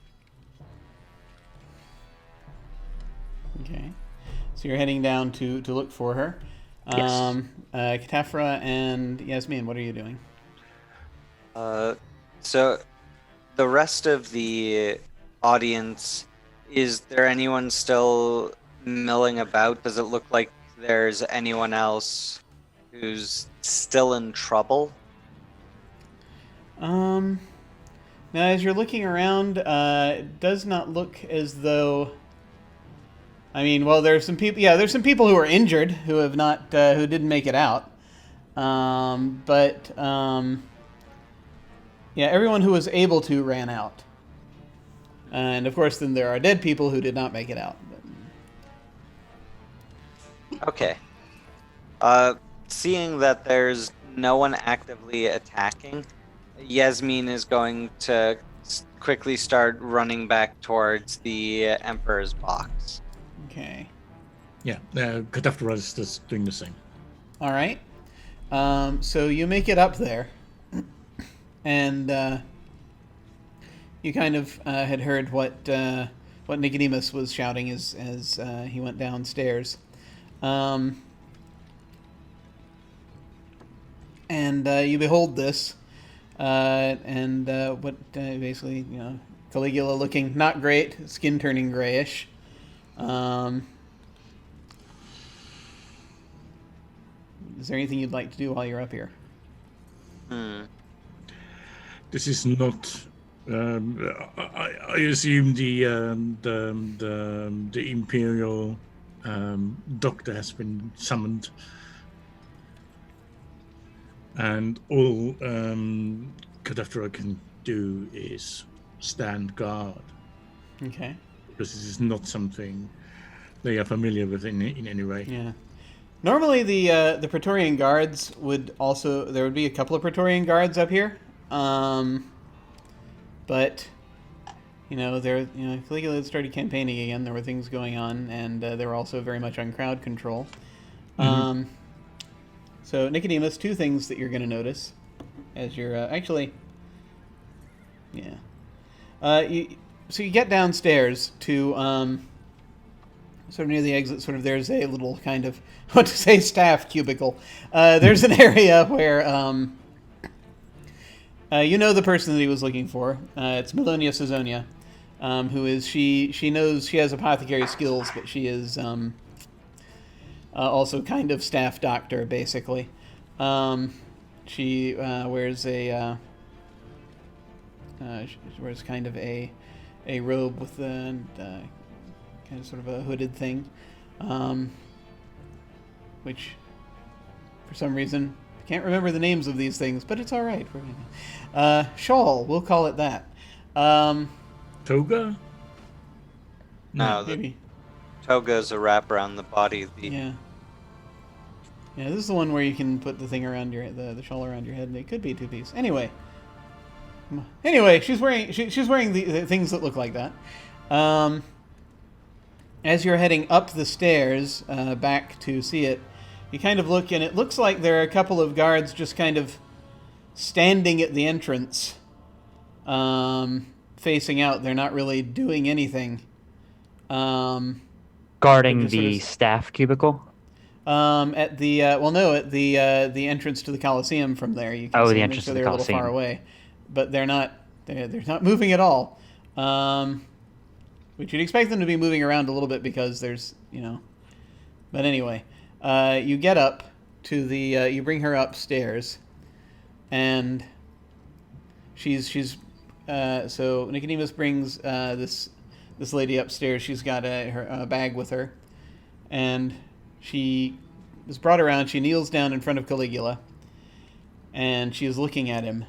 Okay. So you're heading down to look for her. Yes. Catephra and Yasmin, what are you doing? So the rest of the audience, is there anyone still milling about? Does it look like there's anyone else who's still in trouble? Now as you're looking around, it does not look as though... I mean, well, there's some people. Yeah, there's some people who are injured who have not, who didn't make it out. Yeah, everyone who was able to ran out. And of course, then there are dead people who did not make it out. Okay. Seeing that there's no one actively attacking, Yasmin is going to quickly start running back towards the Emperor's box. Okay. Yeah, Cathedral is just doing the same. All right. So you make it up there, and you kind of had heard what Nicodemus was shouting as he went downstairs, and you behold this, and what basically Caligula looking not great, skin turning grayish. Is there anything you'd like to do while you're up here? This is not. I assume the imperial doctor has been summoned, and all Cathedral can do is stand guard. Okay. Because this is not something they are familiar with in any way. Yeah. Normally, the Praetorian Guards would also... There would be a couple of Praetorian Guards up here. But, Caligula had started campaigning again. There were things going on, and they were also very much on crowd control. So, Nicodemus, two things that you're going to notice as you're... So you get downstairs to... sort of near the exit, there's a little kind of, staff cubicle. There's an area where, the person that he was looking for. It's Melonia Caesonia, who is, she knows she has apothecary skills, but she is also kind of staff doctor, basically. She wears kind of a robe with a... kind of sort of a hooded thing, which for some reason I can't remember the names of these things, but it's all right. Shawl, we'll call it that. Toga? No, maybe. Toga is a wrap around the body. Yeah, this is the one where you can put the thing around the shawl around your head, and it could be two-piece. Anyway, she's wearing the things that look like that. As you're heading up the stairs back to see it, you kind of look, and it looks like there are a couple of guards just kind of standing at the entrance, facing out. They're not really doing anything. Guarding the staff cubicle? At the at the entrance to the Colosseum from there. You can see the entrance to the they're Colosseum. a little far away, but they're not moving at all. Which you'd expect them to be moving around a little bit because there's, But anyway, you get up to the... you bring her upstairs, and she's... so Nicodemus brings this lady upstairs. She's got her bag with her, and she is brought around. She kneels down in front of Caligula, and she is looking at him.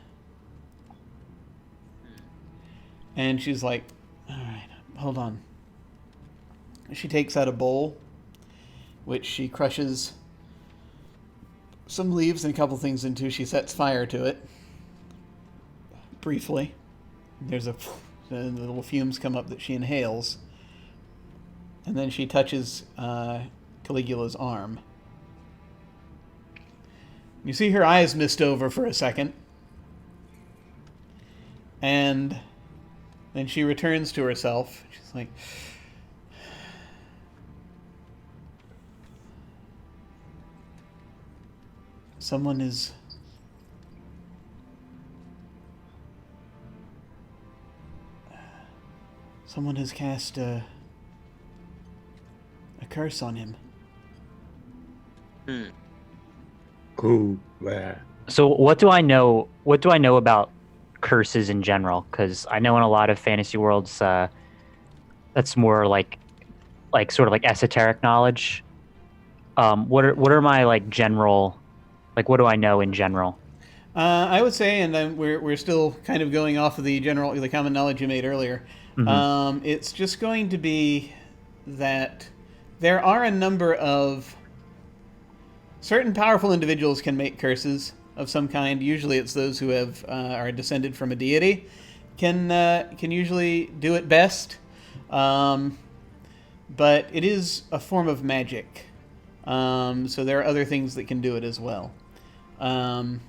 And she's like, all right, hold on. She takes out a bowl, which she crushes some leaves and a couple things into. She sets fire to it. Briefly. The little fumes come up that she inhales. And then she touches Caligula's arm. You see her eyes mist over for a second. And then she returns to herself. She's like... Someone has cast a curse on him. Who? Where? So what do I know? What do I know about curses in general? Because I know in a lot of fantasy worlds, that's more like sort of like esoteric knowledge. What are my general, what do I know in general? I would say, and we're still kind of going off of the common knowledge you made earlier. Mm-hmm. It's just going to be that there are a number of certain powerful individuals can make curses of some kind. Usually, it's those who have are descended from a deity can usually do it best. But it is a form of magic, so there are other things that can do it as well. God.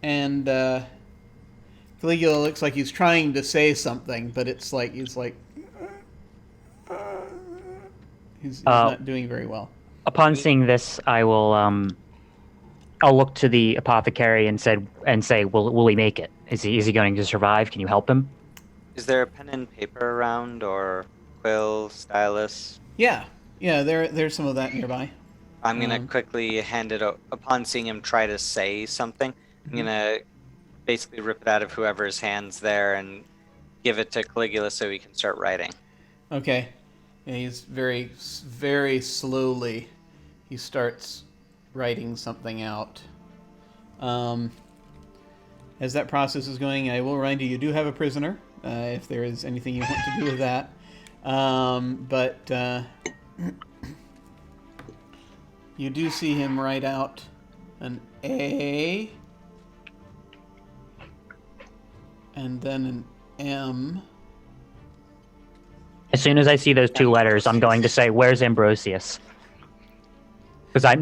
And Caligula looks like he's trying to say something, but it's like he's not doing very well. Upon seeing this, I will I'll look to the apothecary and say, will he make it? Is he going to survive? Can you help him? Is there a pen and paper around, or quill, stylus? Yeah, there's some of that nearby. I'm gonna quickly hand it upon seeing him try to say something. I'm gonna basically rip it out of whoever's hands there and give it to Caligula so he can start writing. Okay. Yeah, he's very, very slowly. He starts writing something out. As that process is going, I will remind you do have a prisoner. If there is anything you want to do with that, but you do see him write out an A. And then an M. As soon as I see those two letters, I'm going to say, "Where's Ambrosius?" Because I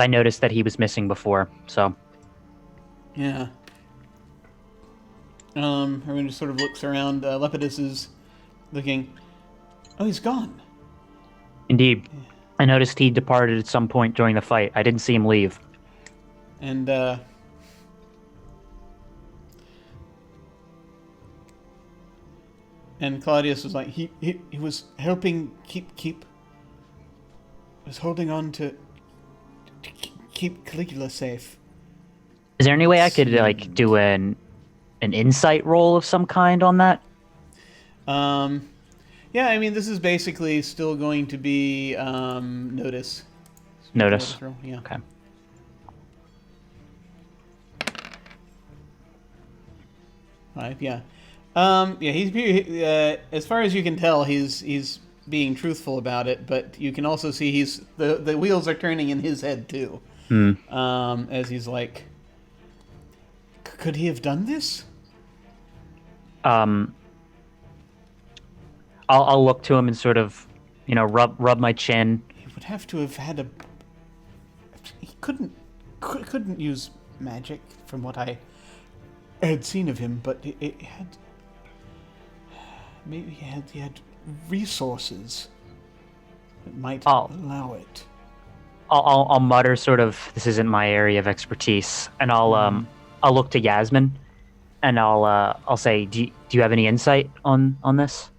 noticed that he was missing before. So. Yeah. Everyone just sort of looks around. Lepidus is looking. Oh, he's gone. Indeed. I noticed he departed at some point during the fight. I didn't see him leave. And Claudius was like, he was helping keep was holding on to keep Caligula safe. Is there any way I could do an insight roll of some kind on that? Yeah, I mean, this is basically still going to be notice. Notice. Roll. Yeah. Okay. Five. Yeah. Yeah. He's as far as you can tell, he's being truthful about it, but you can also see the wheels are turning in his head too. As he's like, could he have done this? I'll look to him and sort of, rub my chin. He would have to have had he couldn't use magic from what I had seen of him, but it had maybe he had resources that might allow it. I'll mutter sort of, this isn't my area of expertise, and I'll look to Yasmin, and I'll say, do you have any insight on this?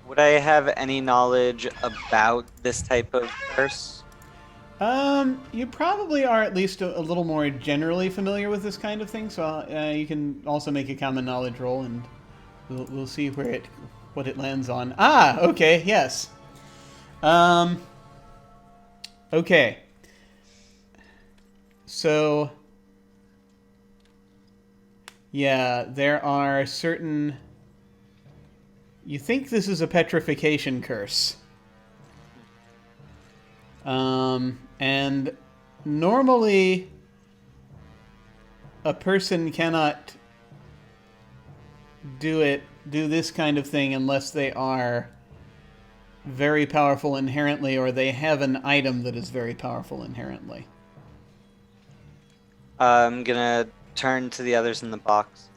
Would I have any knowledge about this type of curse? You probably are at least a little more generally familiar with this kind of thing, so you can also make a common knowledge roll, and we'll see what it lands on. Ah, okay, yes. Okay. So, yeah, there are certain. You think this is a petrification curse. And normally a person cannot do this kind of thing unless they are very powerful inherently, or they have an item that is very powerful inherently. I'm gonna turn to the others in the box.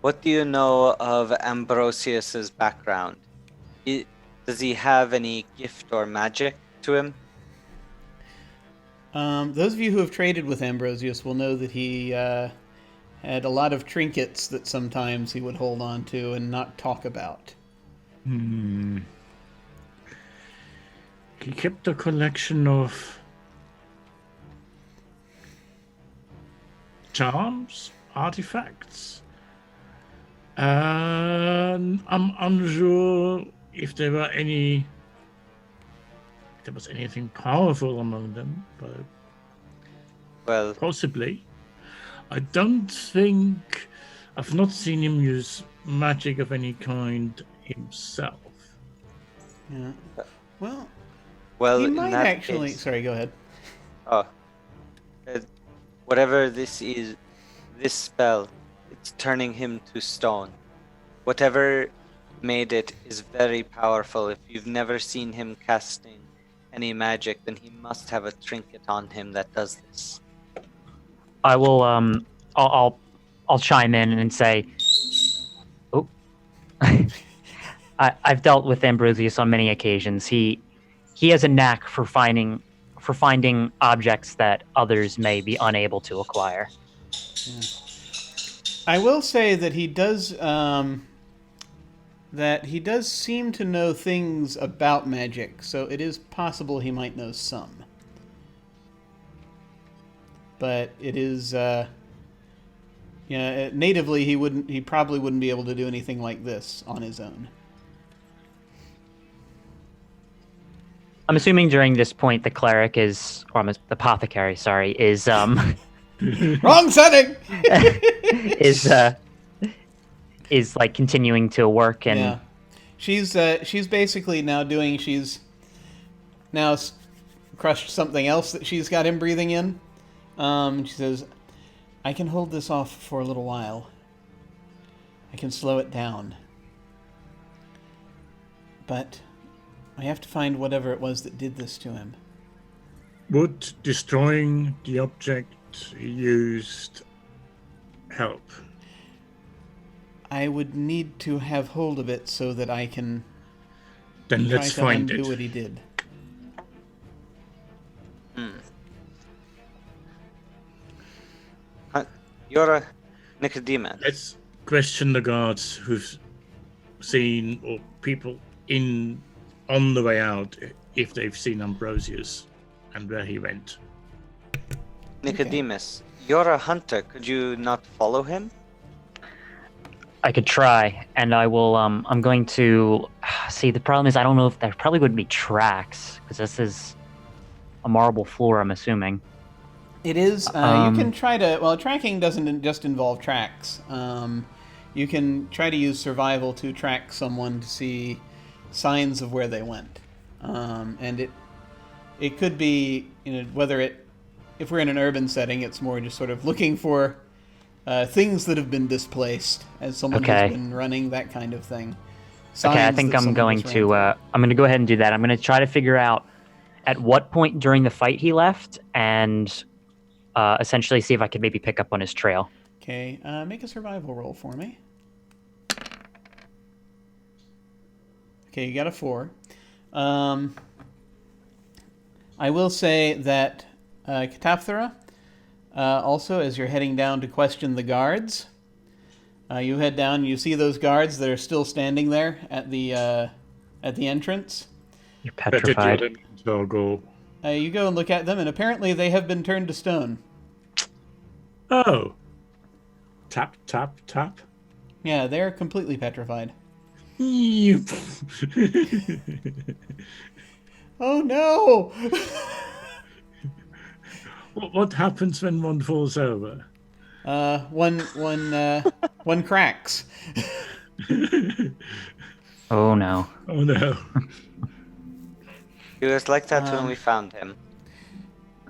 What do you know of Ambrosius's background? Does he have any gift or magic to him? Those of you who have traded with Ambrosius will know that he had a lot of trinkets that sometimes he would hold on to and not talk about. He kept a collection of charms, artifacts. I'm unsure if there was anything powerful among them, but well, possibly. I don't think I've not seen him use magic of any kind himself. Yeah. Well, Well, he in might that actually. case, Sorry, go ahead. uh, whatever this is, this spell, it's turning him to stone. Whatever made it is very powerful. If you've never seen him casting any magic, then he must have a trinket on him that does this. I will. I'll chime in and say, "Oh, I've dealt with Ambrosius on many occasions. He has a knack for finding objects that others may be unable to acquire." Yeah. I will say that he does. That he does seem to know things about magic, so it is possible he might know some. But it is, natively he probably wouldn't be able to do anything like this on his own. I'm assuming during this point the cleric is, or the apothecary, sorry, is Wrong setting. is like continuing to work and. Yeah. She's basically now doing. She's now crushed something else that she's got him breathing in. She says, "I can hold this off for a little while. I can slow it down. But I have to find whatever it was that did this to him." Would destroying the object he used help? I would need to have hold of it so that I can Then try let's to find undo it. what he did. You're a Nicodemus. Let's question the guards who've seen, or people on the way out, if they've seen Ambrosius and where he went. Nicodemus, you're a hunter. Could you not follow him? I could try, and I will. I'm going to see. The problem is, I don't know if there probably would be tracks because this is a marble floor. I'm assuming. It is. You can try to. Well, tracking doesn't just involve tracks. You can try to use survival to track someone to see signs of where they went, and it could be, whether if we're in an urban setting, it's more just sort of looking for things that have been displaced as someone has been running, that kind of thing. Okay, I think I'm going to. I'm going to go ahead and do that. I'm going to try to figure out at what point during the fight he left, and essentially see if I could maybe pick up on his trail. Okay, make a survival roll for me. Okay, you got a 4. I will say that Catapthera, also, as you're heading down to question the guards, you head down. You see those guards that are still standing there at the entrance. You're petrified. You go and look at them, and apparently they have been turned to stone. Oh. Tap, tap, tap. Yeah, they're completely petrified. You. Oh no! What happens when one falls over? One cracks. Oh no. Oh no. He was like that when we found him.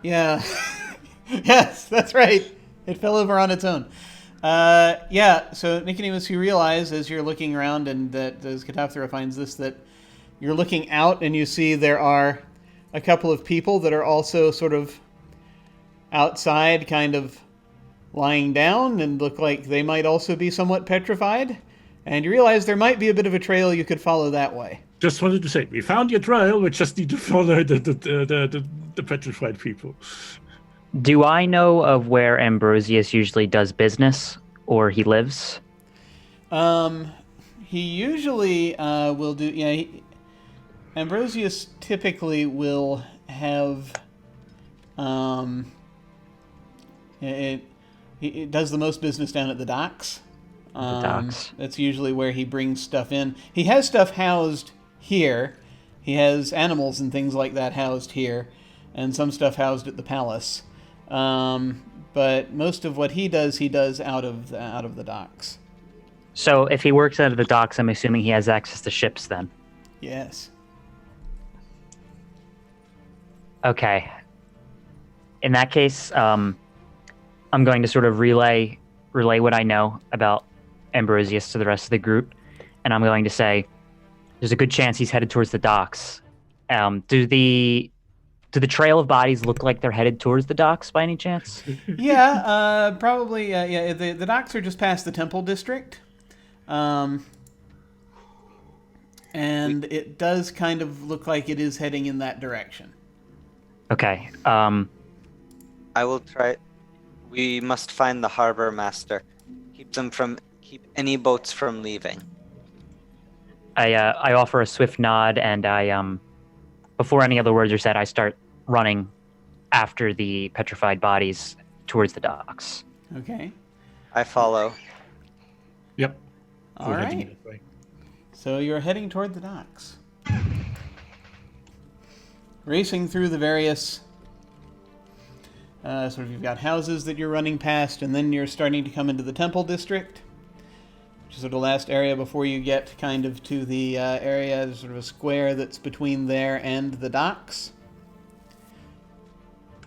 Yeah. Yes, that's right. It fell over on its own. Yeah, so Nicodemus, you realize as you're looking around and that as Catapthera finds this, that you're looking out and you see there are a couple of people that are also sort of outside, kind of lying down and look like they might also be somewhat petrified. And you realize there might be a bit of a trail you could follow that way. Just wanted to say, we found your trail, we just need to follow the petrified people. Do I know of where Ambrosius usually does business, or he lives? He usually will do. Yeah, Ambrosius typically will have. He does the most business down at the docks. The docks. That's usually where he brings stuff in. He has stuff housed here. He has animals and things like that housed here, and some stuff housed at the palace. But but most of what he does out of the docks. So if he works out of the docks, I'm assuming he has access to ships then. Yes. Okay. In that case, I'm going to sort of relay what I know about Ambrosius to the rest of the group, and I'm going to say there's a good chance he's headed towards the docks. Do the trail of bodies look like they're headed towards the docks by any chance? Yeah, probably. Yeah, the docks are just past the Temple District, and it does kind of look like it is heading in that direction. Okay. I will try. We must find the harbor master. Keep any boats from leaving. I offer a swift nod, and I before any other words are said, I start running after the petrified bodies towards the docks. Okay. I follow. Yep. All We're heading right. that way. So you're heading toward the docks. Racing through the various sort of, you've got houses that you're running past, and then you're starting to come into the Temple District, which is sort of the last area before you get kind of to the area, there's sort of a square that's between there and the docks.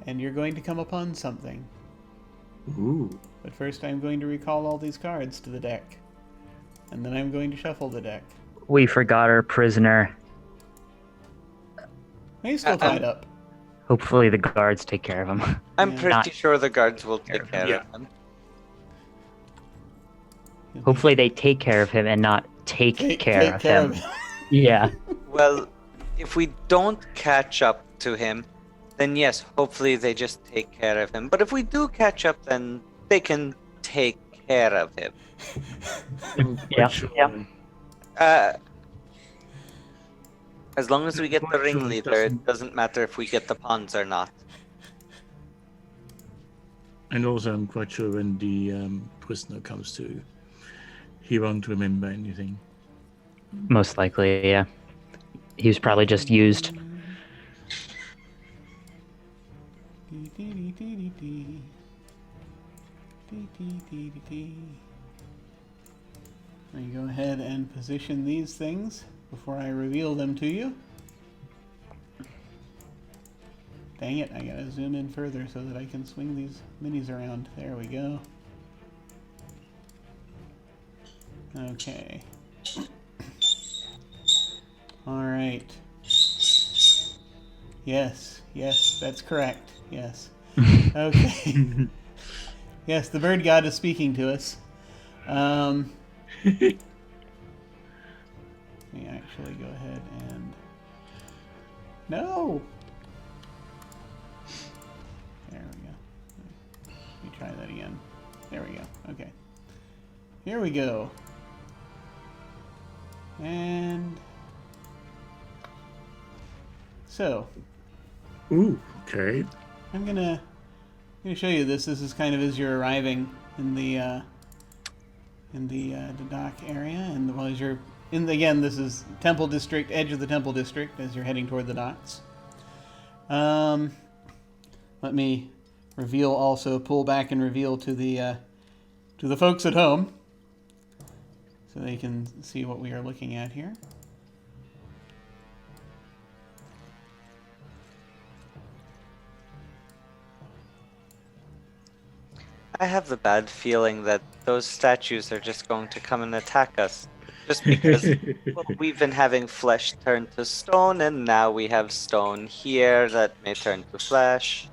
And you're going to come upon something. Ooh. But first I'm going to recall all these cards to the deck. And then I'm going to shuffle the deck. We forgot our prisoner. He's still tied up. Hopefully the guards take care of him. I'm Yeah. pretty sure the guards will take care Yeah. of him. Hopefully they take care of him and not take care of him. Yeah. Well, if we don't catch up to him, then yes, hopefully they just take care of him. But if we do catch up, then they can take care of him. Yeah. Sure. Yeah. As long as we get the Quite sure it ringleader, doesn't- it doesn't matter if we get the pawns or not. And also, I'm quite sure when the prisoner comes to, he won't remember anything. Most likely, yeah. He was probably just used. Let me go ahead and position these things before I reveal them to you. Dang it, I gotta zoom in further so that I can swing these minis around. There we go. Okay. Alright. Yes, that's correct. Yes. Okay. Yes, the bird god is speaking to us. Let me actually go ahead and... No! There we go. Let me try that again. There we go. Okay. Here we go. And... So, Ooh, okay. I'm gonna show you this. This is kind of as you're arriving in the dock area, and as you're in the, again, this is Temple District, edge of the Temple District, as you're heading toward the docks. Let me reveal also, pull back and reveal to the folks at home, so they can see what we are looking at here. I have the bad feeling that those statues are just going to come and attack us. Just because well, we've been having flesh turn to stone, and now we have stone here that may turn to flesh.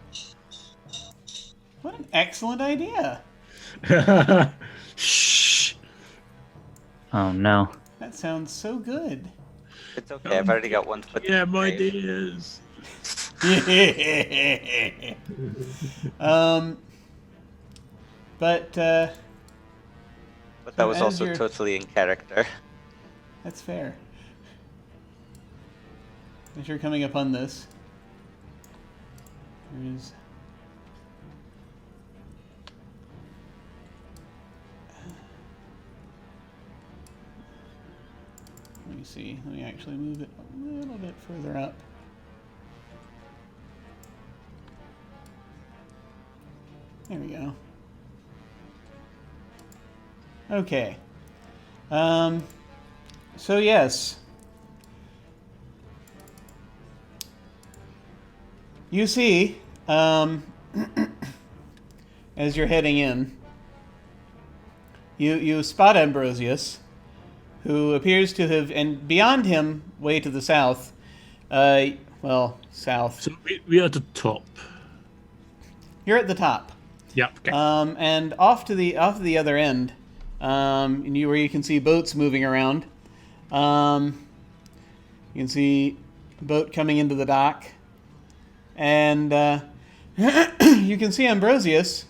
What an excellent idea! Shh. Oh no. That sounds so good. It's okay, I've already got one foot. in Yeah, the my grave. dears. But But that was as also you're- totally in character. that's fair. As you're coming upon this, there's let me see. Let me actually move it a little bit further up. There we go. Okay. So yes. You see, as you're heading in, you spot Ambrosius, who appears to have, and beyond him, way to the south, south. So we are at the top. You're at the top. Yeah. Okay. And off to the other end, where you can see boats moving around. You can see a boat coming into the dock, and you can see Ambrosius,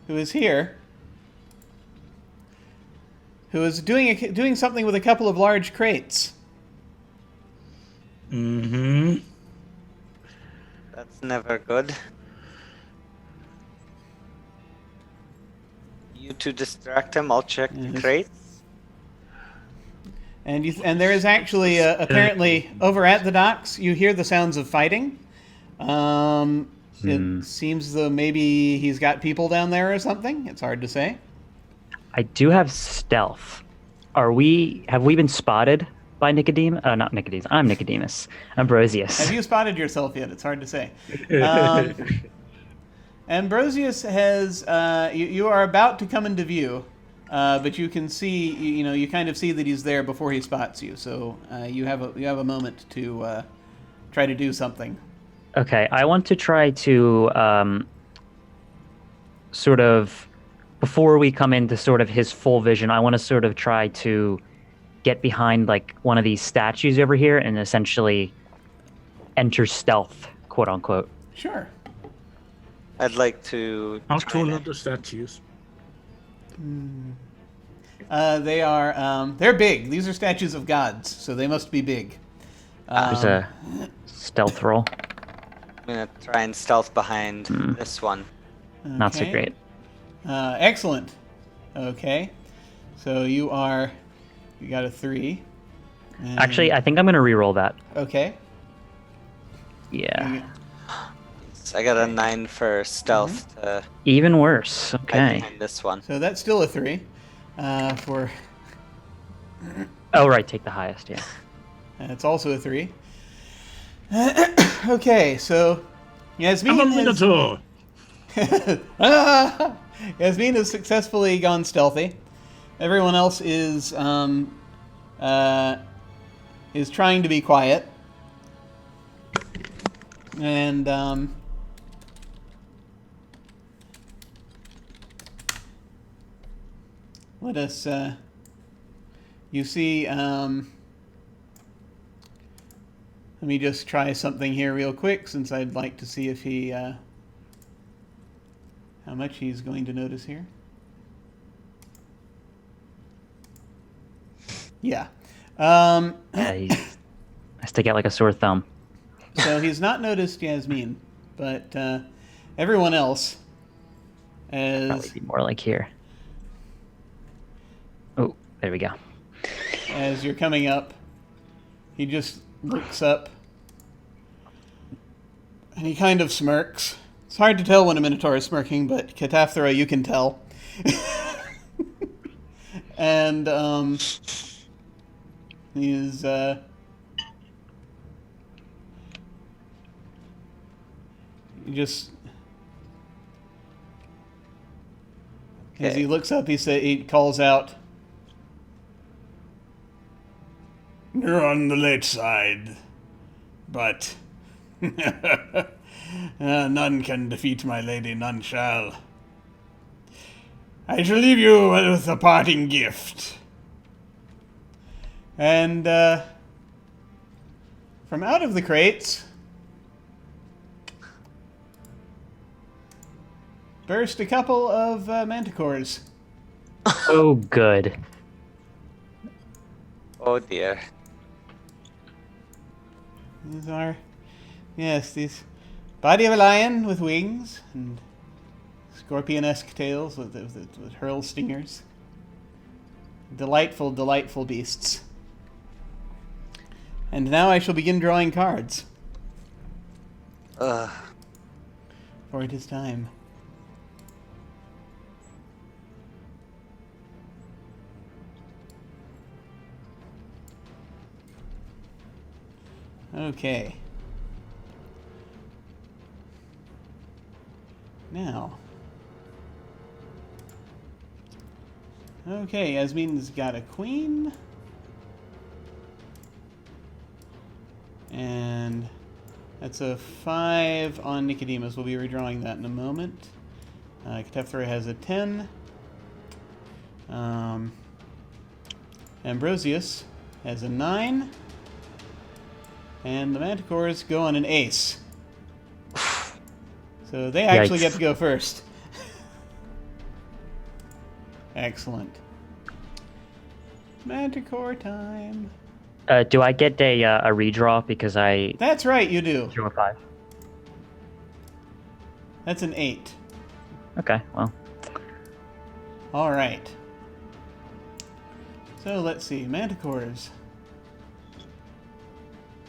who is here, who is doing something with a couple of large crates. Mm-hmm. That's never good. You to distract him, I'll check the crates. And there is actually apparently over at the docks. You hear the sounds of fighting. It seems as though maybe he's got people down there or something. It's hard to say. I do have stealth. Have we been spotted by Nicodemus? Not Nicodemus. I'm Nicodemus. Ambrosius. Have you spotted yourself yet? It's hard to say. Ambrosius has. You are about to come into view, but you can see. You kind of see that he's there before he spots you. So you have a moment to try to do something. Okay, I want to try to sort of, before we come into sort of his full vision, I want to sort of try to get behind like one of these statues over here and essentially enter stealth, quote unquote. Sure. I'd like to. How tall are the statues? They are. They're big. These are statues of gods, so they must be big. There's a stealth roll. I'm gonna try and stealth behind this one. Not so Okay. great. Excellent. Okay. So you got a 3. And- Actually, I think I'm going to re-roll that. Okay. Yeah. So I got a 9 for stealth to Even worse. hide Okay. behind this one. So that's still a 3. For Oh, right. Take the highest. Yeah. it's also a 3. Okay. So Yasmin I'm a has, Minotaur. Yasmin has successfully gone stealthy. Everyone else is trying to be quiet. And let us. You see. Let me just try something here real quick, since I'd like to see if he. How much he's going to notice here. Yeah. Yeah, he stick out like a sore thumb. So he's not noticed Yasmin, but everyone else, Probably as be more like here. Oh, there we go. as you're coming up, he just looks up and he kind of smirks. It's hard to tell when a Minotaur is smirking, but Cataphthora, you can tell. And he's just as he looks up, he calls out, "You're on the late side, but none can defeat my lady, none shall. I shall leave you with a parting gift." And from out of the crates burst a couple of manticores. Oh, good. Oh dear. These are, yes, these body of a lion with wings and scorpion-esque tails with hurl stingers. Delightful, delightful beasts. And now I shall begin drawing cards, Ugh. for it is time. Okay. Now. Okay, Yasmin's got a queen. And that's a 5 on Nicodemus. We'll be redrawing that in a moment. Ketefthra has a 10. Ambrosius has a 9. And the Manticores go on an ace. So they actually Yikes. get to go first. Excellent. Manticore time. Do I get a redraw because I That's right, you do. drew a 5? That's an 8. Okay, well. All right. So let's see. Manticores.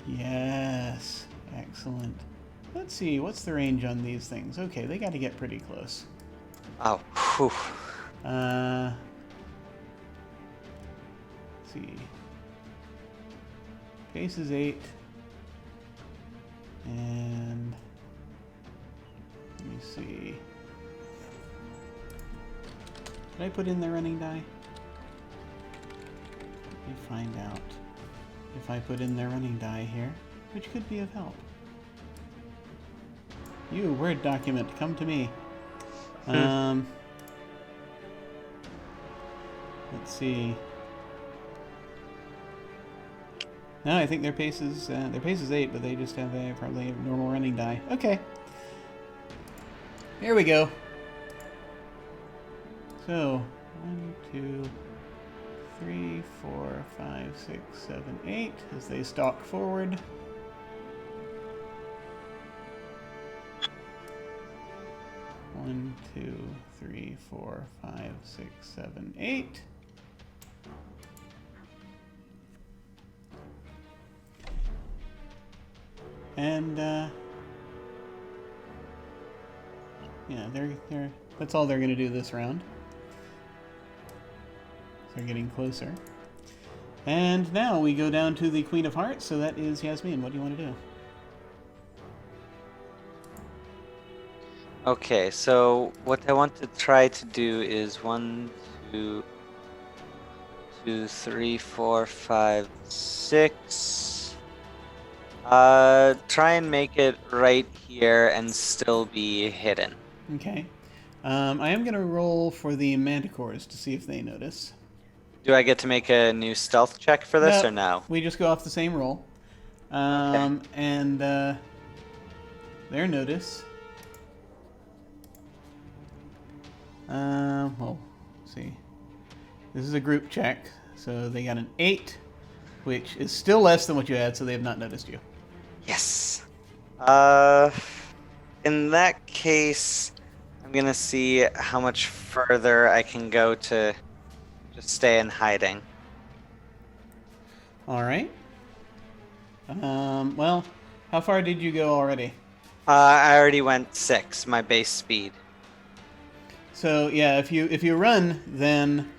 Yes. Excellent. Let's see. What's the range on these things? Okay, they got to get pretty close. Oh, whew. Let's see. Pace is 8. And let me see. Did I put in the running die? Let me find out if I put in the running die here, which could be of help. You, Word document, come to me. Let's see. No, I think their pace is 8, but they just have probably a normal running die. Okay. Here we go. So 1, 2, 3, 4, 5, 6, 7, 8 as they stalk forward. One, 2, 3, 4, 5, 6, 7, 8. And yeah, they're that's all they're gonna do this round. So they're getting closer. And now we go down to the Queen of Hearts, so that is Yasmin. What do you want to do? Okay, so what I want to try to do is 1, 2, 3, 4, 5, 6. Try and make it right here and still be hidden. Okay. I am gonna roll for the Manticores to see if they notice. Do I get to make a new stealth check for this or no? We just go off the same roll. And their notice. Well, let's see. This is a group check, so they got an 8, which is still less than what you had, so they have not noticed you. Yes. In that case, I'm gonna see how much further I can go to just stay in hiding. All right. Well, how far did you go already? I already went 6, my base speed. So yeah, if you run, then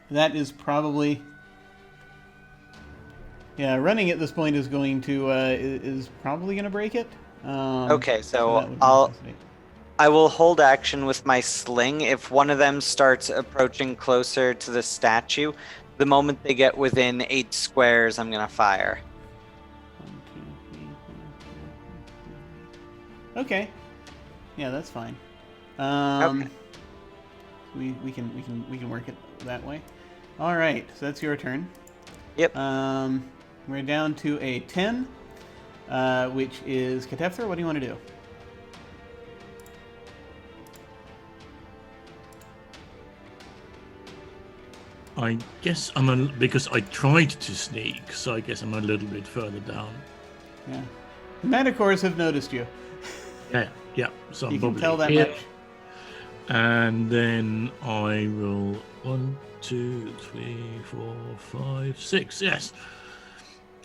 that is probably running at this point is going to is probably going to break it. Okay, so that would be necessity. I will hold action with my sling. If one of them starts approaching closer to the statue, the moment they get within 8 squares, I'm gonna fire. 1, 2, 3, 4, 5, 6. Okay. Yeah, that's fine. Okay. We can work it that way. All right, so that's your turn. Yep. We're down to a 10, which is Ketefthra. What do you want to do? I guess because I tried to sneak, so I guess I'm a little bit further down. Yeah. The Manticores have noticed you. Yeah. So I'm You can probably tell that here. much. And then I will 1, 2, 3, 4, 5, 6. Yes,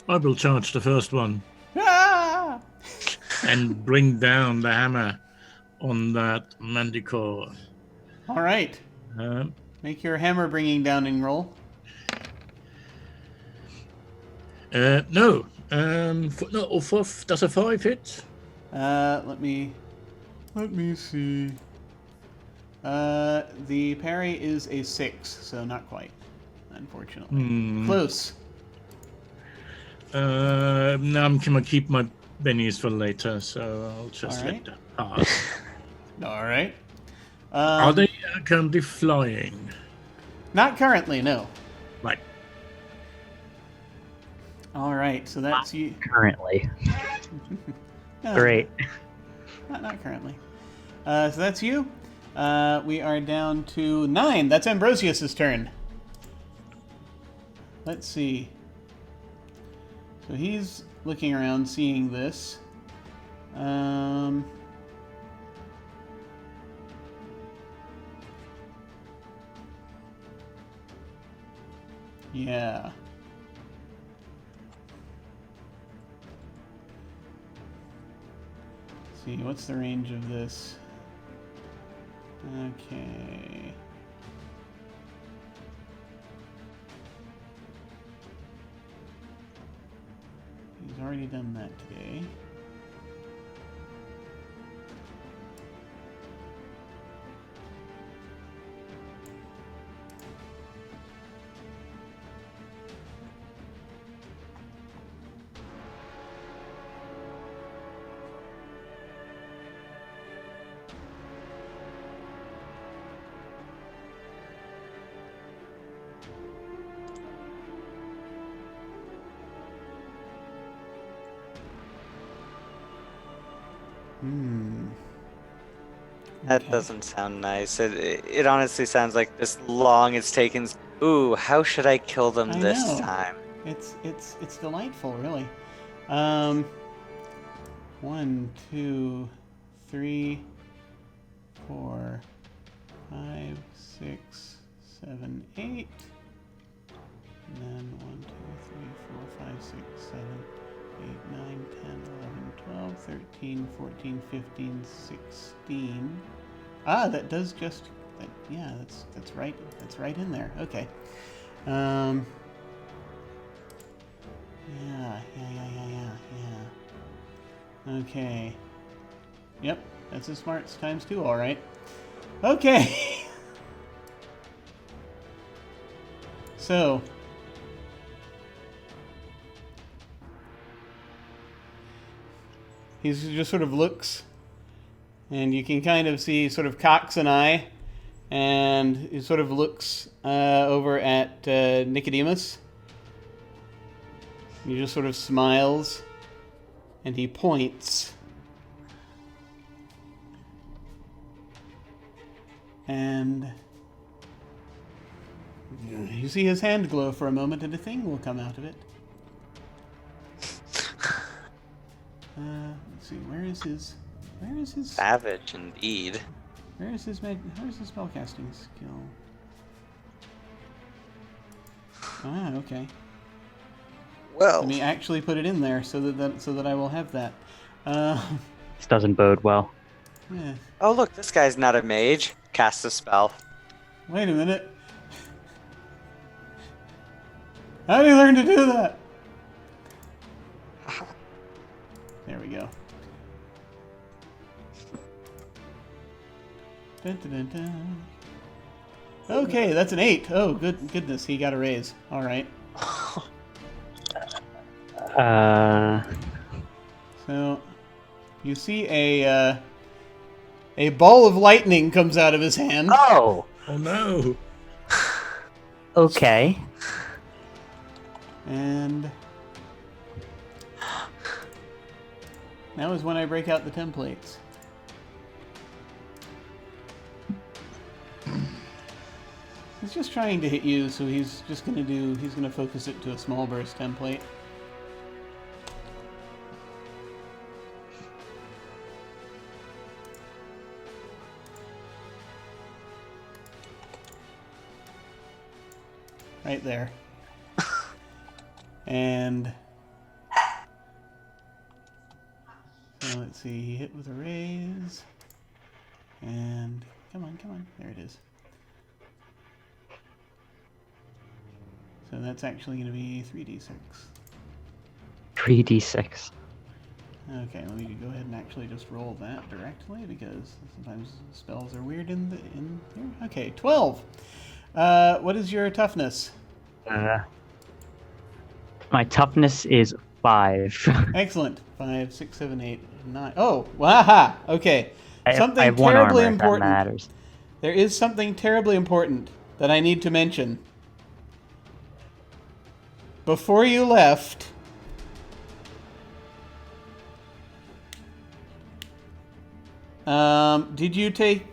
I will charge the first one Ah! and bring down the hammer on that manticore. All right. Make your hammer bringing down and roll. No, Does a 5 hit? Let me see. The parry is a 6, so not quite, unfortunately. Close. Now I'm gonna keep my bennies for later, so I'll just All right. let that pass. All right. Are they currently flying? Not currently, no. Right. All right, so that's you. Currently. No, Great. Not currently. So that's you. We are down to 9. That's Ambrosius's turn. Let's see. So he's looking around, seeing this. Yeah. Let's see, what's the range of this? Okay. He's already done that today. That doesn't sound nice. It honestly sounds like this long it's taken. Ooh, how should I kill them I this know. time? It's delightful, really. 1, 2, 3, 4, 5, 6, 7, 8. And then 1, 2, 3, 4, 5, 6, 7, 8, 9, 10, 11, 12, 13, 14, 15, 16. Ah, that does just that, yeah, that's right. That's right in there. Okay. Yeah. Okay. Yep, that's a smarts times 2, all right. Okay. So, he just sort of looks, and you can kind of see sort of cocks an eye, and he sort of looks over at Nicodemus. He just sort of smiles, and he points. And you see his hand glow for a moment, and a thing will come out of it. Let's see, where is his Savage indeed. where is his spellcasting skill? Ah, okay. Well, Let me actually put it in there so that I will have that. This doesn't bode well. Yeah. oh look, this guy's not a mage. Cast a spell. Wait a minute. How do you learn to do that? There we go. Dun, dun, dun, dun. Okay, that's an 8. Oh, goodness, he got a raise. All right. So, you see a ball of lightning comes out of his hand. Oh, Oh no! okay. And now is when I break out the templates. He's just trying to hit you, so he's gonna focus it to a small burst template. Right there. And so let's see, he hit with a raise. And come on, there it is. So that's actually going to be 3d6. 3d6. Okay, let me go ahead and actually just roll that directly because sometimes spells are weird in here. Okay, 12. What is your toughness? My toughness is 5. Excellent. 5, 6, 7, 8, 9. Oh, waha! Okay. I Something have one terribly armor, if that important. matters. There is something terribly important that I need to mention. Before you left, did you take...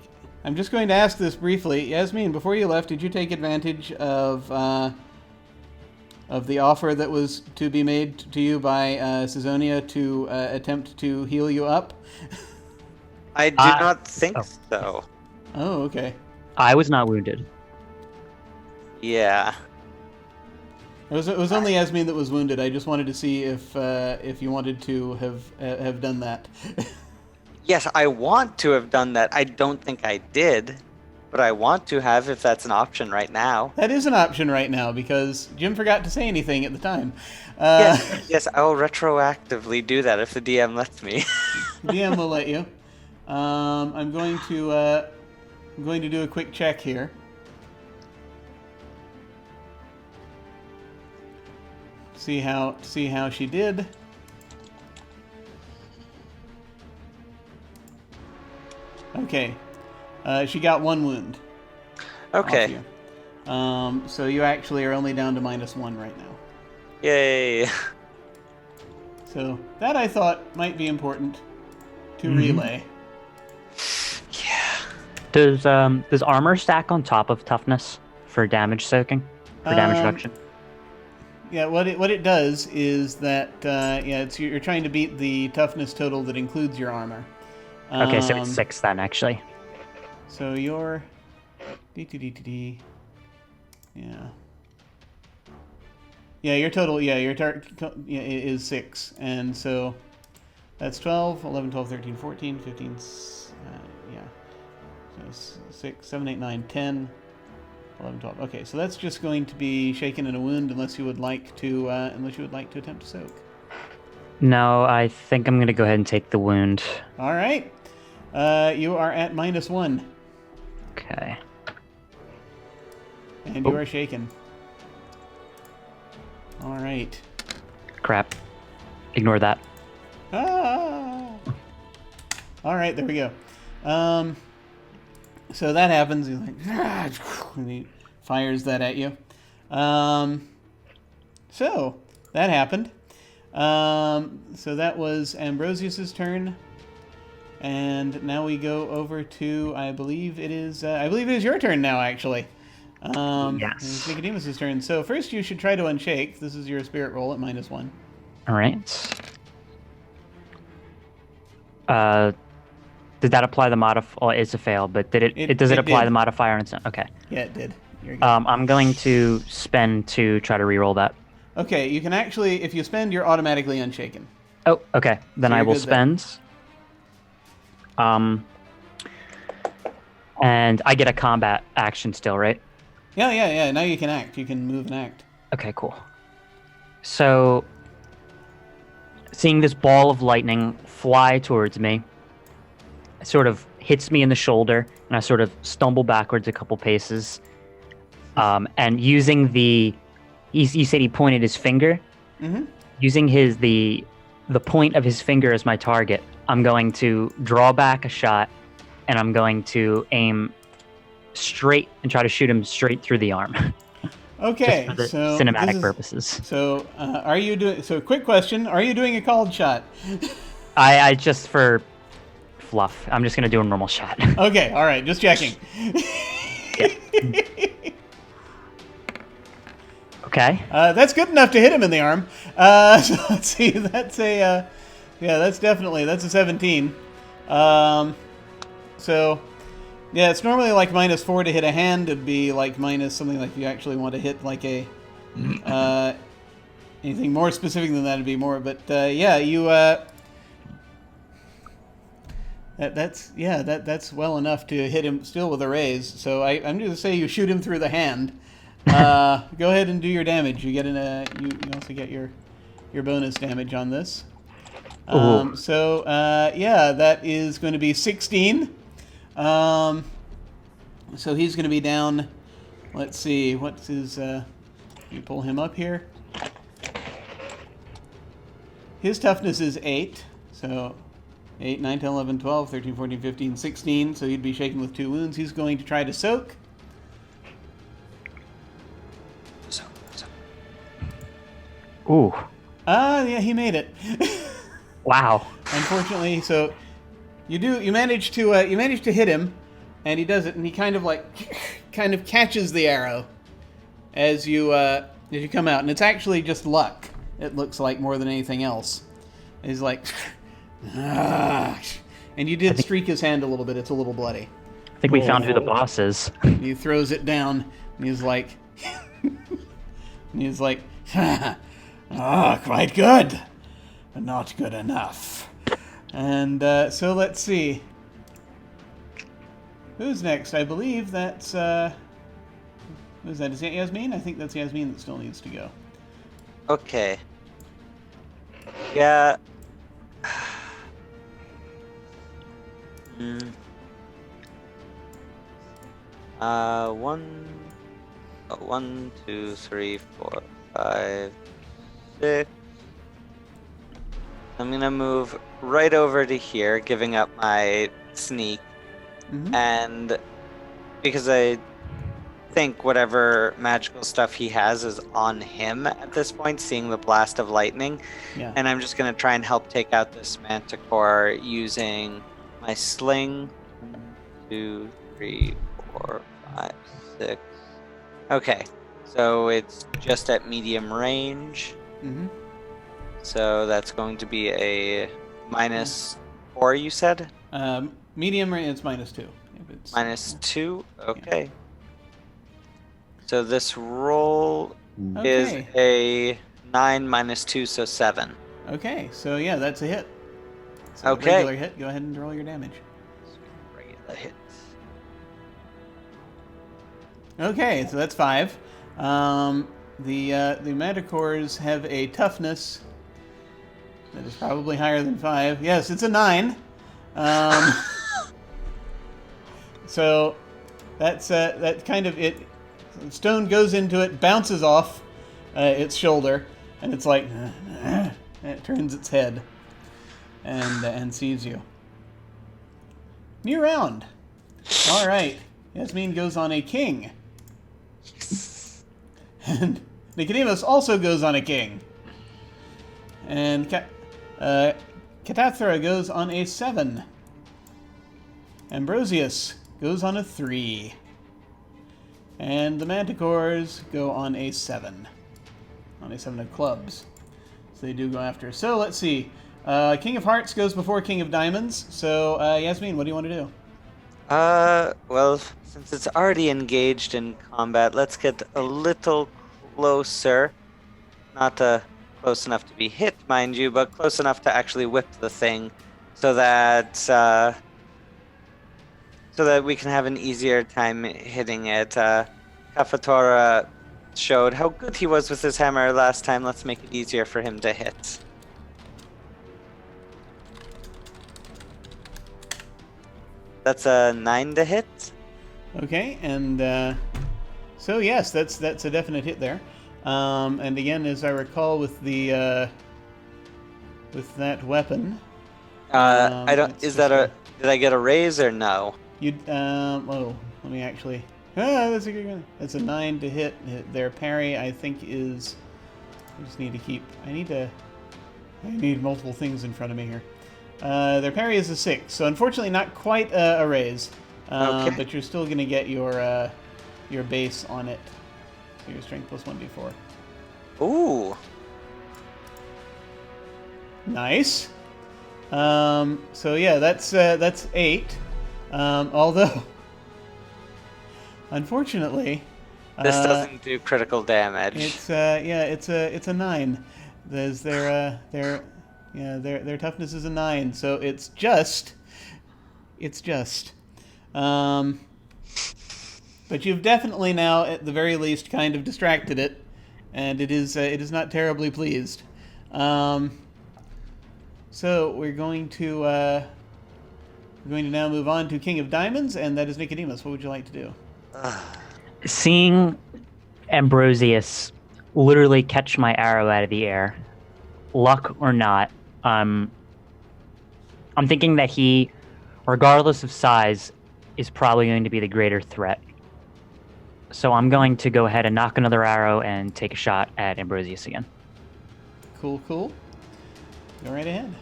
I'm just going to ask this briefly. Yasmin, before you left, did you take advantage of the offer that was to be made to you by Caesonia to attempt to heal you up? I do not think oh. so. Oh, okay. I was not wounded. Yeah. It was only Yasmin that was wounded. I just wanted to see if you wanted to have done that. Yes, I want to have done that. I don't think I did, but I want to have if that's an option right now. That is an option right now because Jim forgot to say anything at the time. Yes, I will retroactively do that if the DM lets me. DM will let you. I'm going to do a quick check here. See how she did. Okay, she got 1 wound. Okay. Off you. So you actually are only down to -1 right now. Yay. So that I thought might be important to relay. Yeah. Does armor stack on top of toughness for damage soaking? For damage reduction? Yeah, what it does is that you're trying to beat the toughness total that includes your armor. Okay, so it's 6 then, actually. So your D. Yeah. Yeah, your total, is 6. And so that's 12, 11, 12, 13, 14, 15, So 6, 7, 8, 9, 10, 11, 12. Okay, so that's just going to be shaken in a wound unless you would like to attempt to soak. No, I think I'm going to go ahead and take the wound. All right. You are at -1. Okay. And you are shaken. All right. Crap. Ignore that. Ah! All right, there we go. So that happens. He's like, and he fires that at you. So that happened. So that was Ambrosius's turn. And now we go over to, I believe it is your turn now, actually. Yes. It's Nicodemus's turn. So first you should try to unshake. This is your spirit roll at -1. All right. Did that apply the modifier? Oh, it's a fail, but does it apply did. the modifier on its own? Okay. Yeah, it did. You're good. I'm going to spend to try to reroll that. Okay, you can actually, if you spend, you're automatically unshaken. Oh, okay. Then So I you're will good then. spend. And I get a combat action still, right? Yeah. Now you can act. You can move and act. Okay, cool. So, seeing this ball of lightning fly towards me, it sort of hits me in the shoulder, and I sort of stumble backwards a couple paces. And using you said he pointed his finger? Mm-hmm. Using the point of his finger as my target, I'm going to draw back a shot, and I'm going to aim straight and try to shoot him straight through the arm. Okay, Just for the so cinematic purposes. So, are you doing? So, quick question: are you doing a called shot? I just for fluff. I'm just gonna do a normal shot. Okay, all right, just checking. Okay. That's good enough to hit him in the arm. So let's see. That's a that's a 17. So. Yeah, it's normally like -4 to hit a hand. It'd be like minus something like you actually want to hit like a anything more specific than that would be more. But you that's well enough to hit him still with a raise. So I'm going to say you shoot him through the hand. Go ahead and do your damage. You get you also get your your bonus damage on this. Ooh. So yeah, that is going to be 16. So he's going to be down. Let's see, what's his? You pull him up here. His toughness is 8. So 8, 9, 10, 11, 12, 13, 14, 15, 16. So he'd be shaken with 2 wounds. He's going to try to soak. Ooh. Yeah, he made it. Wow. Unfortunately, so you manage to hit him, and he does it, and he kind of catches the arrow as you come out, and it's actually just luck. It looks like more than anything else. He's like, ah. And you did streak his hand a little bit. It's a little bloody. I think we found who the boss is. He throws it down, and he's like, quite good, but not good enough. And so let's see. Who's next? I believe that's who's that? Is that Yasmin? I think that's Yasmin that still needs to go. Okay. Yeah. One, 2, 3, 4, 5, 6. I'm gonna move right over to here, giving up my sneak, and because I think whatever magical stuff he has is on him at this point, seeing the blast of lightning, and I'm just gonna try and help take out this manticore using my sling. 1, 2, 3, 4, 5, 6. Okay, so it's just at medium range. So that's going to be a -4, you said? Medium range, it's -2. If it's, -2? Okay. Yeah. So this roll Okay. is a 9 -2, so 7. Okay, so yeah, that's a hit. So Okay. Regular hit. Go ahead and roll your damage. Regular hit. Okay, so that's 5. The manticores have a toughness that is probably higher than 5. Yes, it's a 9. So that's that kind of it. Stone goes into it, bounces off its shoulder, and it's like and it turns its head and sees you. New round. All right, Yasmin goes on a king. And Nicodemus also goes on a king. And Catathra goes on a 7. Ambrosius goes on a 3. And the Manticores go on a 7. On a 7 of clubs. So they do go after. So let's see. King of Hearts goes before King of Diamonds. So, Yasmin, what do you want to do? Well, since it's already engaged in combat, let's get a little closer. Not close enough to be hit, mind you, but close enough to actually whip the thing, so that we can have an easier time hitting it. Kafatora showed how good he was with his hammer last time. Let's make it easier for him to hit. That's a 9 to hit. Okay, and so yes, that's a definite hit there. And again, as I recall, with the with that weapon, I don't. Is that a? Did I get a raise or no? You oh, let me actually. That's a good one. That's a 9 to hit. Their parry, I think, is. I just need to keep. I need multiple things in front of me here. Their parry is a 6, so unfortunately not quite a raise. Okay. But you're still gonna get your base on it. So your strength plus 1d4. Ooh. Nice. So yeah, that's 8. Although, unfortunately, this doesn't do critical damage. It's it's a 9. There's their toughness is a 9, so it's just. But you've definitely now, at the very least, kind of distracted it, and it is not terribly pleased. So we're going to now move on to King of Diamonds, and that is Nicodemus. What would you like to do? Seeing Ambrosius literally catch my arrow out of the air, luck or not, I'm thinking that he, regardless of size, is probably going to be the greater threat. So I'm going to go ahead and knock another arrow and take a shot at Ambrosius again. Cool. Go right ahead.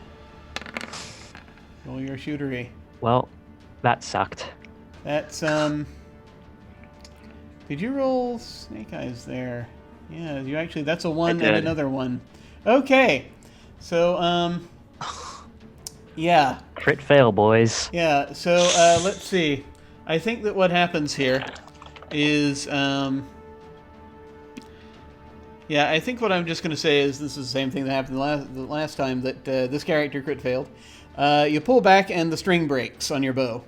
Roll your shootery. Well, that sucked. That's, did you roll Snake Eyes there? Yeah, you actually, that's a 1 and another 1. Okay. So, yeah. Crit fail, boys. Yeah, so, let's see. I think that what happens here is, yeah, I think what I'm just going to say is this is the same thing that happened the last time that this character crit failed. You pull back and the string breaks on your bow.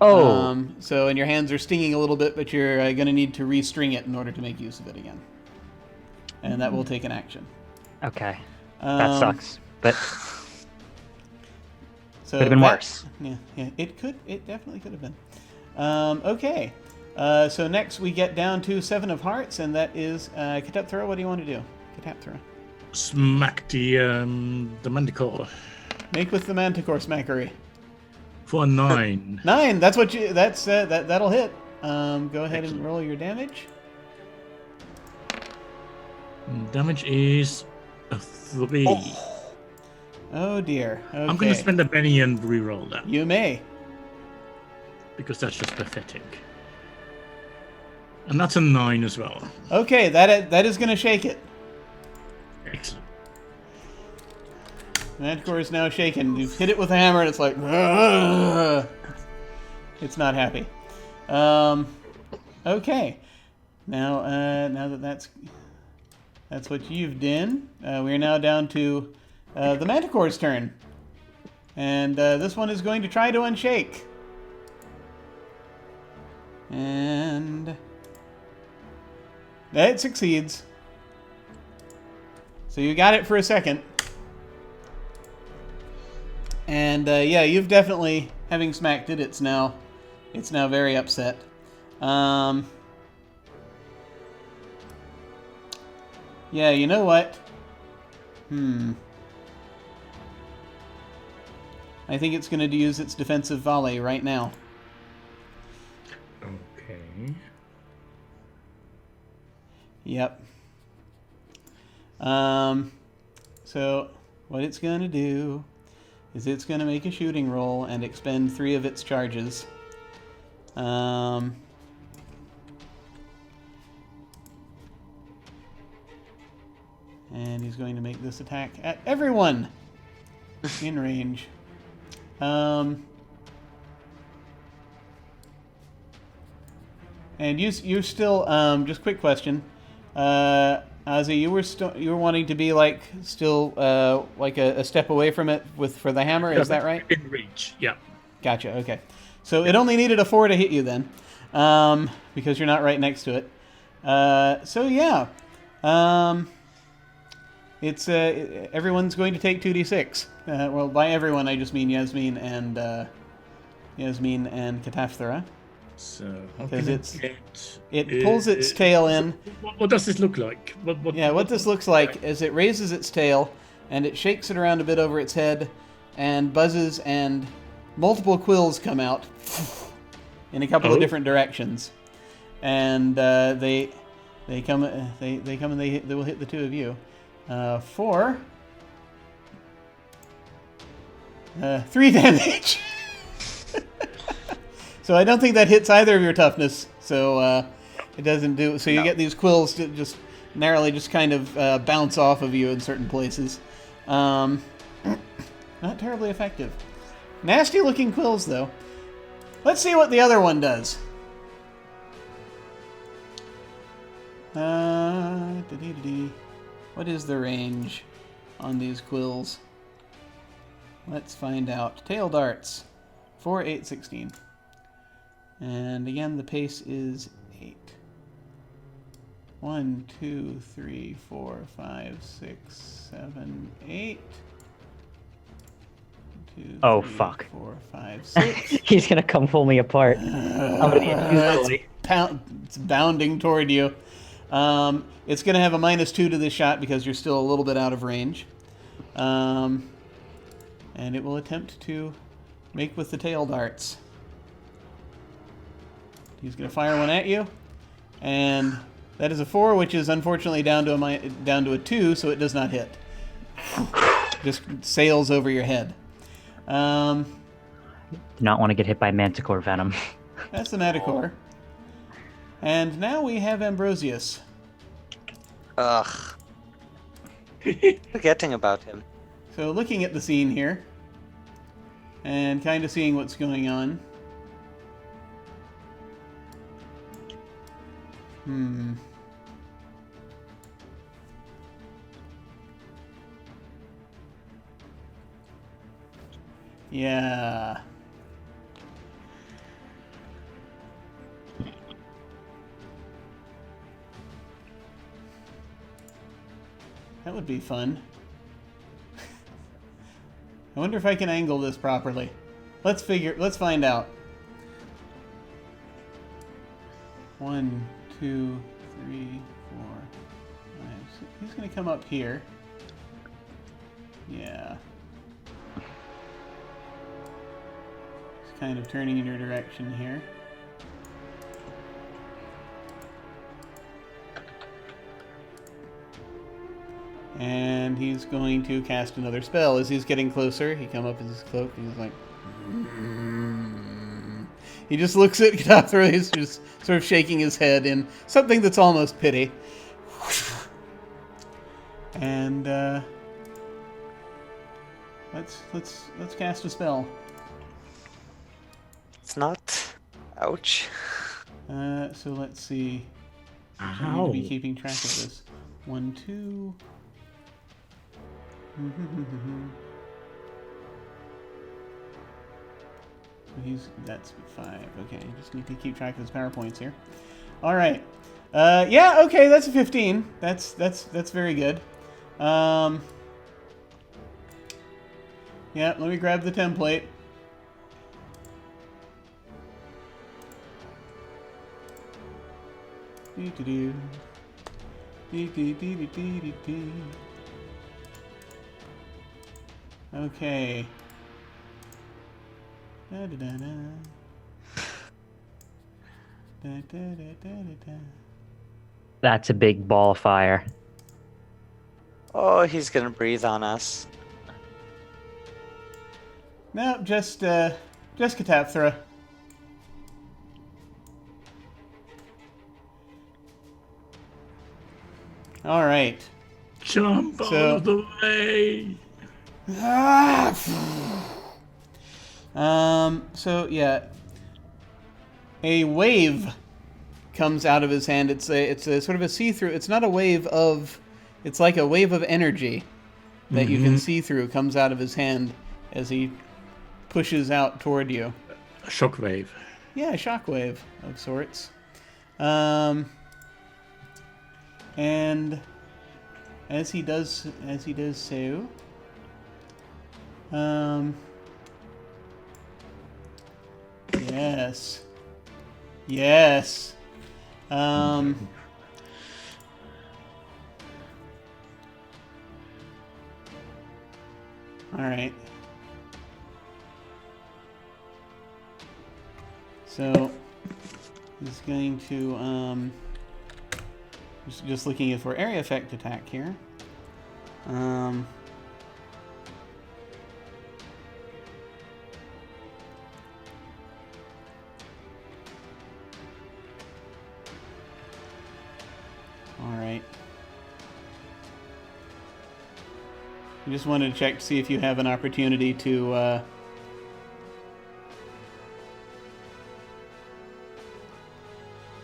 Oh. So, and your hands are stinging a little bit, but you're going to need to restring it in order to make use of it again. And that will take an action. Okay. That sucks. But so could have been worse. Yeah, it definitely could have been. Okay. So next we get down to 7 of Hearts, and that is Katapthra. What do you want to do? Katapthra. Smack the Manticore. Make with the Manticore smackery. For a 9. 9. That's what you. That'll hit. Go ahead and roll your damage. Damage is a 3. Oh dear. Okay. I'm going to spend a penny and re-roll that. You may. Because that's just pathetic. And that's a 9 as well. Okay, that is going to shake it. Excellent. Manticore is now shaken. You've hit it with a hammer, and it's like, "Ugh." It's not happy. Okay. Now that that's what you've done, we are now down to the Manticore's turn, and this one is going to try to unshake, and it succeeds. So you got it for a second. And yeah, you've definitely, having smacked it, it's now very upset. Yeah, you know what? I think it's going to use its defensive volley right now. Okay. Yep. So what it's going to do is it's going to make a shooting roll and expend 3 of its charges. And he's going to make this attack at everyone in range. And you're still, just quick question. Ozzy, you were wanting to be like still like a step away from it for the hammer, is that right? In reach, yeah. Gotcha. Okay, so it only needed a 4 to hit you then, because you're not right next to it. So yeah, it's everyone's going to take 2d6. Well, by everyone I just mean Yasmin and Katapthra. So because it pulls its tail in. What does this look like? What this looks like is it raises its tail and it shakes it around a bit over its head and buzzes, and multiple quills come out in a couple of different directions, and they come and they will hit the 2 of you for 3 damage. So I don't think that hits either of your toughness. So it doesn't do. So you get these quills to just narrowly just kind of bounce off of you in certain places. Not terribly effective. Nasty looking quills though. Let's see what the other one does. What is the range on these quills? Let's find out. Tail darts. 4, 8, 16. And again, the pace is 8. 1, 2, 3, 4, 5, 6, 7, 8. 2, Oh, 3, fuck. 4, 5, 6. He's gonna come pull me apart. I'm gonna get It's bounding toward you. It's going to have a -2 to this shot because you're still a little bit out of range. And it will attempt to make with the tail darts. He's going to fire one at you. And that is a 4, which is unfortunately down to a 2, so it does not hit. Just sails over your head. Do not want to get hit by manticore venom. That's the Manticore. And now we have Ambrosius. Ugh. Forgetting about him. So looking at the scene here, and kind of seeing what's going on. Yeah. That would be fun. I wonder if I can angle this properly. Let's find out. 1, 2, 3, 4, 5, 6. He's going to come up here. Yeah. He's kind of turning in your direction here. And he's going to cast another spell. As he's getting closer, he comes up with his cloak and he's like... He just looks at Katathra. He's just sort of shaking his head in something that's almost pity. And let's cast a spell. It's not. Ouch. So let's see. I need to be keeping track of this. 1, 2. That's 5. Okay, just need to keep track of his power points here. All right. Yeah. Okay, that's a 15. That's very good. Yeah. Let me grab the template. Okay. That's a big ball of fire. Oh, he's gonna breathe on us. No, just Katathra. All right. Jump out of the way. So yeah, a wave comes out of his hand. It's a sort of a see-through. It's not a wave of. It's like a wave of energy that you can see through. Comes out of his hand as he pushes out toward you. A shockwave. Yeah, a shockwave of sorts. And as he does so, yes, all right. So he's going to just looking for area effect attack here. All right. I just wanted to check to see if you have an opportunity to.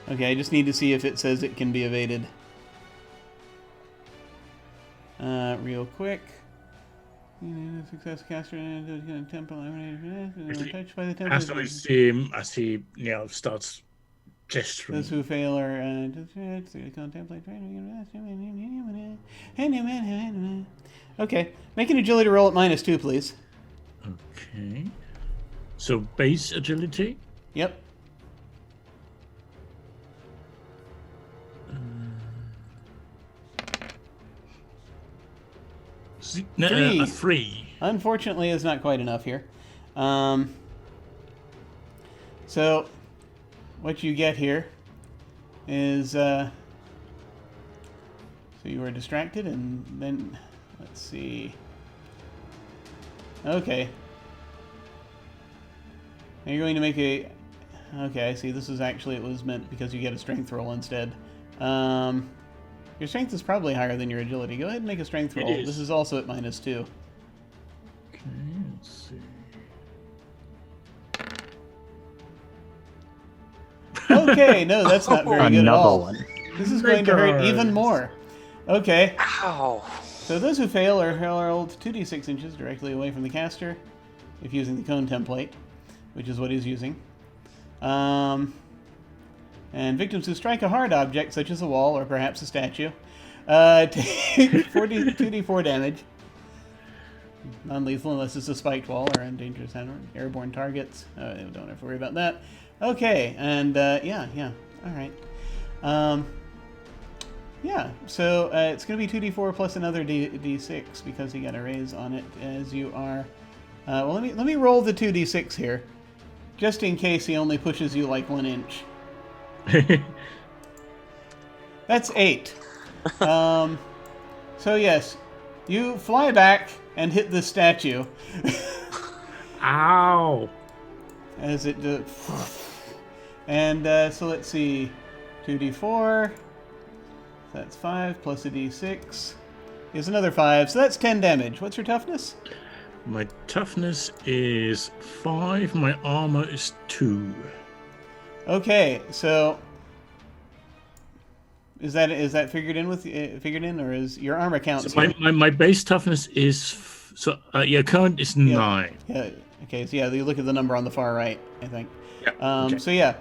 Okay, I just need to see if it says it can be evaded. Real quick. Success caster temple touched by the temple. As we see him, as he starts gesturing. Those who fail are contemplate. Okay, make an agility roll at -2, please. Okay. So base agility. Yep. A 3. Unfortunately, is not quite enough here. So, what you get here is so you were distracted, and then let's see. Okay. Now you're going to make a. Okay, I see. This is actually, it was meant because you get a strength roll instead. Your strength is probably higher than your agility. Go ahead and make a strength roll. It is. This is also at -2. Okay, let's see. Okay, no, that's not very good at Another all. one. This is going to hurt Megas. even more. Okay, Ow. so those who fail are hurled 2d6 inches directly away from the caster, if using the cone template, which is what he's using. And victims who strike a hard object, such as a wall or perhaps a statue, take 2d4 damage. Non-lethal unless it's a spiked wall or on dangerous airborne targets. Don't have to worry about that. Okay, and yeah, all right. Yeah, so it's going to be 2d4 plus another d6 because you got a raise on it as you are. Well, let me roll the 2d6 here, just in case he only pushes you like 1 inch. That's 8. So yes, you fly back and hit the statue Ow! as it does. And so let's see, 2d4. That's 5 plus a d6 is another 5, so that's 10 damage. What's your toughness? My toughness is 5. My armor is 2. Okay, so is that figured in or is your armor counts? So my base toughness is current is 9. Yeah. Okay. So yeah, you look at the number on the far right, I think. Yeah. Okay. So yeah.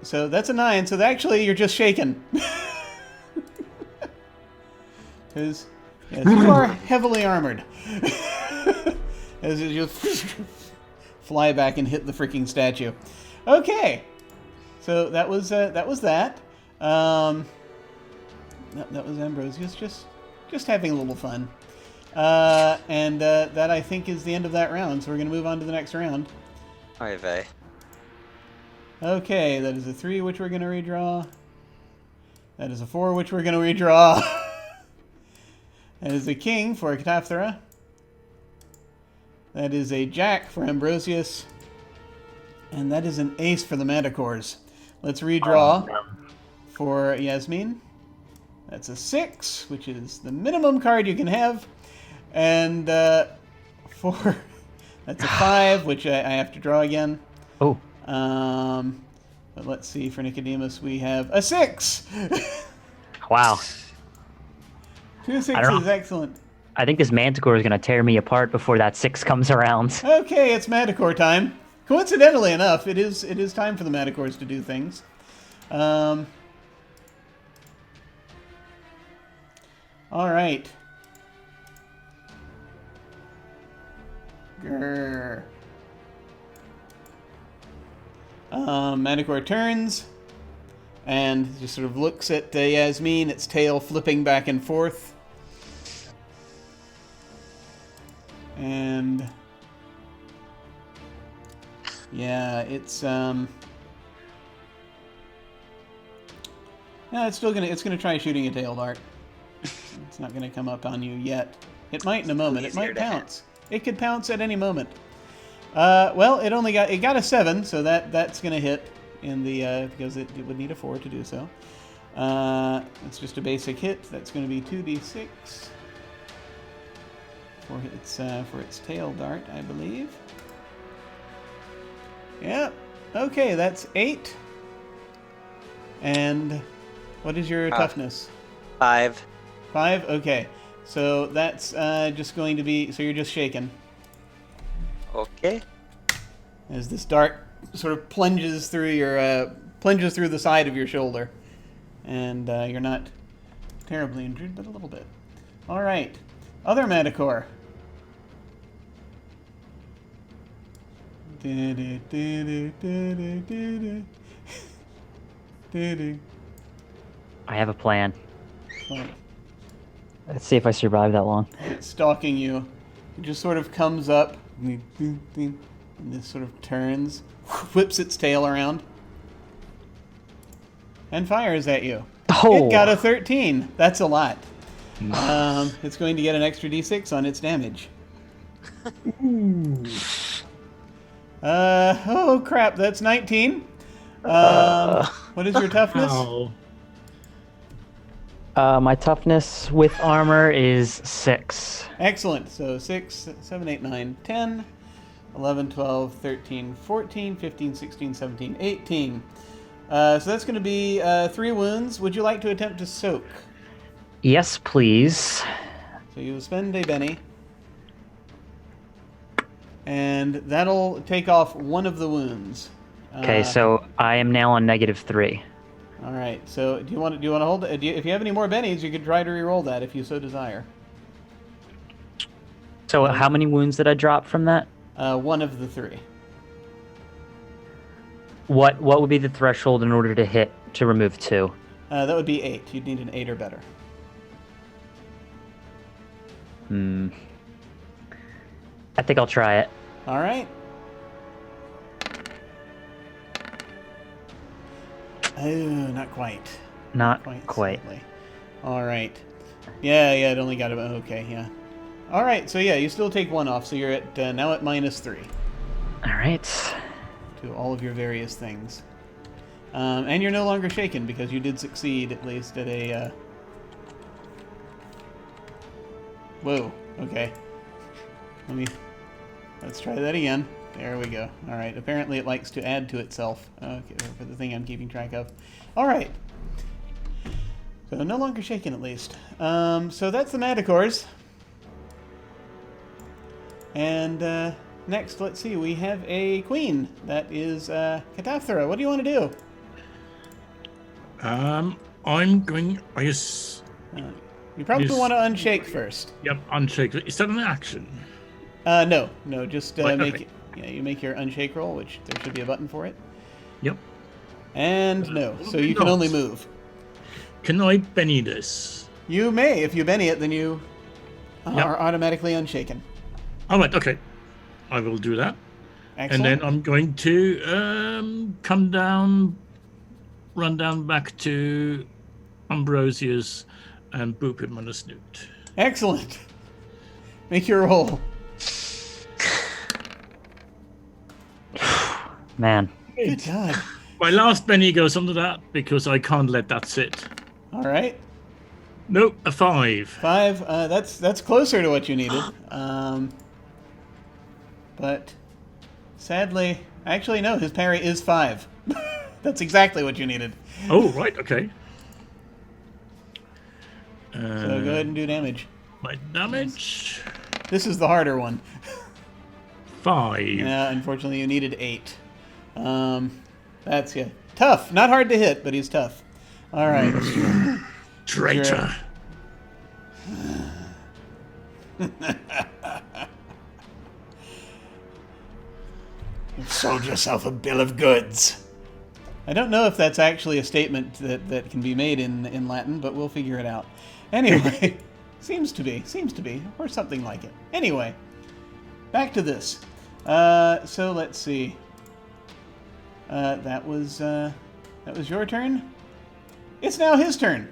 So that's a 9. So actually, you're just shaken. Because yes, you are heavily armored. As you just fly back and hit the freaking statue. Okay. So that was that. That was Ambrosius just having a little fun. And that I think is the end of that round. So we're going to move on to the next round. Oy vey. Okay, that is a 3, which we're going to redraw. That is a 4, which we're going to redraw. That is a king for Cataphtera. That is a jack for Ambrosius. And that is an ace for the Manticores. Let's redraw for Yasmin. That's a 6, which is the minimum card you can have. And for... That's a 5, which I have to draw again. Oh. But let's see, for Nicodemus we have a 6! Wow. 2 6s is excellent. I think this Manticore is going to tear me apart before that 6 comes around. Okay, it's Manticore time. Coincidentally enough, it is time for the Manticores to do things. All right. Grrr. Manticore turns and just sort of looks at Yasmin, its tail flipping back and forth. And yeah, it's no, it's gonna try shooting a tail dart. It's not gonna come up on you yet. It might in a moment. It might pounce. It could pounce at any moment. Well, it got a 7, so that's gonna hit in the because it would need a 4 to do so. It's just a basic hit. That's gonna be 2d6 for its tail dart, I believe. Yeah. Okay, that's 8. And what is your toughness? 5. 5. Okay. So that's just going to be. So you're just shaken Okay. as this dart sort of plunges through your plunges through the side of your shoulder. And you're not terribly injured, but a little bit. All right. Other Manticore. I have a plan. Like, Let's see if I survive that long. it's stalking you. It just sort of comes up and this sort of turns, whips its tail around, and fires at you. Oh, It got a 13. That's a lot. It's going to get an extra d6 on its damage. Oh crap, that's 19. What is your toughness? Ow. my toughness with armor is 6. Excellent. So 6, 7, 8, 9, 10, 11, 12, 13, 14, 15, 16, 17, 18. So that's going to be 3 wounds. Would you like to attempt to soak? Yes, please. So you spend a Benny. And that'll take off one of the wounds. Okay, so I am now on -3. All right. So do you want to hold it? If you have any more bennies, you could try to re-roll that if you so desire. So how many wounds did I drop from that? One of the 3. What would be the threshold in order to remove 2? That would be 8. You'd need an 8 or better. I think I'll try it. All right. Oh, not quite. Not quite. Slightly. All right. Yeah, it only got about okay. Yeah. All right. So yeah, you still take 1 off. So you're at now at -3 All right. to all of your various things. And you're no longer shaken because you did succeed at least at a. Whoa. Okay. Let's try that again. There we go. All right. Apparently it likes to add to itself. Okay, for the thing I'm keeping track of. All right. So no longer shaken at least. So that's the Manticores. And next, let's see. We have a queen. That is Cataphthra. What do you want to do? I'm going. I guess. You probably Yes. want to unshake first. Yep, unshake. Is that an action? No. Just Right, make okay. you make your unshake roll, which there should be a button for it. Yep. And no, so probably you can not. only move. Can I Benny this? You may, if you Benny it, then you Yep. are automatically unshaken. All right. Okay. I will do that. Excellent. And then I'm going to come down, run down back to Ambrosius, and boop him on the snoot. Excellent. Make your roll. Man. Good God. My last Benny goes under that because I can't let that sit. All right. Nope, a 5. 5. That's closer to what you needed. But sadly, actually no. His parry is 5. That's exactly what you needed. Oh, right. Okay. So go ahead and do damage. My damage. This is the harder one. 5. Yeah, unfortunately, you needed 8. That's tough. Not hard to hit, but he's tough. All right. Traitor. You've sold yourself a bill of goods. I don't know if that's actually a statement that can be made in Latin, but we'll figure it out. Anyway, seems to be, or something like it. Anyway, back to this. So let's see. That was your turn. It's now his turn.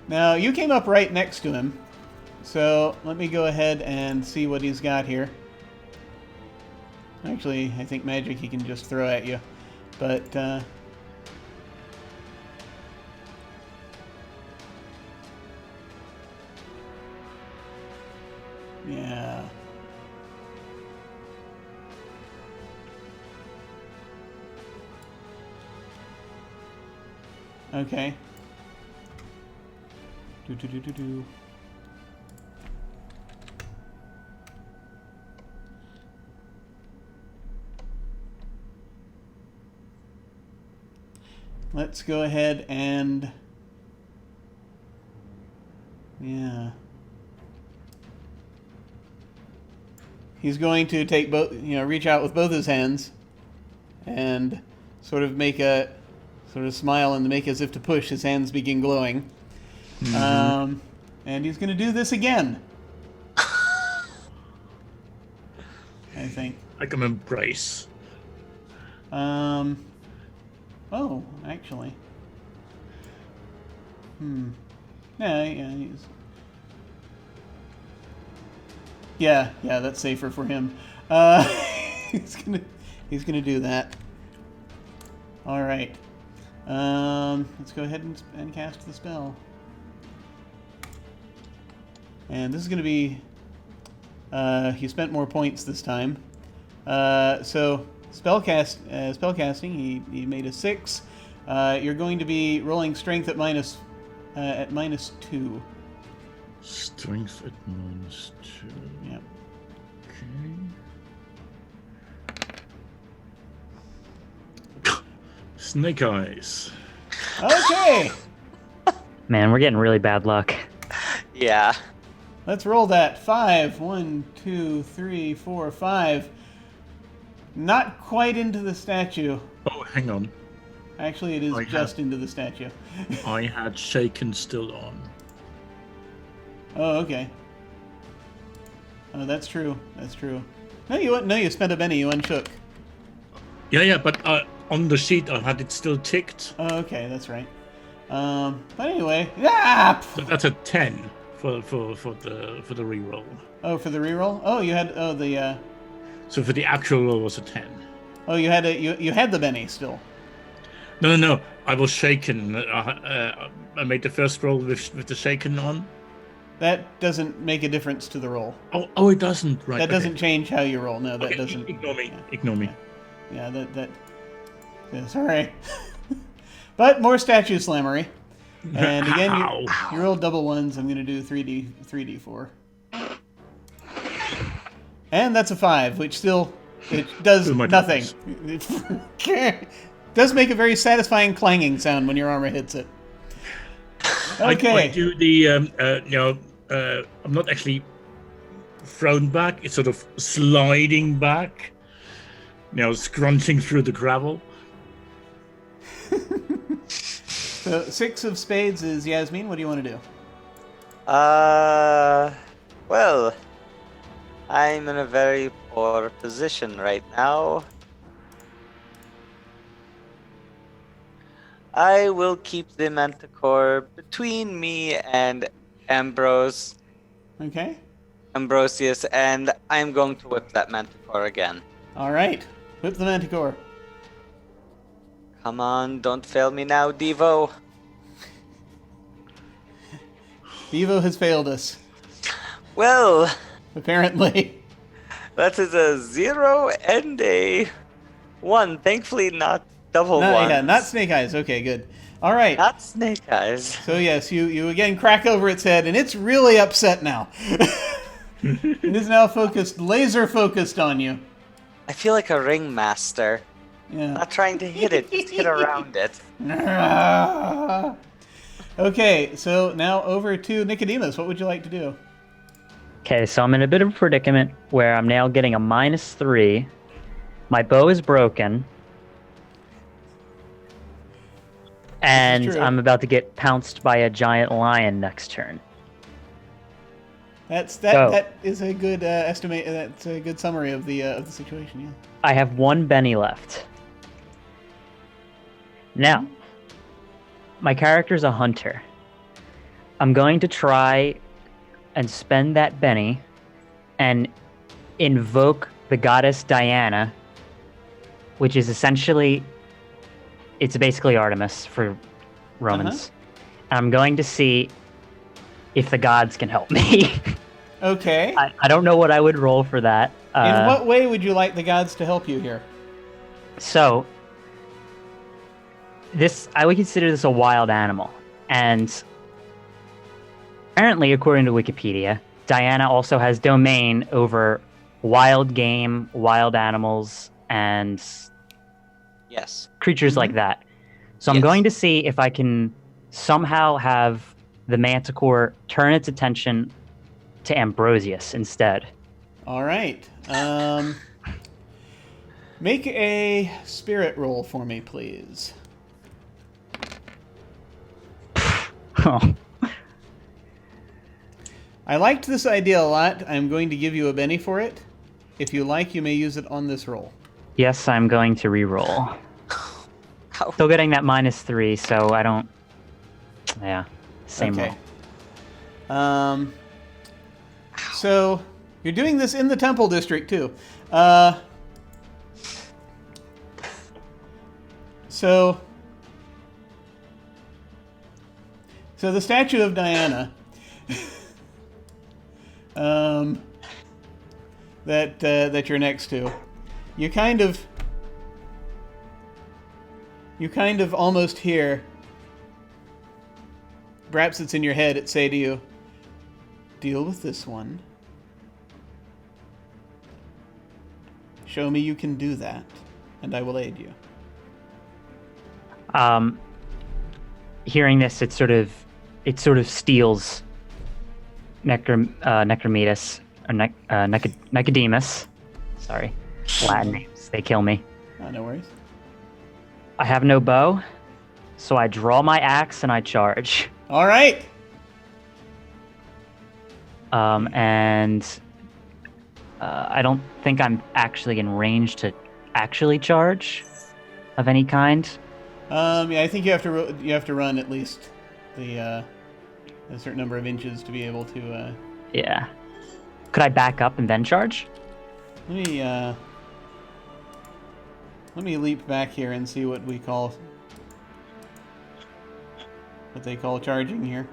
Now you came up right next to him, so let me go ahead and see what he's got here. Actually, I think magic he can just throw at you, but yeah. Okay. Do. let's go ahead and... Yeah. He's going to take both, reach out with both his hands and sort of smile and make as if to push. His hands begin glowing. Mm-hmm. And he's going to do this again. I think. Like an embrace. Oh, actually. Yeah, that's safer for him. He's gonna do that. All right. Let's go ahead and cast the spell. And this is gonna be. He spent more points this time. So spellcasting. He made a 6. You're going to be rolling strength at minus 2. Strength at -2. Yep. Okay. Snake eyes. Okay. Man, we're getting really bad luck. Yeah. Let's roll that. 5. 1, 2, 3, 4, 5. Not quite into the statue. Oh, hang on. Actually, it is just into the statue. I had shaken still on. Oh, okay. Oh, that's true. No, you spent a penny. You unshook. Yeah, but on the sheet I had it still ticked. Oh, okay, that's right. But anyway, yeah. But that's a 10 for the reroll. Oh, for the reroll. Oh, you had the. So for the actual roll was a 10. Oh, you had you had the penny still. No. I was shaken. I made the first roll with the shaken on. That doesn't make a difference to the roll. Oh, it doesn't. Right. That doesn't change how you roll. No, that okay, doesn't. Ignore me. Yeah. Ignore me. Yeah, that. Yeah, sorry. But more statue slammery. And again, you roll double ones. I'm going to do 3d4. And that's a 5, which still it does nothing. It does make a very satisfying clanging sound when your armor hits it. Okay. I do the I'm not actually thrown back. It's sort of sliding back. Scrunching through the gravel. So 6 of spades is Yasmin. What do you want to do? Well, I'm in a very poor position right now. I will keep the Manticore between me and Ambrosius, and I'm going to whip that Manticore again. All right. Whip the Manticore. Come on, don't fail me now, Devo. Devo has failed us. Well, apparently. That is a 0 and a 1. Thankfully, not double ones. Yeah, not snake eyes. Okay, good. All right. Not snake eyes. So yes, you again crack over its head, and it's really upset now. It is now laser focused on you. I feel like a ringmaster. Yeah. Not trying to hit it, just hit around it. Okay, so now over to Nicodemus. What would you like to do? Okay, so I'm in a bit of a predicament where I'm now getting a -3. My bow is broken. And I'm about to get pounced by a giant lion next turn. That is a good estimate. That's a good summary of the situation. Yeah. I have 1 Benny left. Now, my character's a hunter. I'm going to try and spend that Benny and invoke the goddess Diana, which is essentially, it's basically Artemis for Romans. And I'm going to see if the gods can help me. Okay. I don't know what I would roll for that. In what way would you like the gods to help you here? So, I would consider this a wild animal. And apparently, according to Wikipedia, Diana also has domain over wild game, wild animals, and yes, creatures like that. So I'm Yes. going to see if I can somehow have the Manticore turn its attention to Ambrosius instead. All right. Make a spirit roll for me, please. Oh. I liked this idea a lot. I'm going to give you a Benny for it. If you like, you may use it on this roll. Yes, I'm going to re-roll. How? Still getting that -3, so I don't... Yeah, same Okay. roll. So you're doing this in the Temple District too. So the statue of Diana, that you're next to, you kind of almost hear. Perhaps it's in your head. It say to you, "Deal with this one. Show me you can do that, and I will aid you." Hearing this, it sort of steals Necrometus or Nicodemus. Sorry, Latin names, they kill me. No worries. I have no bow, so I draw my axe and I charge. All right. And I don't think I'm actually in range to actually charge of any kind. Yeah, I think you have to run at least a certain number of inches to be able to. Yeah. Could I back up and then charge? Let me leap back here and see what they call charging here.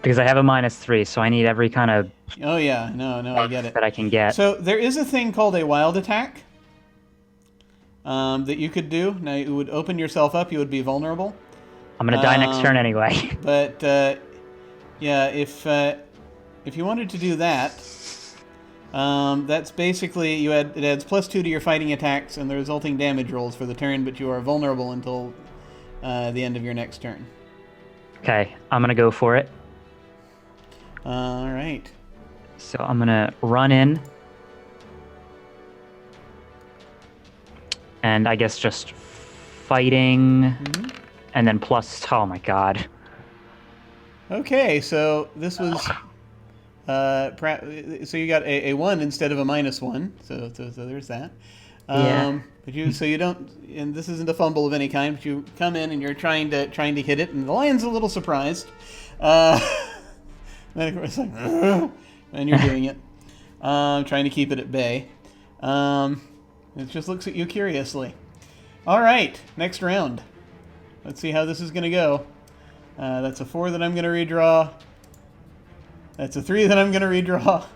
Because I have a -3, so I need every kind of Oh yeah, no, I get it. that I can get. So there is a thing called a wild attack that you could do. Now you would open yourself up. You would be vulnerable. I'm gonna die next turn anyway. But yeah, if you wanted to do that, that's basically it adds +2 to your fighting attacks and the resulting damage rolls for the turn. But you are vulnerable until the end of your next turn. Okay, I'm gonna go for it. All right. So I'm gonna run in, and I guess just fighting, and then plus. Oh my god. Okay, so this was. So you got a 1 instead of a -1. So there's that. Yeah. But you don't, and this isn't a fumble of any kind. But you come in and you're trying to hit it, and the lion's a little surprised. Then of course, like, and you're doing it, trying to keep it at bay. It just looks at you curiously. All right, next round. Let's see how this is going to go. That's a 4 that I'm going to redraw. That's a 3 that I'm going to redraw.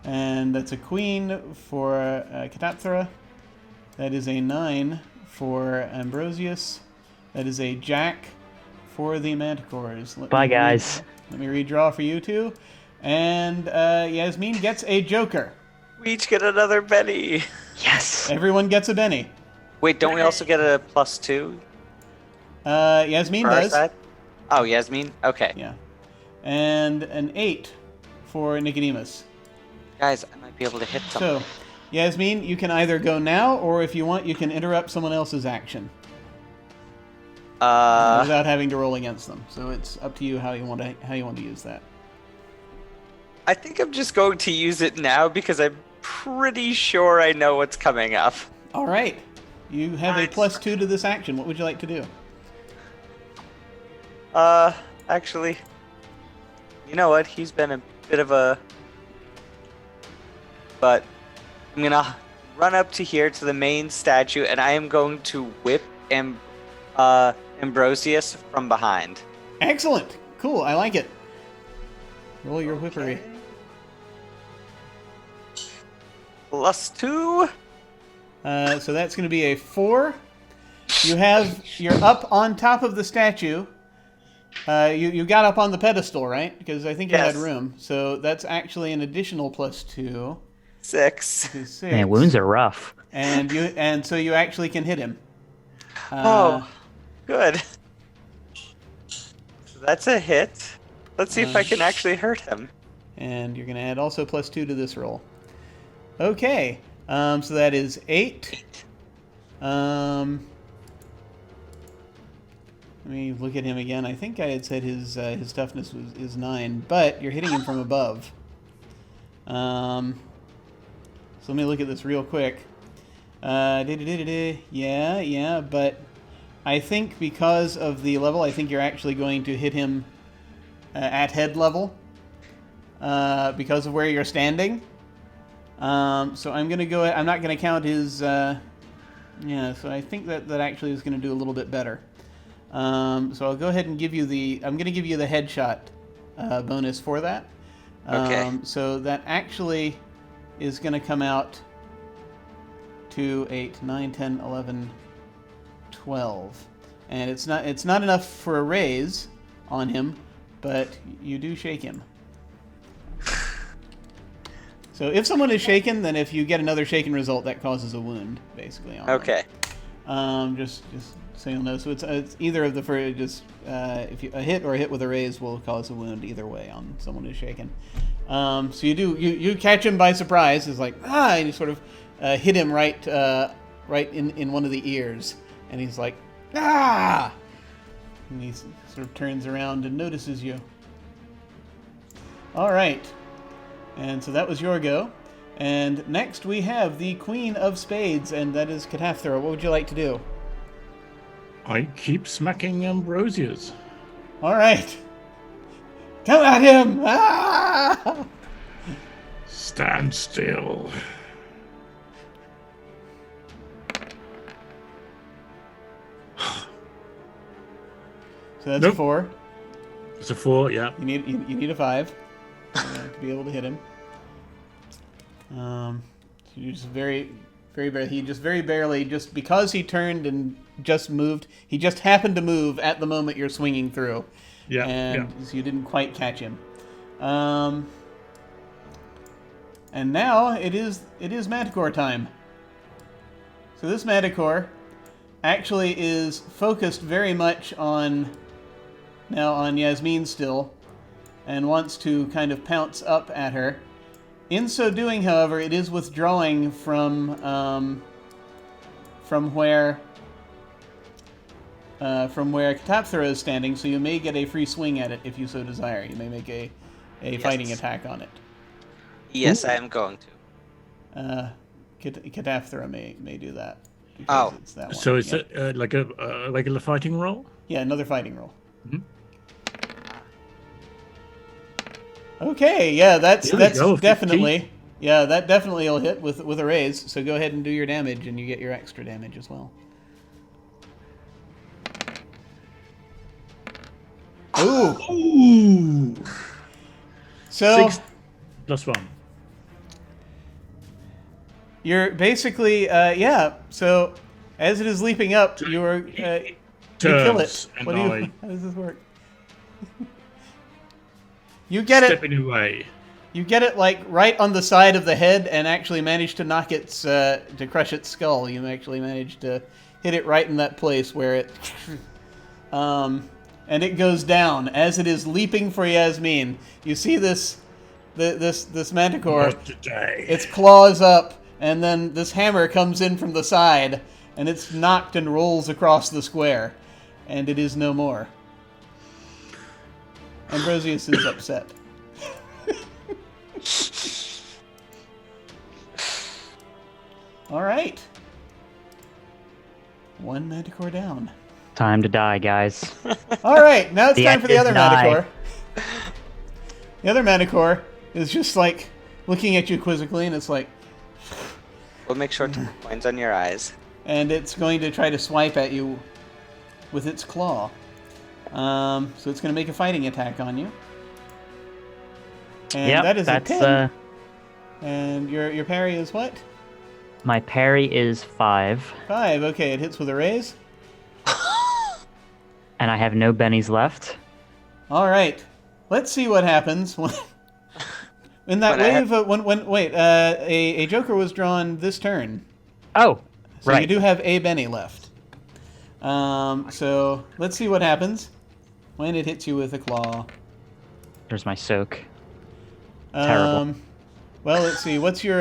And that's a queen for Catapthra. That is a 9 for Ambrosius. That is a jack for the Manticores. Bye, guys. Let me redraw for you two. And Yasmin gets a joker. We each get another Benny. Yes. Everyone gets a Benny. Wait, don't we also get a +2 Yasmin for our does. side? Oh, Yasmin? Okay. Yeah. And an 8 for Nicodemus. Guys, I might be able to hit something. So, Yasmin, you can either go now, or if you want, you can interrupt someone else's action without having to roll against them. So it's up to you how you want to use that. I think I'm just going to use it now because I'm pretty sure I know what's coming up. All right. You have a +2 to this action. What would you like to do? Actually, you know what? He's been a bit of a... But I'm gonna run up to here to the main statue, and I am going to whip Ambrosius from behind. Excellent. Cool. I like it. Roll your whippery. +2. So that's going to be a 4. You're up on top of the statue, You got up on the pedestal, right? Because I think you had Yes. room. So that's actually an additional +2 6. to 6. Man, wounds are rough. And so you actually can hit him. Oh, good. So that's a hit. Let's see if I can actually hurt him. And you're going to add also +2 to this roll. Okay. So that is 8. Let me look at him again. I think I had said his toughness is 9, but you're hitting him from above. So let me look at this real quick. Yeah, but I think because of the level, I think you're actually going to hit him at head level because of where you're standing. So I'm gonna go. I'm not gonna count his. So I think that actually is gonna do a little bit better. So I'll go ahead and give you the. I'm gonna give you the headshot bonus for that. Okay. So that actually is gonna come out to 8, 9, 10, 11, 12, and it's not enough for a raise on him, but you do shake him. So if someone is shaken, then if you get another shaken result, that causes a wound, basically. On Okay. them. Just so you'll know. So it's either of the first. If a hit or a hit with a raise will cause a wound either way on someone who's shaken. So you catch him by surprise. It's like and you sort of hit him right in one of the ears, and he's like and he sort of turns around and notices you. All right. And so that was your go. And next we have the Queen of Spades, and that is Cataphthra. What would you like to do? I keep smacking Ambrosius. All right. Come at him! Ah! Stand still. So that's Nope. a 4. It's a 4, yeah. You need a 5 to be able to hit him. So you just very barely. He just very barely, just because he turned and just moved. He just happened to move at the moment you're swinging through. Yeah, And so you didn't quite catch him. And now it is Manticore time. So this Manticore actually is focused very much on Yasmin still, and wants to kind of pounce up at her. In so doing, however, it is withdrawing from where Cataphthra is standing, so you may get a free swing at it if you so desire. You may make a fighting attack on it. Yes, I am going to. Cataphthra may do that. Oh. It's that one. So it's yeah. like a regular fighting roll? Yeah, another fighting roll. Mhm. Okay, yeah, that's There we go, definitely 15. yeah, that definitely will hit with a raise. So go ahead and do your damage, and you get your extra damage as well. Ooh. Ooh! So 6 plus 1. you're basically So as it is leaping up, you're you kill it. Turns, and What do you? I How does this work? You get it. stepping away. You get it like right on the side of the head, and actually manage to knock its to crush its skull. You actually manage to hit it right in that place where it, and it goes down as it is leaping for Yasmin. You see this Manticore, Not today. its claws up, and then this hammer comes in from the side, and it's knocked and rolls across the square, and it is no more. Ambrosius is upset. All right. One Manticore down. Time to die, guys. All right, now it's The time for the end other is nigh. Manticore. The other Manticore is just like looking at you quizzically, and it's like, We'll make sure to put coins on your eyes. and it's going to try to swipe at you with its claw. So it's going to make a fighting attack on you. And Yep, that is that's a 10. And your parry is what? my parry is 5, 5. Okay, it hits with a raise. and I have no bennies left. All right. Let's see what happens when, in that wave. A joker was drawn this turn, Oh, so right. you do have a Benny left. So let's see what happens when it hits you with a claw. There's my soak. Terrible. Well, let's see. What's your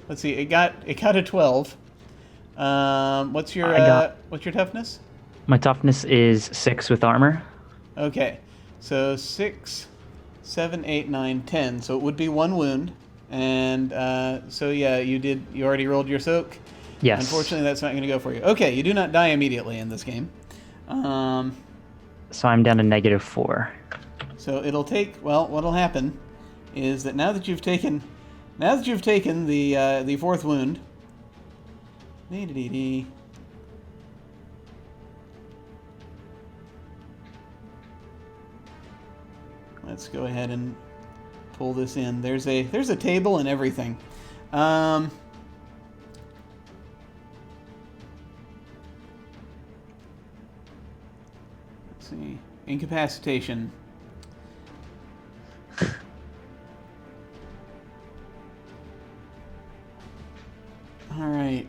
let's see. It got a 12. What's your toughness? My toughness is 6 with armor. Okay. So 6, 7, 8, 9, 10. So it would be 1 wound. And so yeah, you already rolled your soak. Yes. Unfortunately, that's not going to go for you. Okay, you do not die immediately in this game. So I'm down to -4. So it'll take. Well, what'll happen is that now that you've taken the 4th wound. Let's go ahead and pull this in. There's a table and everything. Let's see. Incapacitation. All right.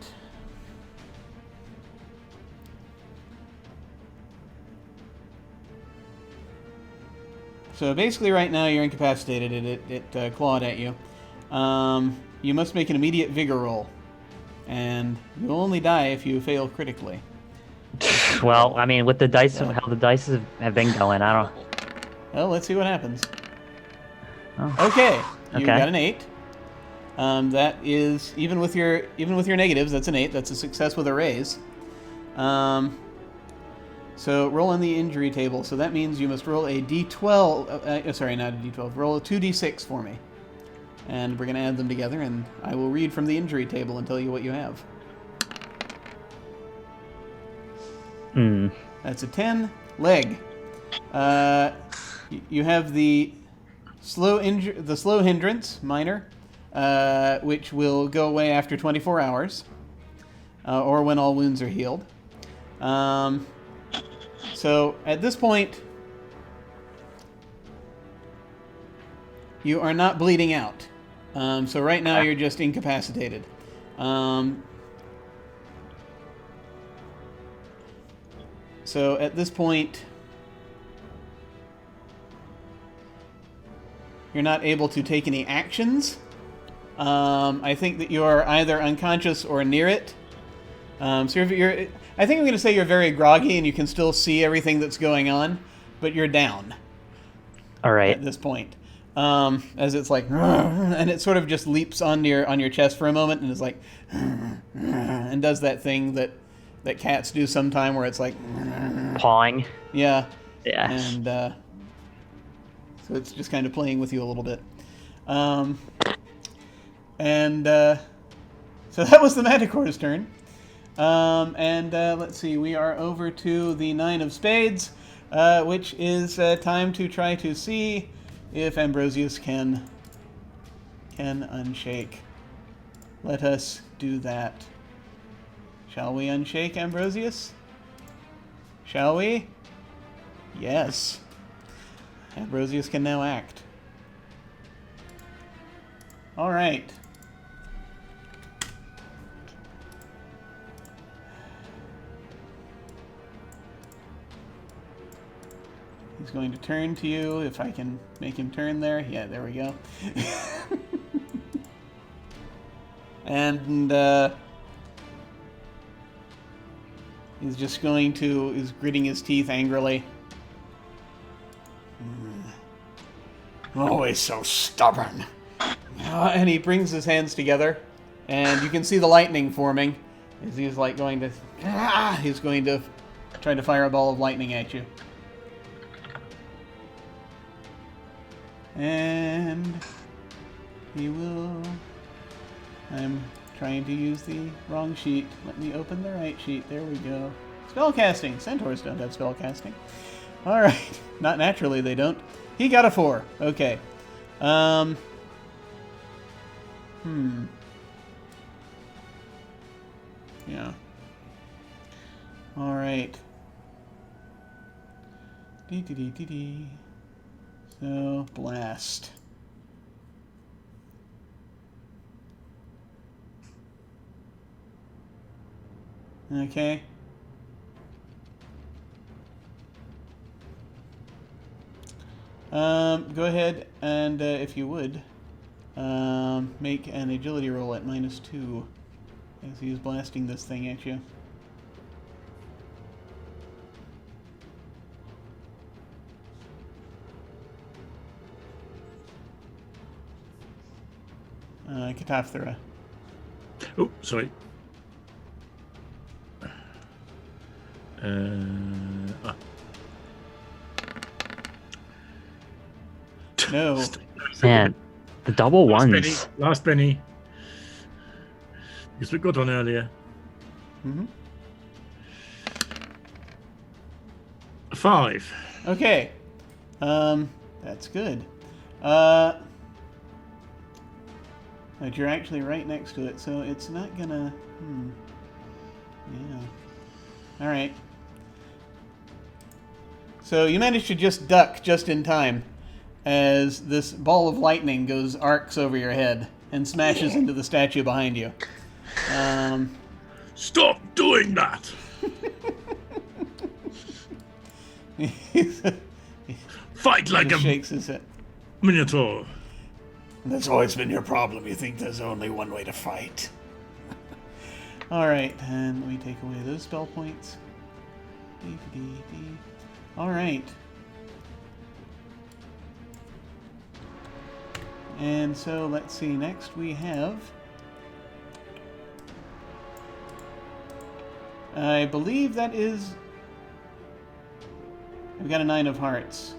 So basically right now you're incapacitated. It clawed at you. You must make an immediate vigor roll. And you'll only die if you fail critically. Well, I mean, with the dice, how the dice have been going, I don't. Well, let's see what happens. Oh. Okay, you Okay. got an 8. That is even with your negatives. That's an 8. That's a success with a raise. So roll on the injury table. So that means you must roll a d12. Sorry, not a d12. Roll a 2d6 for me, and we're gonna add them together, and I will read from the injury table and tell you what you have. That's a 10. Leg. You have the slow hindrance, minor, which will go away after 24 hours, or when all wounds are healed. So at this point, you are not bleeding out. So right now you're just incapacitated. So at this point, you're not able to take any actions. I think that you're either unconscious or near it. I think I'm going to say you're very groggy and you can still see everything that's going on, but you're down. All right. At this point, as it's like, and it sort of just leaps on your chest for a moment and is like, and does that thing that cats do sometime where it's like Pawing. yeah, Yeah. and so it's just kind of playing with you a little bit, so that was the Manticore's turn. Let's see, we are over to the 9 of spades, which is time to try to see if Ambrosius can unshake. Let us do that. Shall we unshake Ambrosius? Shall we? Yes. Ambrosius can now act. All right. He's going to turn to you, if I can make him turn there. Yeah, there we go. And he's just he's gritting his teeth angrily. Always so stubborn. And he brings his hands together, and you can see the lightning forming as he's like going to try to fire a ball of lightning at you. And he will... I'm trying to use the wrong sheet. Let me open the right sheet. There we go. Spellcasting. Centaurs don't have spellcasting. Alright. Not naturally, they don't. He got a 4. Okay. Yeah. Alright. Dee. So, blast. Okay. Go ahead and, if you would, make an agility roll at -2 as he's blasting this thing at you. Kataphthera. Oh, sorry. No. Man, the double ones. Last penny. Because we got on earlier. Mm-hmm. 5. Okay. That's good. But you're actually right next to it, so it's not gonna... Yeah. Alright. So you managed to just duck just in time as this ball of lightning arcs over your head and smashes into the statue behind you. Stop doing that! Fight like a shakes his head. minotaur. That's always been your problem. You think there's only one way to fight. Alright, and we take away those spell points. Alright. And so, let's see, next we have... I believe that is... We've got a 9 of hearts.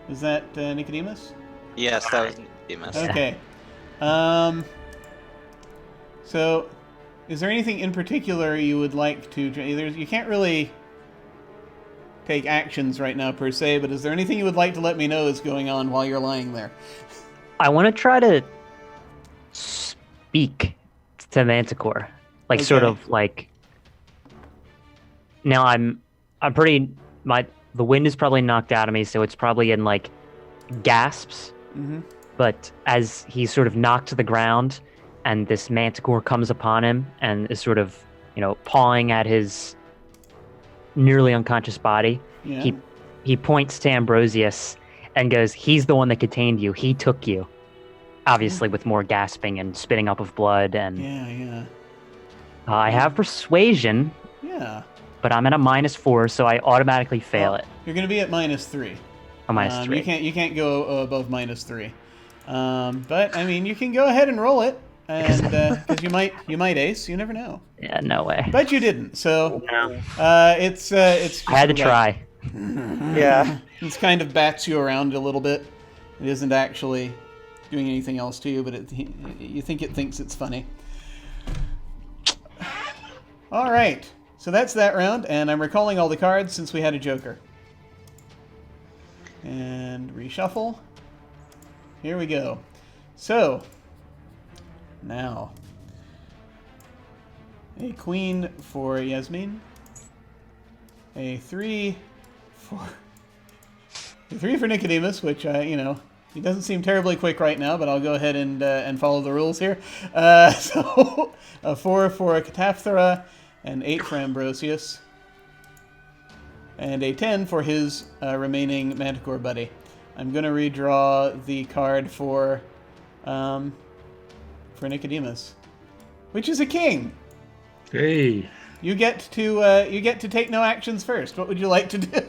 Is that Nicodemus? Yes, that was Nicodemus. Okay. So, is there anything in particular you would like to... You can't really take actions right now, per se, but is there anything you would like to let me know is going on while you're lying there? I want to try to speak to Manticore. Like, Okay. sort of like... Now I'm pretty... The wind is probably knocked out of me, so it's probably in, like, gasps. Mm-hmm. But as he's sort of knocked to the ground, and this Manticore comes upon him and is sort of, pawing at his nearly unconscious body, Yeah. he points to Ambrosius and goes, "He's the one that contained you. He took you." Obviously, with more gasping and spitting up of blood. And Yeah. I have persuasion, Yeah. but I'm at a -4, so I automatically fail it. You're going to be at -3. A -3. You can't go above -3. But I mean, you can go ahead and roll it, and because you might ace. You never know. Yeah, no way. But you didn't, so No. it's. Just I had to like- try. Yeah. It kind of bats you around a little bit. It isn't actually doing anything else to you, but you think it thinks it's funny. All right, so that's that round, and I'm recalling all the cards since we had a Joker. And reshuffle. Here we go. So, now, a queen for Yasmin. A 3 for Nicodemus, which he doesn't seem terribly quick right now, but I'll go ahead and follow the rules here. So a 4 for Kataphthera, and 8 for Ambrosius, and a 10 for his remaining Manticore buddy. I'm going to redraw the card for Nicodemus, which is a king. Hey. You get to take no actions first. What would you like to do?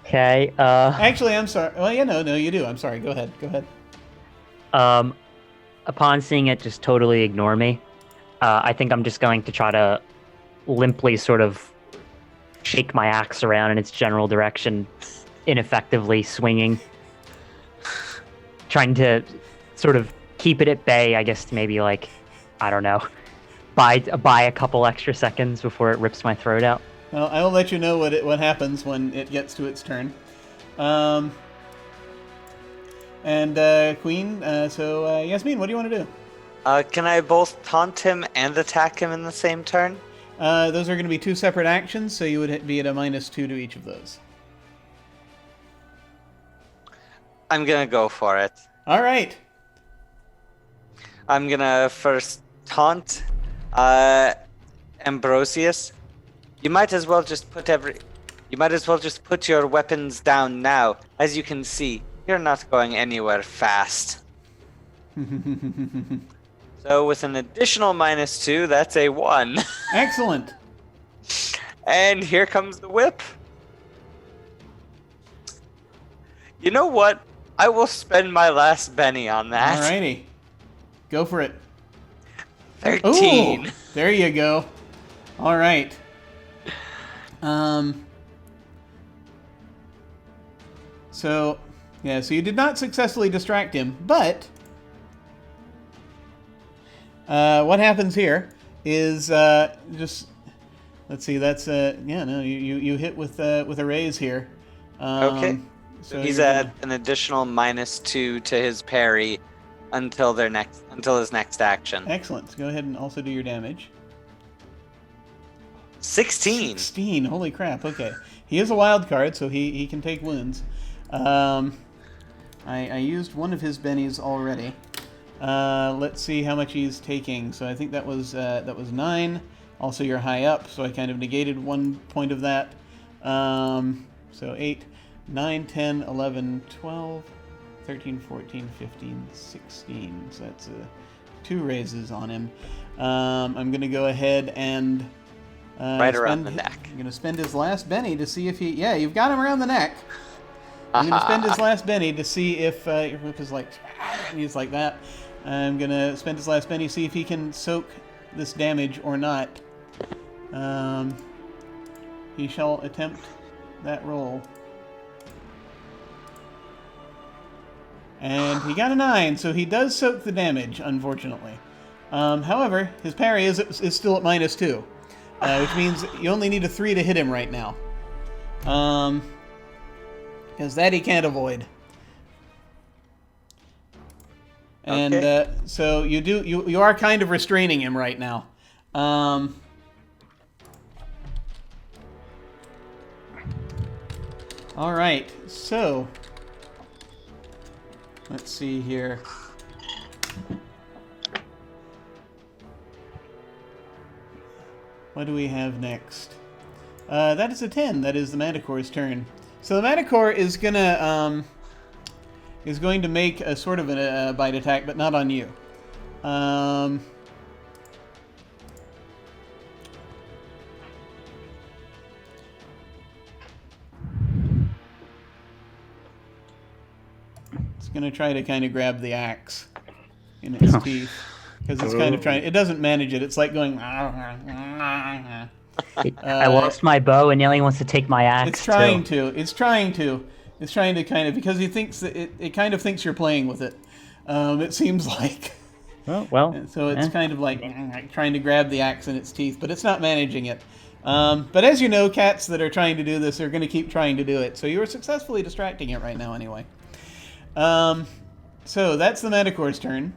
Okay. Actually, I'm sorry. Well, yeah, no, you do. I'm sorry. Go ahead. Upon seeing it just totally ignore me, I think I'm just going to try to limply sort of shake my axe around in its general direction, ineffectively swinging, trying to sort of keep it at bay, I guess, to maybe, like, I don't know, buy a couple extra seconds before it rips my throat out. Well, I will let you know what happens when it gets to its turn. Queen, so Yasmin, what do you want to do? Can I both taunt him and attack him in the same turn? Those are going to be 2 separate actions, so you would be at a -2 to each of those. I'm gonna go for it. All right. I'm gonna first taunt Ambrosius. You might as well just put your weapons down now. As you can see, you're not going anywhere fast. So with an additional -2, that's a 1. Excellent. And here comes the whip. You know what? I will spend my last Benny on that. Alrighty. Go for it. 13. Ooh, there you go. All right. So you did not successfully distract him, but what happens here is just let's see. That's you hit with a raise here. Okay. So He's you're at an additional -2 to his parry until his next action. excellent. So go ahead and also do your damage. 16. 16. Holy crap. Okay. He is a wild card, so he can take wounds. I used one of his bennies already. Let's see how much he's taking. So I think that was 9. Also, you're high up, so I kind of negated 1 point of that. So 8, 9, 10, 11, 12, 13, 14, 15, 16. So that's 2 raises on him. I'm going to go ahead and Right around the neck. I'm going to spend his last Benny to see if he... Yeah, you've got him around the neck. I'm going to spend his last Benny to see if... your whip is like... And he's like that. I'm going to spend his last Benny to see if he can soak this damage or not. He shall attempt that roll. And he got a 9, so he does soak the damage, unfortunately. However, his parry is still at -2. Which means you only need a 3 to hit him right now. Because that he can't avoid. And Okay. so you are kind of restraining him right now. All right, so let's see here. What do we have next? That is a 10. That is the Manticore's turn. So the Manticore is going to make a sort of a bite attack, but not on you. It's going to try to kind of grab the axe in its teeth. Because it's kind of trying... It doesn't manage it. It's like going... I lost my bow, and Nelly wants to take my axe. It's trying to. It's trying to kind of... Because he thinks that it kind of thinks you're playing with it. It seems like... Well. So it's kind of like trying to grab the axe in its teeth, but it's not managing it. But as you know, cats that are trying to do this are going to keep trying to do it. So you are successfully distracting it right now anyway. So that's the Manticore's turn.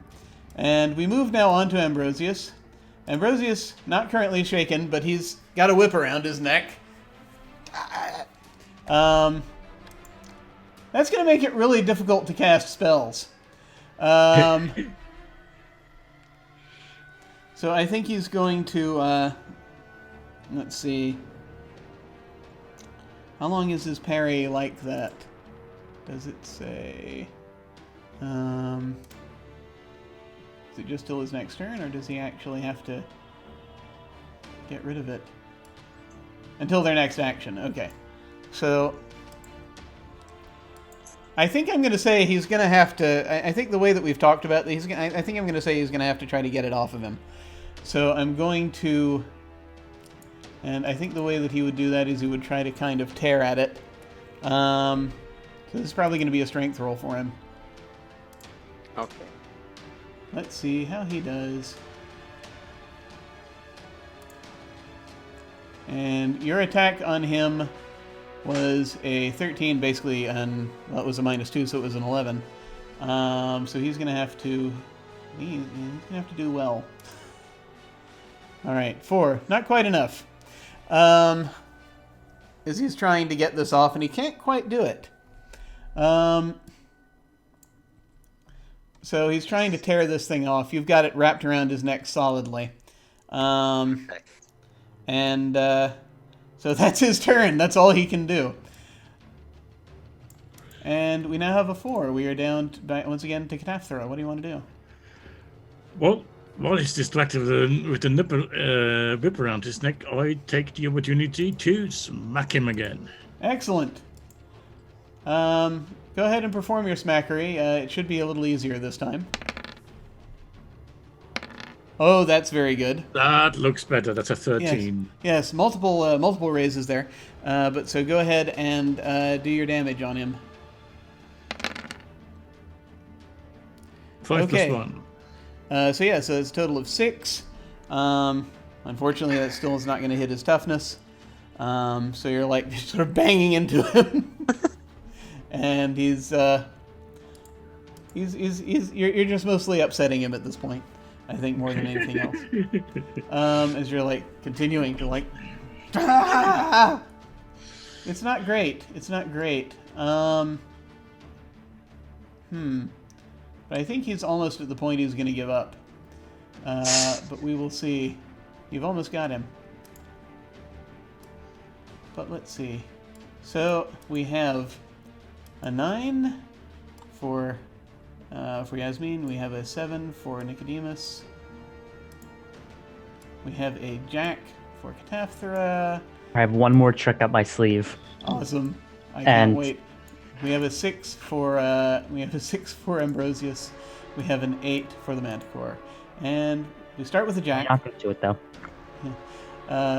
And we move now on to Ambrosius. Ambrosius, not currently shaken, but he's got a whip around his neck. That's going to make it really difficult to cast spells. So I think he's going to... let's see. How long is his parry like that? Does it say... Is it just till his next turn, or does he actually have to get rid of it? Until their next action. Okay. So... I think I'm going to say he's going to have to... I think the way that we've talked about... I think I'm going to say he's going to have to try to get it off of him. So I'm going to... And I think the way that he would do that is he would try to kind of tear at it. So this is probably going to be a strength roll for him. Okay. Let's see how he does. And your attack on him was a 13, basically, and well, it was a -2, so it was an 11. So he's going to have to... He's going to have to do well. All right, 4. Not quite enough. As he's trying to get this off, and he can't quite do it. So he's trying to tear this thing off. You've got it wrapped around his neck solidly. Perfect. And so that's his turn. That's all he can do. And we now have a 4. We are down once again to Cataphthra. What do you want to do? Well, while he's distracted with the whip around his neck, I take the opportunity to smack him again. Excellent. Go ahead and perform your smackery. It should be a little easier this time. Oh, that's very good. That looks better. That's a 13. Yes, multiple raises there. But so go ahead and do your damage on him. 5 Okay. plus 1. So it's a total of 6. Unfortunately, that still is not going to hit his toughness. So you're like sort of banging into him, and you're just mostly upsetting him at this point. I think more than anything else. As you're like continuing to like, ah! It's not great. It's not great. But I think he's almost at the point he's going to give up. But we will see. You've almost got him. But let's see. So we have a 9 for Yasmin. We have a 7 for Nicodemus. We have a Jack for Cataphthra. I have one more trick up my sleeve. Awesome! I can't And- wait. We have a 6 for Ambrosius. We have an 8 for the Manticore, and we start with the Jack. Nothing to it though.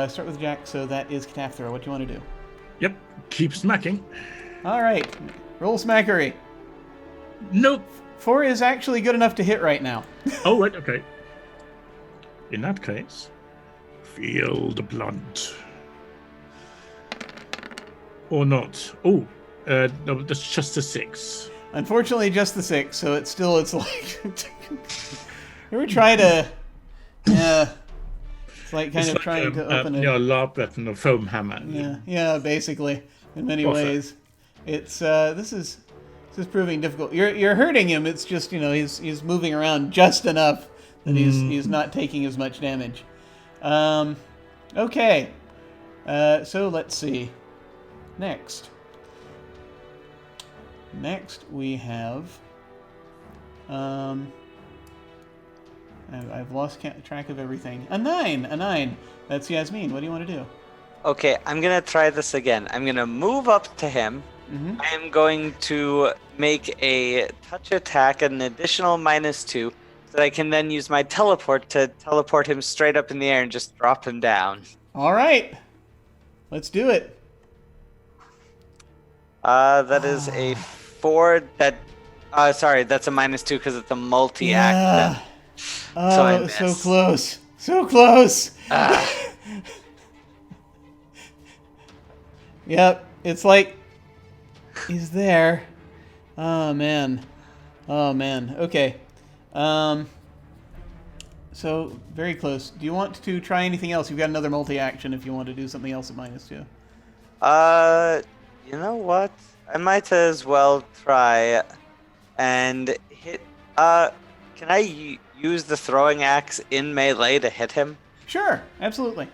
Start with the Jack. So that is Cataphthra. What do you want to do? Yep. Keep smacking. All right, roll smackery. Nope. 4 is actually good enough to hit right now. Oh, right. Okay. In that case, feel the blunt. Or not. Oh, no, that's just a 6. Unfortunately, just the 6. So it's like you ever try to, yeah. It's like kind It's of like trying to open it. a larp button or foam hammer. Yeah, basically, in many Perfect. ways. It's this is proving difficult. You're hurting him. It's just he's moving around just enough that he's not taking as much damage. Okay, so let's see. Next we have I've lost track of everything. A 9. That's Yasmin. What do you want to do? Okay, I'm gonna try this again. I'm gonna move up to him. Mm-hmm. I am going to make a touch attack at an additional -2, so that I can then use my teleport to teleport him straight up in the air and just drop him down. All right, let's do it. That is a 4. Sorry, that's a -2 because it's a multi-action. So I Oh, so miss. close. So close. Yep, it's like he's there. Oh man. Okay. So very close. Do you want to try anything else? You've got another multi-action if you want to do something else at -2. You know what? I might as well try and hit. Can I use the throwing axe in melee to hit him? Sure, absolutely.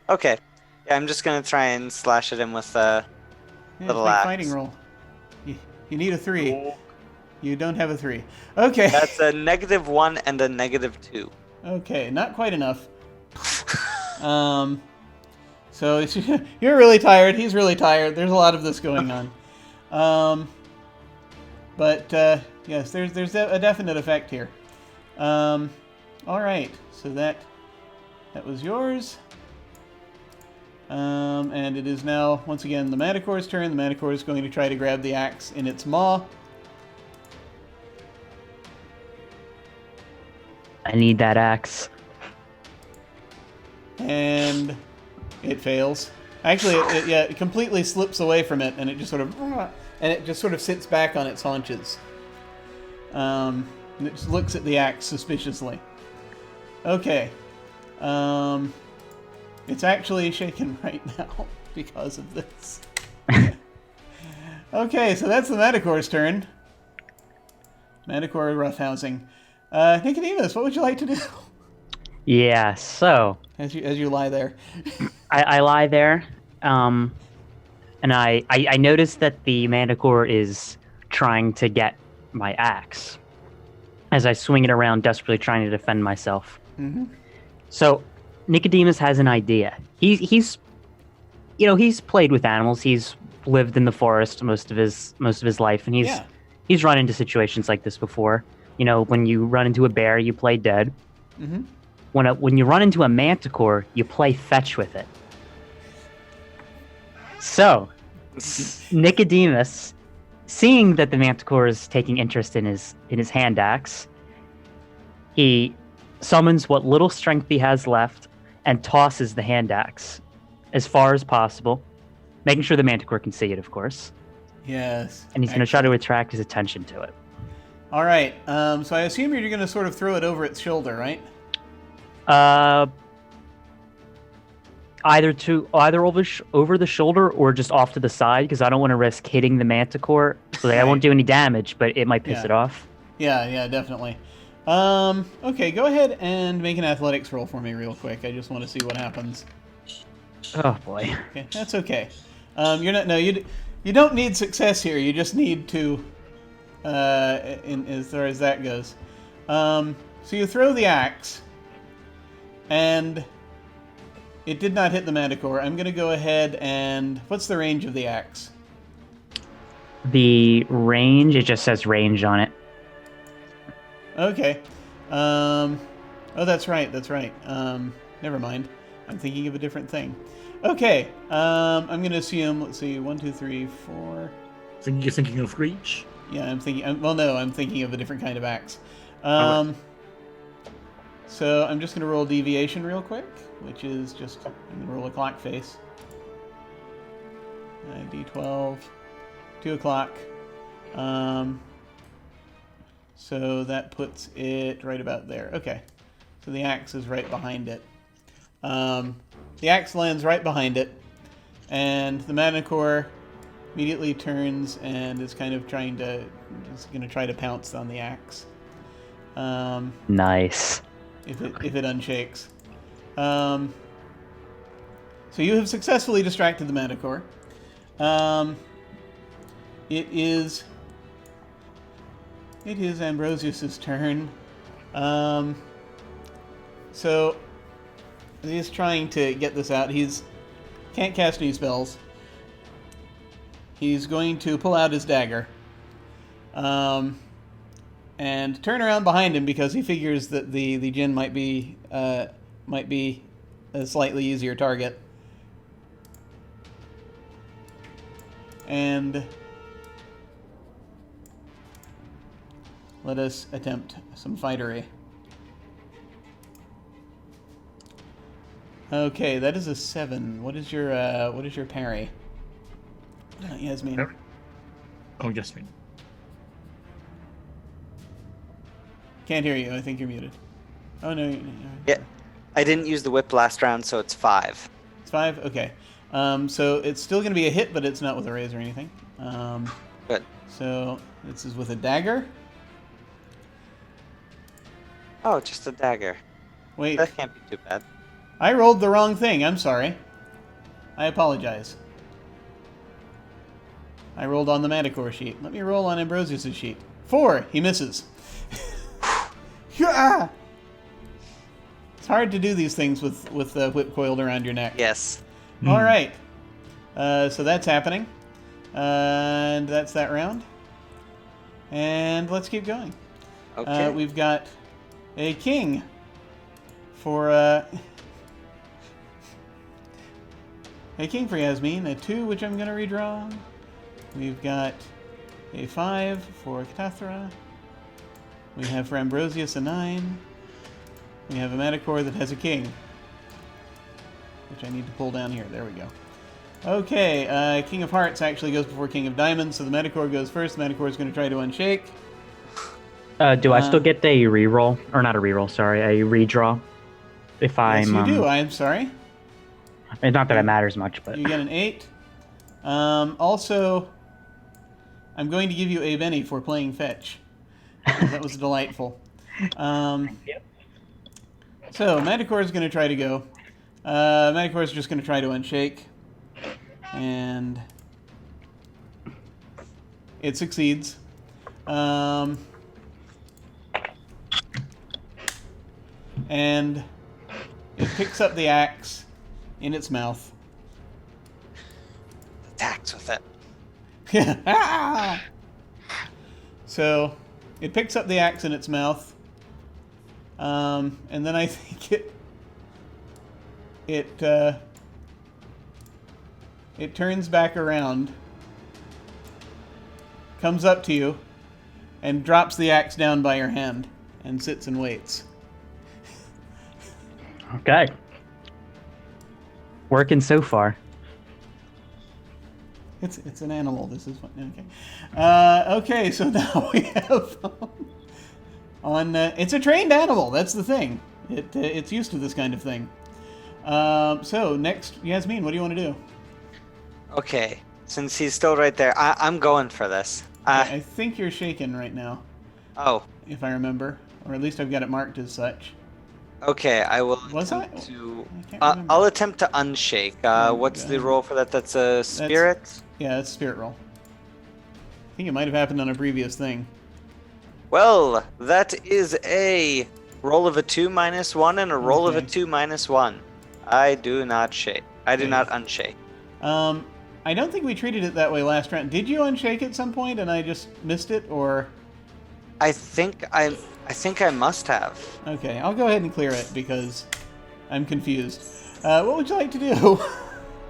Okay. Yeah, I'm just gonna try and slash at him with a little make axe. fighting roll. You need a 3. You don't have a 3. Okay. That's a -1 and a -2. Okay, not quite enough. So you're really tired. He's really tired. There's a lot of this going on. But yes, there's a definite effect here. All right, so that was yours. And it is now once again the Manticore's turn. The Manticore is going to try to grab the axe in its maw. I need that axe. And it fails. Actually, it completely slips away from it, and it just sort of sits back on its haunches. And it just looks at the axe suspiciously. Okay. It's actually shaken right now because of this. Okay, so that's the Manticore's turn. Manticore roughhousing. Nicodemus, what would you like to do Yeah, so as you lie there? I lie there, and I notice that the Manticore is trying to get my axe as I swing it around, desperately trying to defend myself. Mm-hmm. So Nicodemus has an idea. He's played with animals. He's lived in the forest most of his life, and he's run into situations like this before. When you run into a bear, you play dead. Mm-hmm. When you run into a manticore, you play fetch with it. So Nicodemus, seeing that the manticore is taking interest in his hand axe, he summons what little strength he has left and tosses the hand axe as far as possible, making sure the manticore can see it, of course. Yes. And he's going to try to attract his attention to it. All right. So I assume you're going to sort of throw it over its shoulder, right? Either over the shoulder or just off to the side, because I don't want to risk hitting the manticore. So I won't do any damage, but it might piss it off. Yeah, definitely. Okay, go ahead and make an athletics roll for me real quick. I just want to see what happens. Oh boy. Okay, that's okay. You don't need success here. You just need to, as far as that goes. So you throw the axe, and it did not hit the manticore. I'm going to go ahead and... What's the range of the axe? The range, it just says range on it. Okay. Oh, that's right. Never mind. I'm thinking of a different thing. Okay. I'm going to assume, let's see, 1, 2, 3, 4... I think you're thinking of reach? Yeah, I'm thinking of a different kind of axe. So I'm just going to roll deviation real quick, which is just, I'm going to roll a clock face. D12, 2 o'clock. So that puts it right about there. Okay, so the axe is right behind it. The axe lands right behind it, and the manticore immediately turns and is kind of going to try to pounce on the axe. Nice. If it unshakes. So you have successfully distracted the manticore. It is Ambrosius's turn. So he's trying to get this out. He's can't cast any spells. He's going to pull out his dagger. And turn around behind him because he figures that the djinn might be a slightly easier target. And let us attempt some fightery. Okay, that is a 7. What is your parry? Yasmin. Parry? Oh, Yasmin. Can't hear you. I think you're muted. Oh, no. Yeah, I didn't use the whip last round, so it's 5. It's 5? Okay. So it's still going to be a hit, but it's not with a raise or anything. Good. So this is with a dagger. Oh, just a dagger. Wait. That can't be too bad. I rolled the wrong thing. I'm sorry. I apologize. I rolled on the manticore sheet. Let me roll on Ambrosius' sheet. 4. He misses. Yeah! It's hard to do these things with the whip coiled around your neck. Yes. All right. So that's happening. And that's that round. And let's keep going. Okay. We've got a king for a king for Yasmin, a 2, which I'm going to redraw. We've got a 5 for Katathra. We have for Ambrosius a 9. We have a manticore that has a king, which I need to pull down here. There we go. Okay, King of Hearts actually goes before King of Diamonds, so the manticore goes first. The manticore is going to try to unshake. Do I still get a reroll? Or not a reroll, sorry, a redraw? If I'm... Yes, you do. I'm sorry. It's not that it matters much, but... You get an 8. Also, I'm going to give you a Benny for playing fetch. That was delightful. So Manticore is going to try to go. Manticore is just going to try to unshake. And it succeeds. And it picks up the axe in its mouth. Attacks with it. Ah! So it picks up the axe in its mouth. And then I think it turns back around, comes up to you, and drops the axe down by your hand and sits and waits. Okay. Working so far. It's an animal. This is fun. Okay. Okay. So now we have on. It's a trained animal. That's the thing. It's used to this kind of thing. So next, Yasmin, what do you want to do? Okay, since he's still right there, I'm going for this. I think you're shaken right now, Oh, if I remember, or at least I've got it marked as such. okay. I will Was I? attempt to. I can't remember. I'll attempt to unshake. What's the roll for that? That's a spirit. Yeah, that's a spirit roll. I think it might have happened on a previous thing. Well, that is a roll of a 2 minus 1 and a roll of a Okay. 2 minus 1. I do not shake. I do not unshake. I don't think we treated it that way last round. Did you unshake at some point and I just missed it, or? I think I must have. Okay, I'll go ahead and clear it because I'm confused. What would you like to do?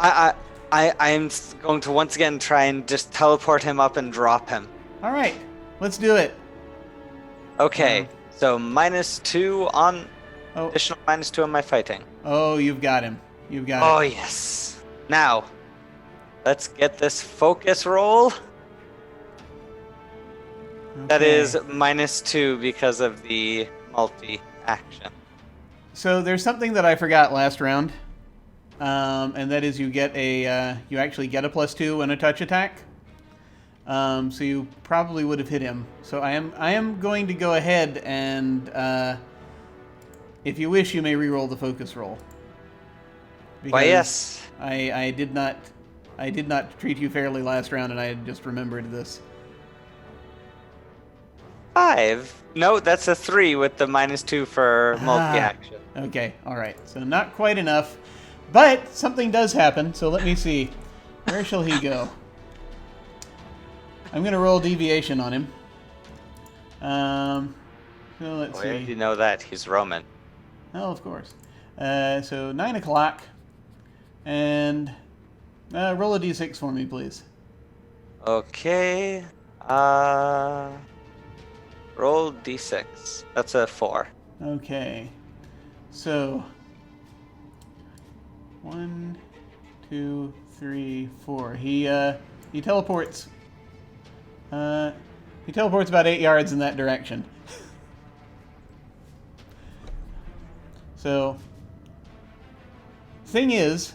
I'm going to once again try and just teleport him up and drop him. All right, let's do it. Okay, so -2 on Oh, additional -2 on my fighting. oh, you've got him. You've got Oh it. yes. Now, let's get this focus roll. That Okay. is -2 because of the multi-action. So there's something that I forgot last round, and that is you get you actually get a +2 when a touch attack. So you probably would have hit him. So I am going to go ahead and, if you wish, you may re-roll the focus roll. Why, yes. I did not treat you fairly last round, and I had just remembered this. 5. No, that's a 3 with the -2 for multi-action. Okay, all right. So not quite enough, but something does happen. So let me see. Where shall he go? I'm gonna roll deviation on him. So let's Where do see. you know that? He's Roman. Oh, of course. So 9 o'clock, and roll a d6 for me, please. Okay. Roll d6. That's a 4. Okay. So 1, 2, 3, 4. He teleports. He teleports about 8 yards in that direction. So, thing is,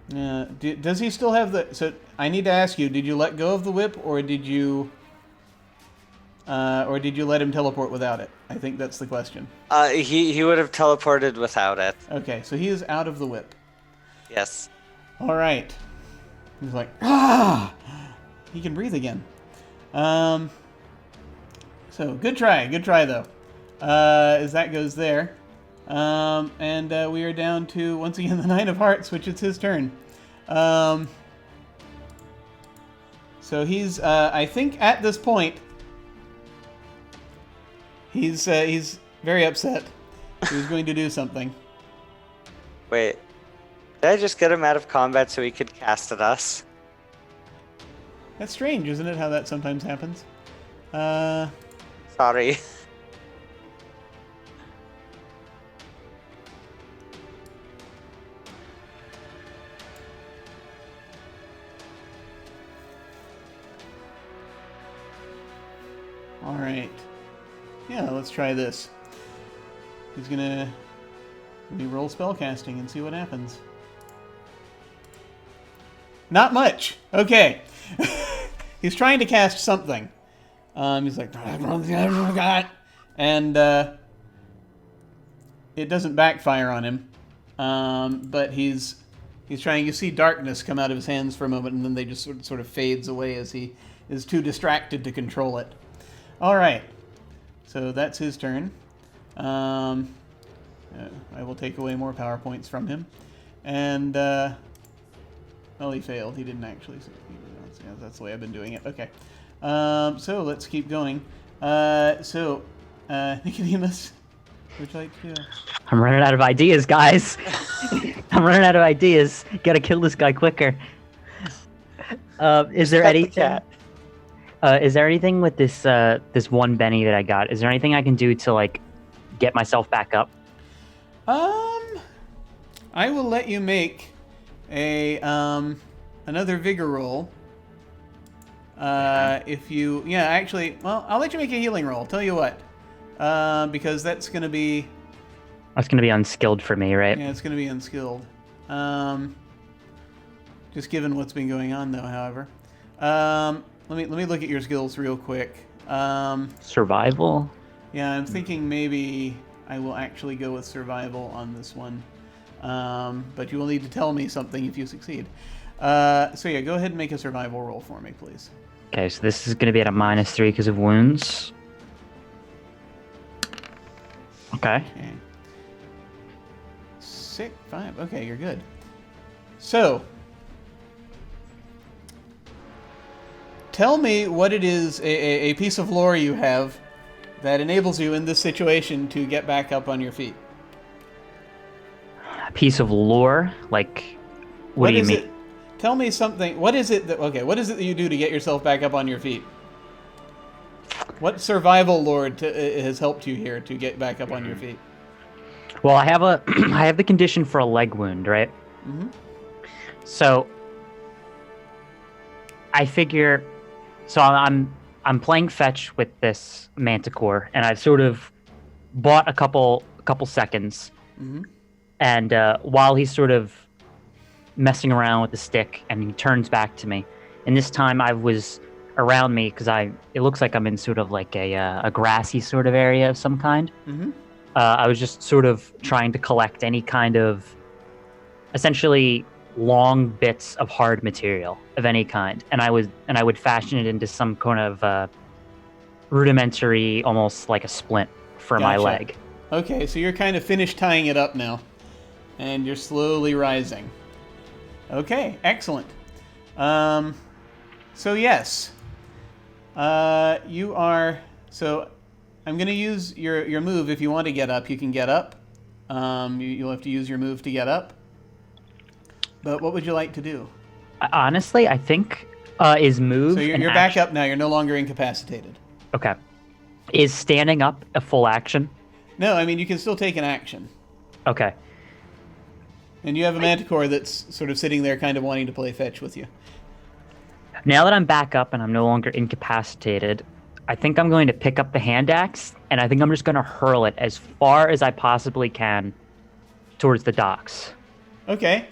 does he still have the? So I need to ask you: did you let go of the whip, or did you let him teleport without it? I think that's the question. He would have teleported without it. Okay, so he is out of the whip. Yes. All right. He's like, ah! He can breathe again. So good try though. As that goes there, and we are down to once again the 9 of Hearts, which is his turn. So he's, I think at this point, he's very upset. He's going to do something. Wait. Did I just get him out of combat so he could cast at us? That's strange, isn't it? How that sometimes happens. Sorry. All right. Yeah, let's try this. He's gonna roll spellcasting and see what happens. Not much. Okay. He's trying to cast something. He's like, and it doesn't backfire on him. But he's trying. You see darkness come out of his hands for a moment, and then they just sort of fades away as he is too distracted to control it. All right. So that's his turn. I will take away more power points from him. And, well, he failed. He didn't actually. Yeah, that's the way I've been doing it. Okay. So let's keep going. Nicodemus, would you like to... I'm running out of ideas, guys. I'm running out of ideas. Gotta kill this guy quicker. Is there anything? Is there anything with this this one Benny that I got? Is there anything I can do to like get myself back up? I will let you make a another vigor roll. If you, yeah, actually, well, I'll let you make a healing roll. Tell you what, because that's gonna be Unskilled for me, right? Yeah, it's gonna be unskilled. Just given what's been going on, though. However, let me look at your skills real quick. Survival. Yeah, I'm thinking maybe I will actually go with survival on this one. But you will need to tell me something if you succeed. So yeah, go ahead and make a survival roll for me, please. Okay, so this is going to be at a -3 because of wounds. Okay. 5. Okay, you're good. So, tell me what it is, a piece of lore you have that enables you in this situation to get back up on your feet. A piece of lore? Like, what do you mean? Tell me something. What is it that you do to get yourself back up on your feet? What survival lore has helped you here to get back up on your feet? Well, I have the condition for a leg wound, right? Mm-hmm. So I figure, so I'm playing fetch with this Manticore, and I've sort of bought a couple seconds, mm-hmm. and while he's sort of messing around with the stick, and he turns back to me, and this time I was around me because it looks like I'm in sort of like a grassy sort of area of some kind. Mm-hmm. I was just sort of trying to collect any kind of essentially long bits of hard material of any kind, and I would fashion it into some kind of rudimentary, almost like a splint for my leg. Okay, so you're kind of finished tying it up now, and you're slowly rising. Okay, excellent. So yes, you are. So I'm going to use your move. If you want to get up, you can get up. You'll have to use your move to get up. But what would you like to do? Honestly, I think is move. So you're back up now. You're no longer incapacitated. Okay. Is standing up a full action? No, I mean you can still take an action. Okay. And you have a Manticore that's sort of sitting there kind of wanting to play fetch with you. Now that I'm back up and I'm no longer incapacitated, I think I'm going to pick up the hand axe, and I think I'm just going to hurl it as far as I possibly can towards the docks. Okay.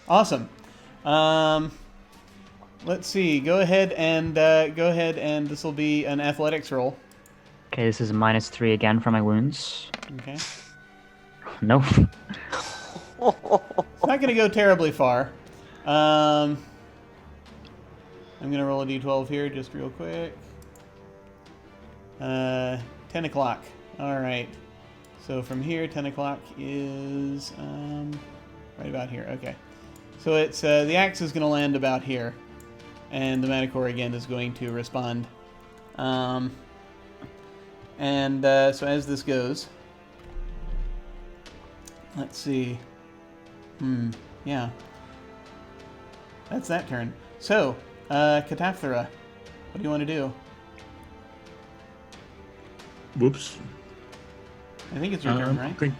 Awesome. Let's see. Go ahead and this will be an athletics roll. Okay, this is a -3 again for my wounds. Okay. Nope. It's not going to go terribly far. I'm going to roll a d12 here just real quick. 10 o'clock. All right. So from here, 10 o'clock is right about here. Okay. So it's the axe is going to land about here, and the Manticore again is going to respond. So as this goes, let's see. Yeah. That's that turn. So, Cataphthra, what do you want to do? Whoops. I think it's your turn, right?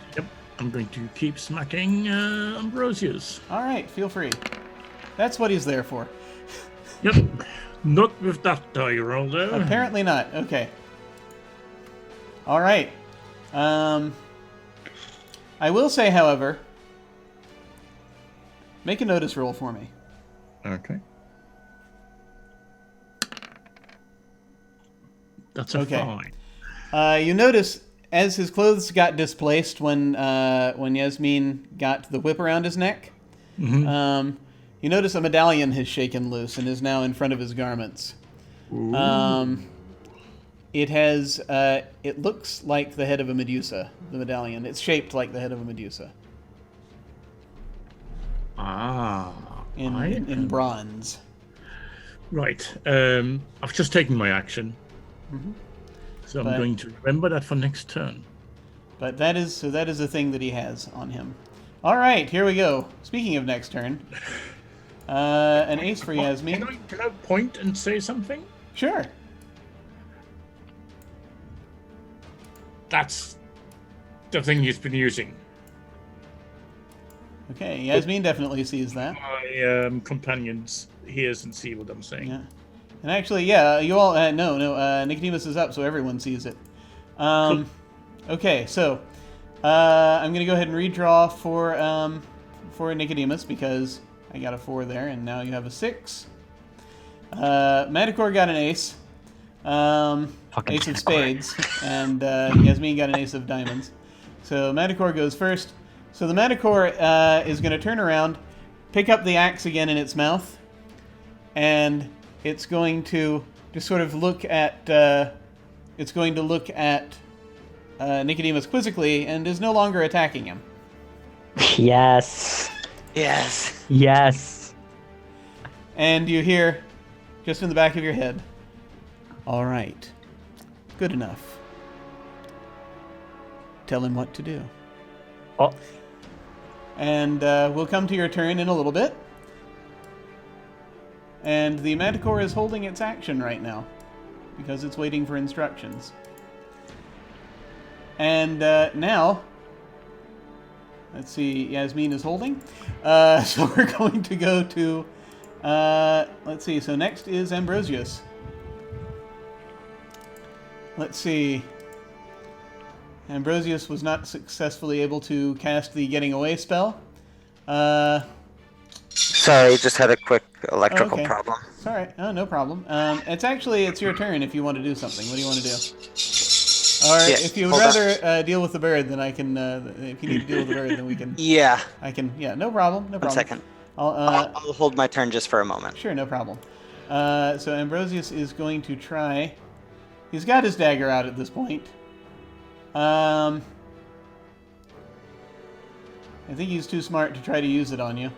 I'm going to keep smacking Ambrosius. All right, feel free. That's what he's there for. Yep. Not with that die roll, though. Apparently not. Okay. All right. I will say, however, make a notice roll for me. Okay. That's a Okay. 5. You notice as his clothes got displaced when Yasmin got the whip around his neck, you notice a medallion has shaken loose and is now in front of his garments. It has. It looks like the head of a Medusa. The medallion. It's shaped like the head of a Medusa in bronze. Right. I've just taken my action. So I'm going to remember that for next turn. But that is a thing that he has on him. All right, here we go. Speaking of next turn, an ace for Yasmin. Can I point and say something? Sure. That's the thing he's been using. Okay, Yasmin definitely sees that. My companions hears and see what I'm saying. Yeah. And actually, you all Nicodemus is up, so everyone sees it. Cool. Okay, so I'm going to go ahead and redraw for Nicodemus because I got a 4 there, and now you have a 6. Manticore got an ace. Ace of spades, and Yasmin got an ace of diamonds. So Manticore goes first. So the Manticore is going to turn around, pick up the axe again in its mouth, and it's going to just sort of look at Nicodemus quizzically, and is no longer attacking him. Yes. Yes. Yes. And you hear, just in the back of your head, "All right, good enough. Tell him what to do." Oh. And we'll come to your turn in a little bit. And the Manticore is holding its action right now because it's waiting for instructions. And now, let's see, Yasmin is holding. So we're going to go to, let's see, so next is Ambrosius. Let's see. Ambrosius was not successfully able to cast the Getting Away spell. Sorry, just had a quick electrical Okay. problem. Sorry. Oh, no problem. It's your turn if you want to do something. What do you want to do? Or Yeah, if you would hold on. rather deal with the bird, then I can. If you need to deal with the bird, then we can. Yeah, I can. Yeah, no problem. No problem. 1 second. I'll, I'll hold my turn just for a moment. Sure, no problem. So Ambrosius is going to try. He's got his dagger out at this point. I think he's too smart to try to use it on you.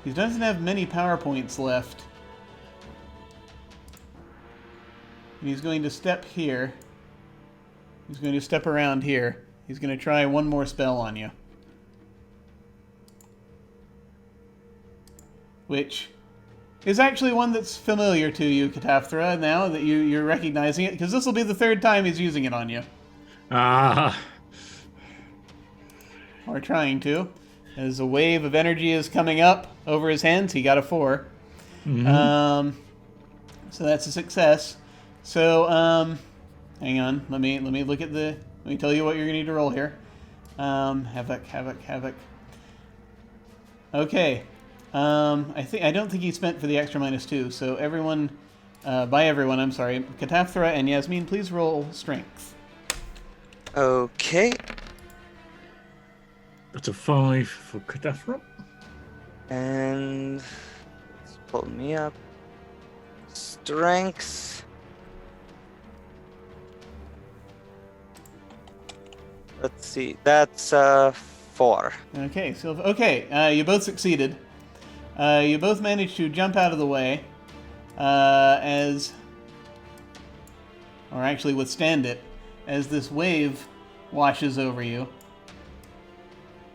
He doesn't have many power points left. And he's going to step here. He's going to step around here. He's going to try one more spell on you. Which is actually one that's familiar to you, Kataphthra, now that you're recognizing it, because this will be the 3rd time he's using it on you. Or trying to. As a wave of energy is coming up over his hands, he got a 4. So that's a success. So, hang on. Let me look at let me tell you what you're going to need to roll here. Havoc. Okay. I don't think he spent for the extra -2. So everyone, I'm sorry. Kataphthra and Yasmin, please roll strength. Okay. That's a 5 for Kataphthra. And let's pull me up. Strength. Let's see. That's 4. Okay, so you both succeeded. You both managed to jump out of the way, or actually withstand it, as this wave washes over you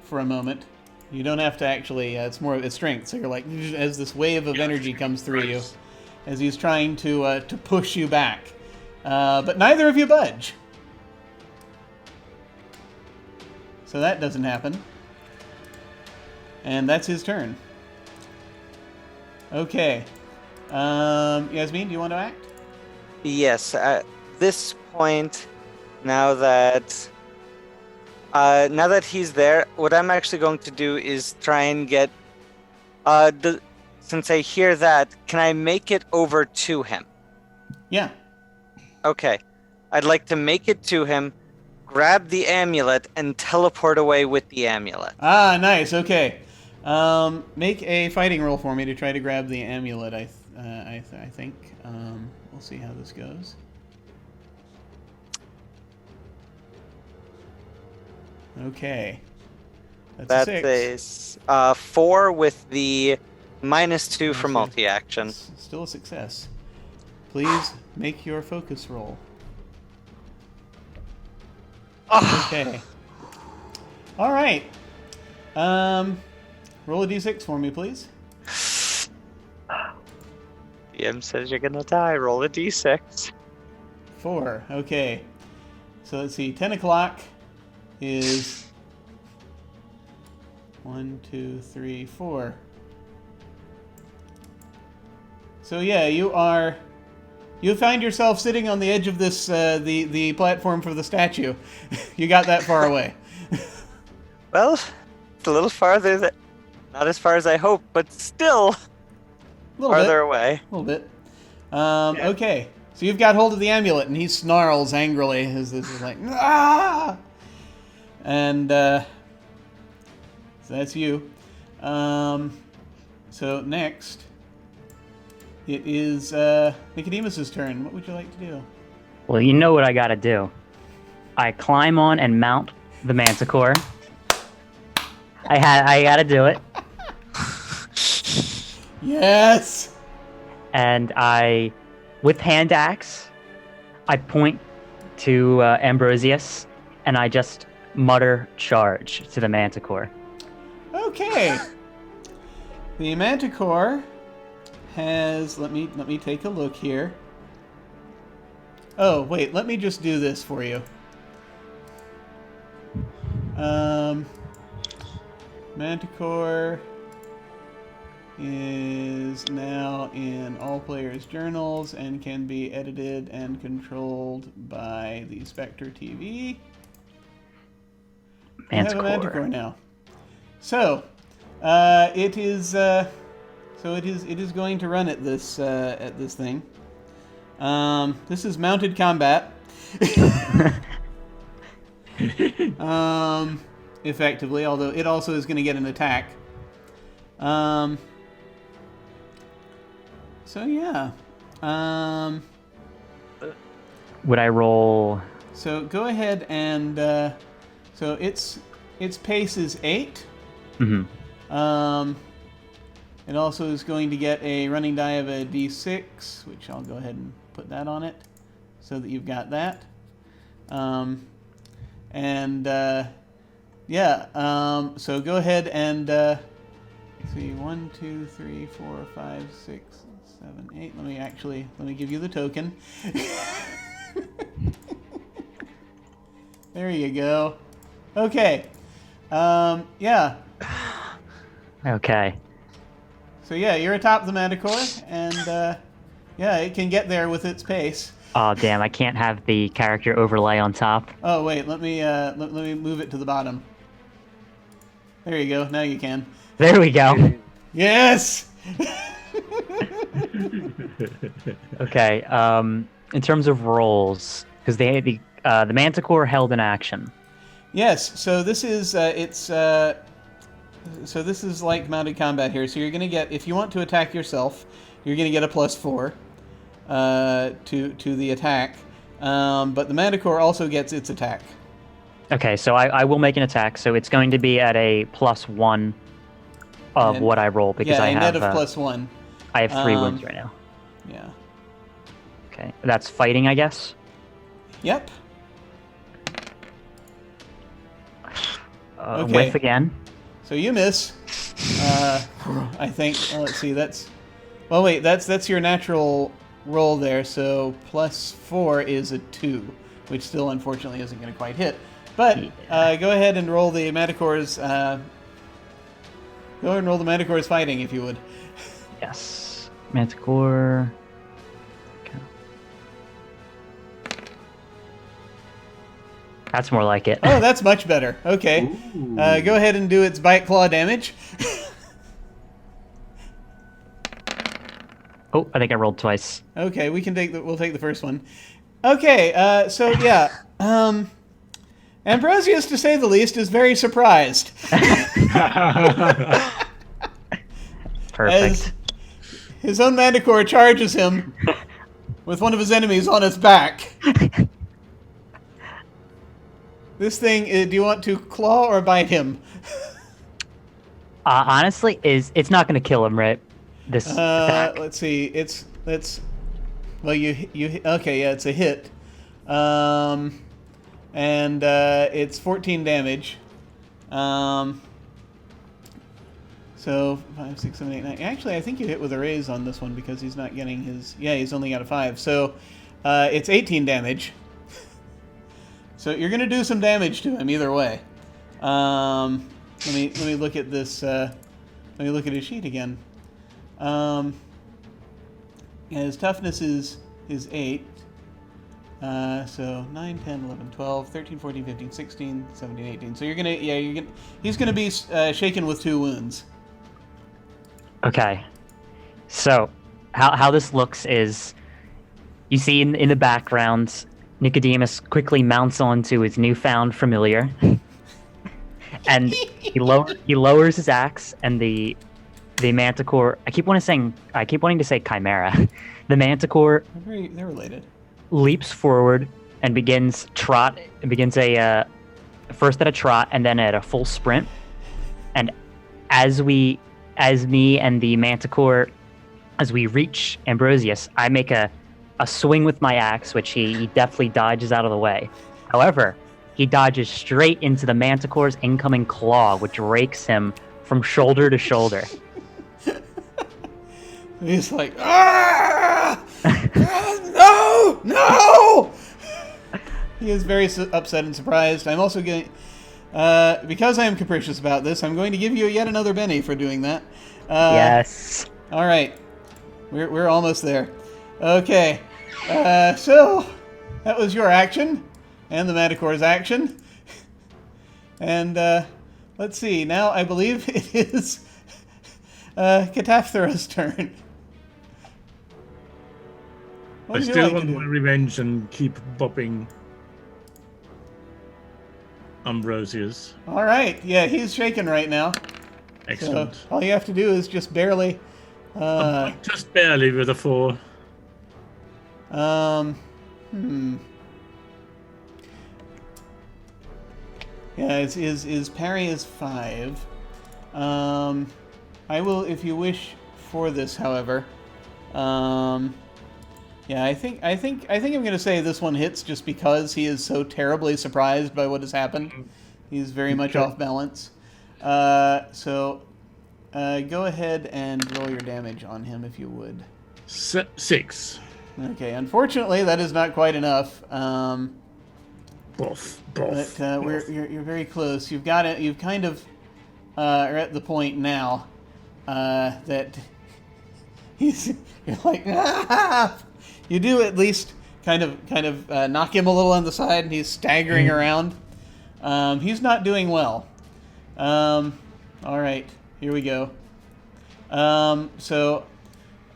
for a moment. You don't have to actually. It's strength. So you're like, as this wave of energy comes through you, as he's trying to push you back, but neither of you budge. So that doesn't happen. And that's his turn. Okay. Yasmin, do you want to act? Yes. At this point, now that he's there, what I'm actually going to do is try and get. Since I hear that, can I make it over to him? Yeah. Okay. I'd like to make it to him, grab the amulet, and teleport away with the amulet. Ah, nice. Okay. Make a fighting roll for me to try to grab the amulet. I think. We'll see how this goes. Okay. That's a 6. a 4 with the -2 for Okay. multi-action. It's still a success. Please make your focus roll. Okay. All right. Roll a d6 for me, please. DM says you're gonna die. Roll a d6. 4. Okay. So let's see. 10 o'clock is 1, 2, 3, 4. So yeah, you find yourself sitting on the edge of this the platform for the statue. You got that far away. Well, it's a little farther not as far as I hoped, but still farther away. A little bit. Okay. So you've got hold of the amulet, and he snarls angrily as this is like, ah! And so that's you. So next, it is Nicodemus's turn. What would you like to do? Well, you know what I gotta do. I climb on and mount the manticore. I gotta do it. Yes! And I, with hand axe, I point to Ambrosius, and I just mutter charge to the manticore. Okay. The manticore has, let me take a look here. Oh, wait, let me just do this for you. Manticore is now in all players' journals and can be edited and controlled by the Spectre TV. We have a Manticore now. So, it is going to run at this thing. This is mounted combat. Effectively, although it also is going to get an attack. So yeah. Would I roll? So go ahead and so its pace is 8. Mm-hmm. It also is going to get a running die of a d6, which I'll go ahead and put that on it, so that you've got that. So go ahead and let's see, 1, 2, 3, 4, 5, 6, 7, 8. Let me give you the token. There you go. Okay. Yeah. Okay. So yeah, you're atop the manticore, and yeah, it can get there with its pace. Oh damn! I can't have the character overlay on top. Oh wait, let me move it to the bottom. There you go. Now you can. There we go. Yes. Okay. In terms of rolls, because the manticore held an action. Yes. So this is so this is like mounted combat here. So you're gonna get, if you want to attack yourself, you're gonna get a +4 to the attack. But the manticore also gets its attack. Okay, so I will make an attack. So it's going to be at a +1 of what I roll because I have net of +1. I have 3 wounds right now. Yeah. Okay, that's fighting, I guess. Yep. Okay. Whiff again. So you miss. I think. Oh, let's see. That's your natural roll there. So +4 is a 2, which still unfortunately isn't going to quite hit. But go ahead and roll the manticore's. Go ahead and roll the manticore's fighting, if you would. Yes, manticore. Okay. That's more like it. Oh, that's much better. Okay. Go ahead and do its bite claw damage. Oh, I think I rolled twice. Okay, we'll take the first one. Okay, so yeah, Ambrosius, to say the least, is very surprised as Perfect. his own Manticore charges him with one of his enemies on its back. This thing, do you want to claw or bite him? Honestly, it's not going to kill him, right? This attack. Let's see. Well, you okay? Yeah, it's a hit, and it's 14 damage. So 5, 6, 7, 8, 9. Actually, I think you hit with a raise on this one because he's not getting his. Yeah, he's only got a 5. So it's 18 damage. So you're gonna do some damage to him either way. Let me look at this. Let me look at his sheet again. Yeah, his toughness is 8. So 9, 10, 11, 12, 13, 14, 15, 16, 17, 18. So he's gonna be shaken with 2 wounds. Okay. So, how this looks is, you see in the background, Nicodemus quickly mounts onto his newfound familiar, and he lowers his axe, and the Manticore. I keep wanting to say Chimera. The Manticore They're related. leaps forward and begins a first at a trot and then at a full sprint. And as me and the Manticore, as we reach Ambrosius, I make a swing with my axe, which he deftly dodges out of the way. However, he dodges straight into the Manticore's incoming claw, which rakes him from shoulder to shoulder. He's like, ah! No! He is very upset and surprised. I'm also going, because I am capricious about this, I'm going to give you yet another Benny for doing that. Yes. All right, we're almost there. Okay, so that was your action, and the Manticore's action, and let's see. Now I believe it is Cataphthera's turn. What I would you still like to want do? my revenge and keep bopping Ambrosius. All right, yeah, he's shaken right now. Excellent. So all you have to do is just barely. Just barely with a 4. Yeah, his parry is 5. I will, if you wish, for this, however. Yeah, I think I'm going to say this one hits just because he is so terribly surprised by what has happened. He's very much off balance. So go ahead and roll your damage on him if you would. 6. Okay, unfortunately that is not quite enough. Boff. But you're very close. You've got it. You've kind of are at the point now that you're like, ah! You do at least kind of knock him a little on the side, and he's staggering around. He's not doing well. All right, here we go. So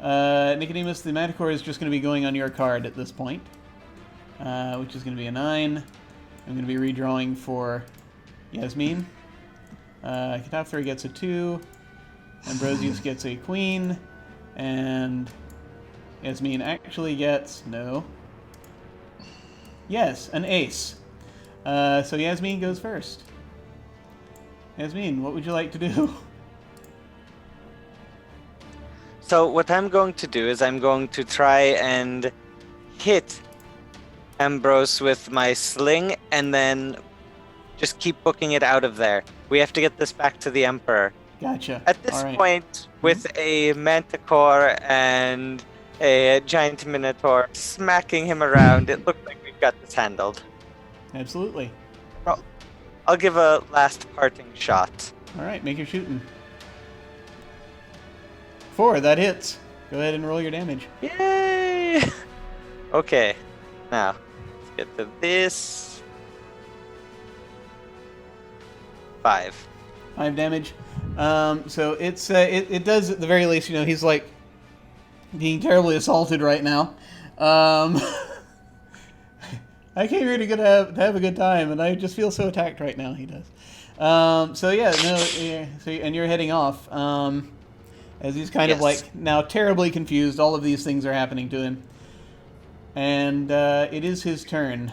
Nicodemus, the Manticore is just going to be going on your card at this point, which is going to be a 9. I'm going to be redrawing for Yasmin. Cataphthera gets a 2. Ambrosius gets a queen. And Yasmin actually gets, no. Yes, an ace. So Yasmin goes first. Yasmin, what would you like to do? So what I'm going to do is I'm going to try and hit Ambrose with my sling and then just keep booking it out of there. We have to get this back to the Emperor. Gotcha. At this All right. point, with a Manticore and a giant Minotaur smacking him around, it looks like we've got this handled. Absolutely. I'll give a last parting shot. All right, make your shooting. 4, that hits. Go ahead and roll your damage. Yay! Okay, now let's get to this. 5. 5 damage. So it does at the very least. He's like being terribly assaulted right now. I came here to have a good time, and I just feel so attacked right now. He does. So yeah, no. Yeah, so, and you're heading off. As he's kind of like now terribly confused. All of these things are happening to him, and it is his turn,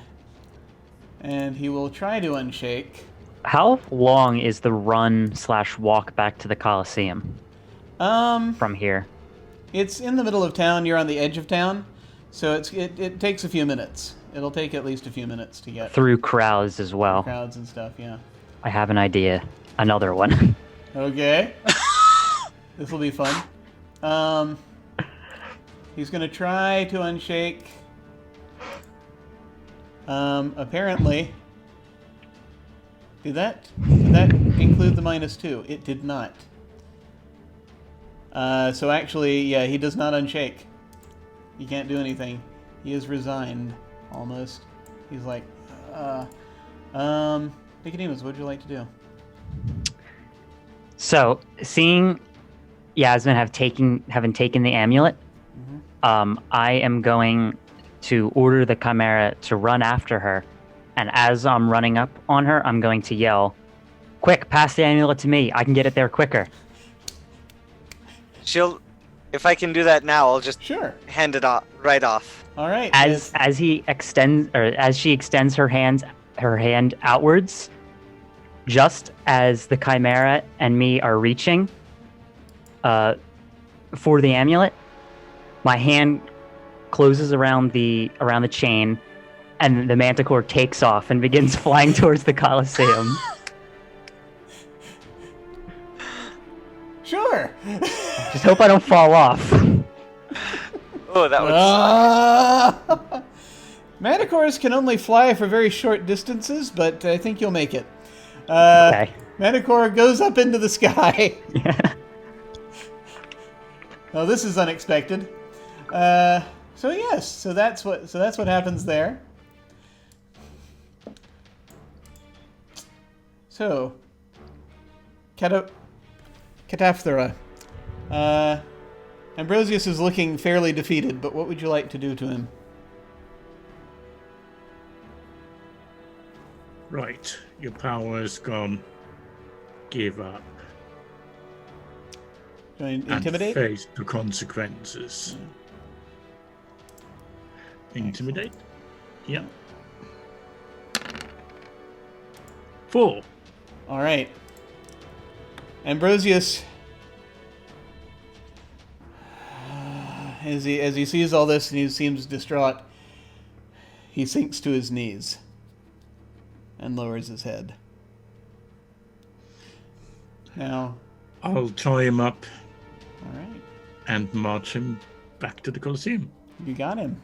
and he will try to unshake. How long is the run/walk back to the Coliseum? From here. It's in the middle of town. You're on the edge of town, so it takes a few minutes. It'll take at least a few minutes to get through crowds as well. Crowds and stuff, yeah. I have an idea. Another one. Okay. This will be fun. He's gonna try to unshake. Apparently. Did that include the -2? It did not. So actually, yeah, he does not unshake. He can't do anything. He is resigned, almost. He's like, Nicodemus, what would you like to do? So, seeing Yasmin having taken the amulet, I am going to order the Chimera to run after her, and as I'm running up on her, I'm going to yell, "Quick, pass the amulet to me. I can get it there quicker." If I can do that now, I'll just hand it off right off. All right. As she extends her hand outwards, just as the Chimera and me are reaching for the amulet, my hand closes around the chain, and the Manticore takes off and begins flying towards the Coliseum. Sure. Just hope I don't fall off. Oh, that would Manticores can only fly for very short distances, but I think you'll make it. Okay. Manticore goes up into the sky. Yeah. Oh, this is unexpected. So yes, so that's what happens there. So, Cataphthera. Ambrosius is looking fairly defeated, but what would you like to do to him? Right, your power is gone. Give up. Intimidate? And face the consequences. Yeah. Intimidate? Yeah. 4. All right. Ambrosius, as he sees all this and he seems distraught, he sinks to his knees and lowers his head. Now, I'll tie him up. All right. And march him back to the Colosseum. You got him.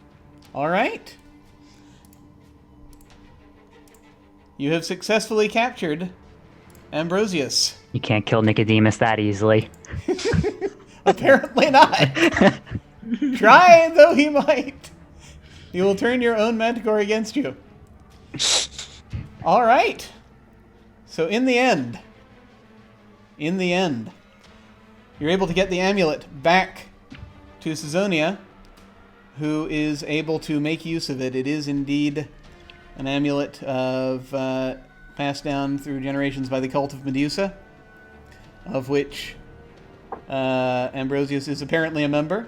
All right. You have successfully captured Ambrosius. You can't kill Nicodemus that easily. Apparently not. Try though he might. You will turn your own Manticore against you. All right. So in the end, you're able to get the amulet back to Caesonia, who is able to make use of it. It is indeed an amulet of passed down through generations by the cult of Medusa, of which Ambrosius is apparently a member.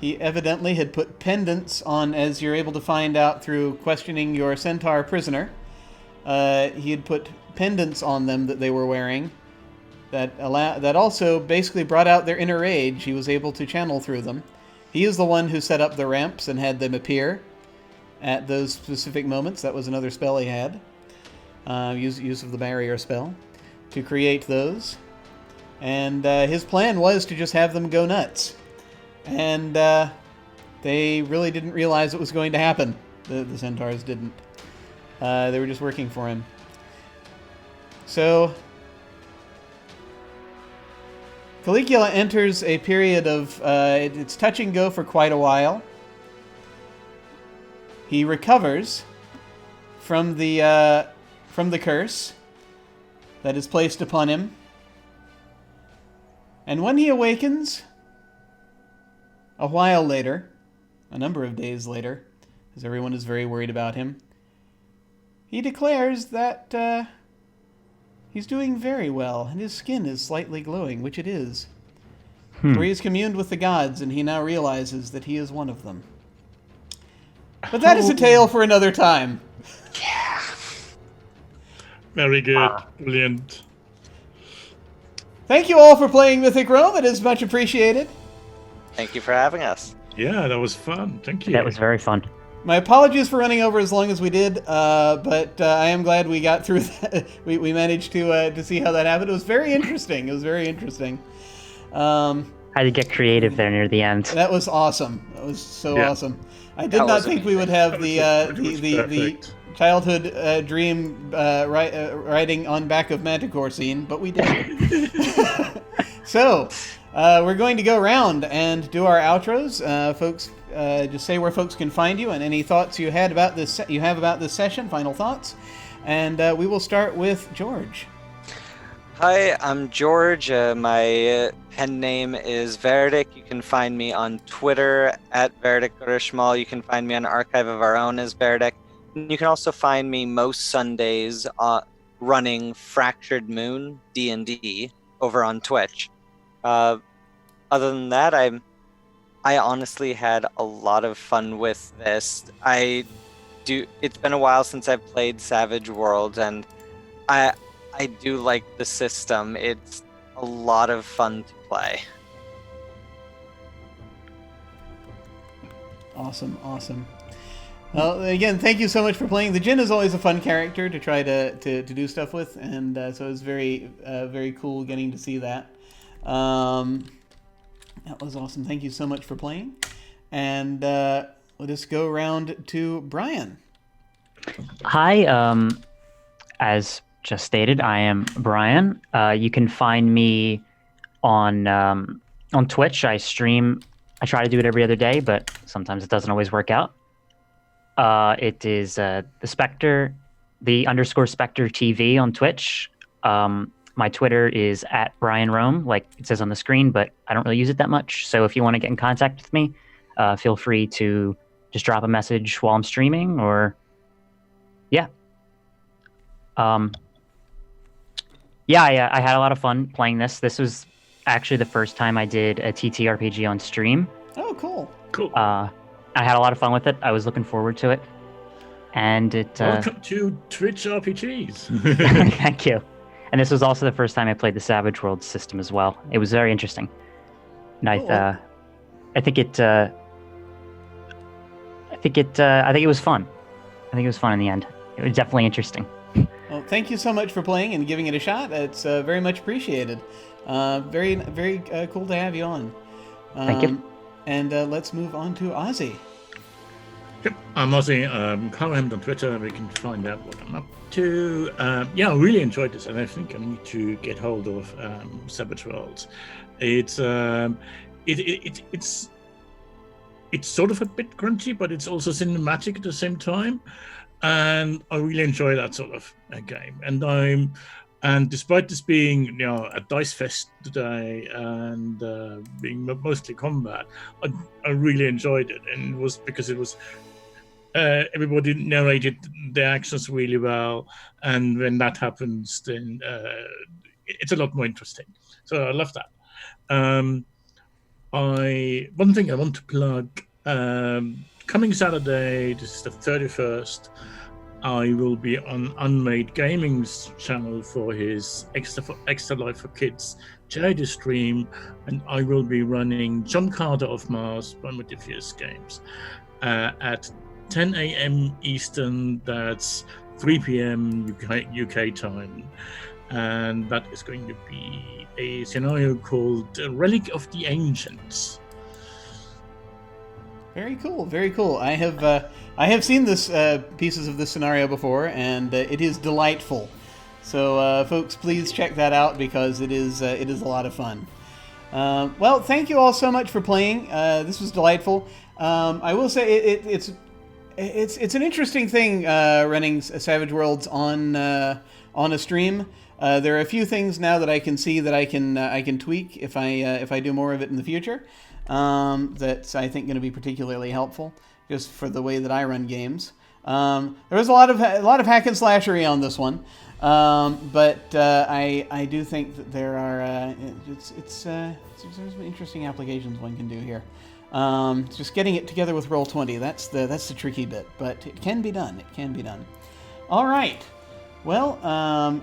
He evidently had put pendants on, as you're able to find out through questioning your centaur prisoner. He had put pendants on them that they were wearing that also basically brought out their inner rage. He was able to channel through them. He is the one who set up the ramps and had them appear at those specific moments. That was another spell he had. Use of the barrier spell to create those. And his plan was to just have them go nuts. And they really didn't realize it was going to happen. The centaurs didn't. They were just working for him. So Caligula enters a period of it's touch and go for quite a while. He recovers from the curse that is placed upon him, and when he awakens, a while later, a number of days later, as everyone is very worried about him, he declares that he's doing very well, and his skin is slightly glowing, which it is. For he has communed with the gods, and he now realizes that he is one of them. But that is a tale for another time. Very good. Brilliant. Thank you all for playing Mythic Rome. It is much appreciated. Thank you for having us. Yeah, that was fun. Thank you. That was very fun. My apologies for running over as long as we did, but I am glad we got through that. We managed to see how that happened. It was very interesting. Had to get creative there near the end. That was awesome. That was so awesome. I did not think we would have the childhood dream riding on back of Manticore scene, but we did. So, we're going to go around and do our outros. Folks, just say where folks can find you and any thoughts you have about this session. Final thoughts, and we will start with George. Hi, I'm George. My pen name is Verdict. You can find me on Twitter at Verdict Grishmal. You can find me on Archive of Our Own as Verdict. And you can also find me most Sundays running Fractured Moon D&D over on Twitch. Other than that, I honestly had a lot of fun with this. It's been a while since I've played Savage Worlds, and I do like the system. It's a lot of fun to play. Awesome. Well, again, thank you so much for playing. The Djinn is always a fun character to try to do stuff with, and so it was very cool getting to see that. That was awesome. Thank you so much for playing. And we'll just go around to Brian. Hi, as just stated, I am Brian. You can find me on Twitch. I stream. I try to do it every other day, but sometimes it doesn't always work out. It is the Spectre, the _ Spectre TV on Twitch. My Twitter is at Brian Rome, like it says on the screen, but I don't really use it that much. So if you want to get in contact with me, feel free to just drop a message while I'm streaming, or yeah. I had a lot of fun playing this. This was actually the first time I did a TTRPG on stream. Oh, cool. I had a lot of fun with it. I was looking forward to it. And it... Welcome to Twitch RPGs. Thank you. And this was also the first time I played the Savage World system as well. It was very interesting. And I think it was fun. I think it was fun in the end. It was definitely interesting. Well, thank you so much for playing and giving it a shot. It's very much appreciated. Very cool to have you on. Thank you. And let's move on to Ozzy. Yep, I'm Ozzy. Comment on Twitter. We can find out what I'm up to. I really enjoyed this, and I think I need to get hold of Savage Worlds. It's sort of a bit crunchy, but it's also cinematic at the same time. And I really enjoy that sort of game. And despite this being, a dice fest today and being mostly combat, I really enjoyed it. And it was because it was everybody narrated their actions really well. And when that happens, then it's a lot more interesting. So I love that. One thing I want to plug. Coming Saturday, this is the 31st, I will be on Unmade Gaming's channel for his Extra Life for Kids charity stream, and I will be running John Carter of Mars by Modiphius Games at 10 a.m. Eastern, that's 3 p.m. UK time. And that is going to be a scenario called Relic of the Ancients. Very cool, very cool. I have seen this pieces of this scenario before, and it is delightful. So, folks, please check that out because it is a lot of fun. Well, thank you all so much for playing. This was delightful. I will say it's an interesting thing running Savage Worlds on a stream. There are a few things now that I can see that I can tweak if I do more of it in the future. that's, I think, going to be particularly helpful, just for the way that I run games. There was a lot of hack and slashery on this one, but I do think that there are there's some interesting applications one can do here. Just getting it together with Roll20, that's the tricky bit, but it can be done. It can be done. All right. Well,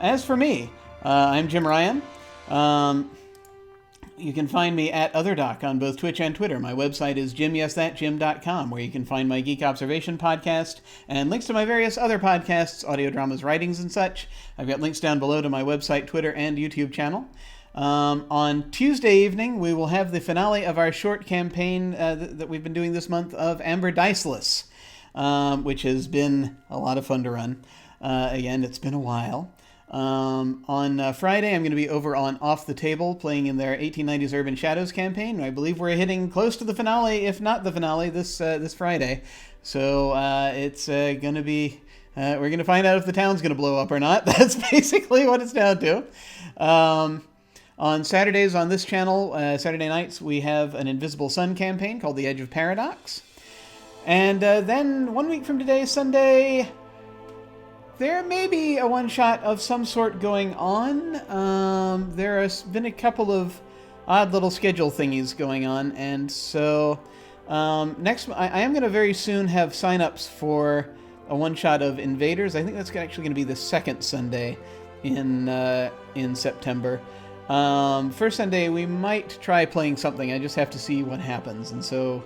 as for me, I'm Jim Ryan. You can find me at OtherDoc on both Twitch and Twitter. My website is jimyesthatjim.com, where you can find my Geek Observation podcast and links to my various other podcasts, audio dramas, writings, and such. I've got links down below to my website, Twitter, and YouTube channel. On Tuesday evening, we will have the finale of our short campaign that we've been doing this month of Amber Diceless, which has been a lot of fun to run. Again, it's been a while. On Friday, I'm going to be over on Off the Table, playing in their 1890s Urban Shadows campaign. I believe we're hitting close to the finale, if not the finale, this Friday. So it's going to be... we're going to find out if the town's going to blow up or not. That's basically what it's down to. On Saturdays on this channel, Saturday nights, we have an Invisible Sun campaign called The Edge of Paradox. And then 1 week from today, Sunday... there may be a one-shot of some sort going on. There has been a couple of odd little schedule thingies going on, and so I am going to very soon have sign-ups for a one-shot of Invaders. I think that's actually going to be the second Sunday in September. First Sunday, we might try playing something. I just have to see what happens, and so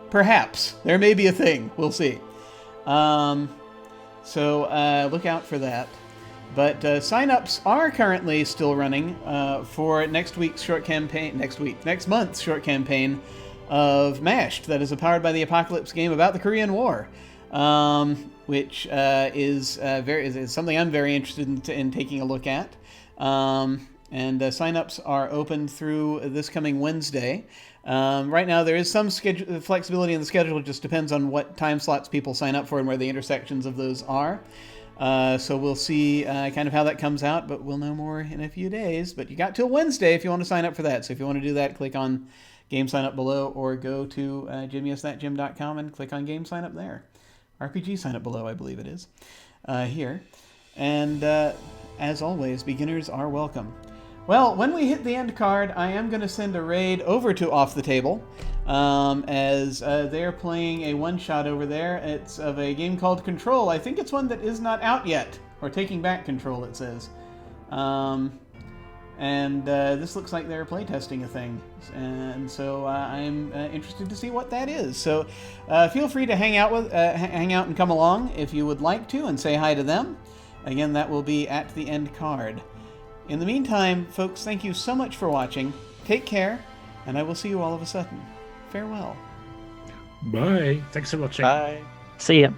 perhaps there may be a thing. We'll see. So look out for that. But sign-ups are currently still running for next month's short campaign of Mashed. That is a Powered by the Apocalypse game about the Korean War, which is something I'm very interested in taking a look at. And sign-ups are open through this coming Wednesday. Right now, there is some flexibility in the schedule. It just depends on what time slots people sign up for and where the intersections of those are. So we'll see kind of how that comes out, but we'll know more in a few days. But you got till Wednesday if you want to sign up for that. So if you want to do that, click on Game Sign Up below, or go to jimyesthatjim.com and click on Game Sign Up there. RPG Sign Up below, I believe it is, here. And as always, beginners are welcome. Well, when we hit the end card, I am going to send a raid over to Off the Table, as they're playing a one-shot over there. It's of a game called Control. I think it's one that is not out yet, or Taking Back Control, it says. And this looks like they're playtesting a thing, and so I'm interested to see what that is. So feel free to hang out and come along if you would like to, and say hi to them. Again, that will be at the end card. In the meantime, folks, thank you so much for watching. Take care, and I will see you all of a sudden. Farewell. Bye. Thanks for watching. Bye. See ya.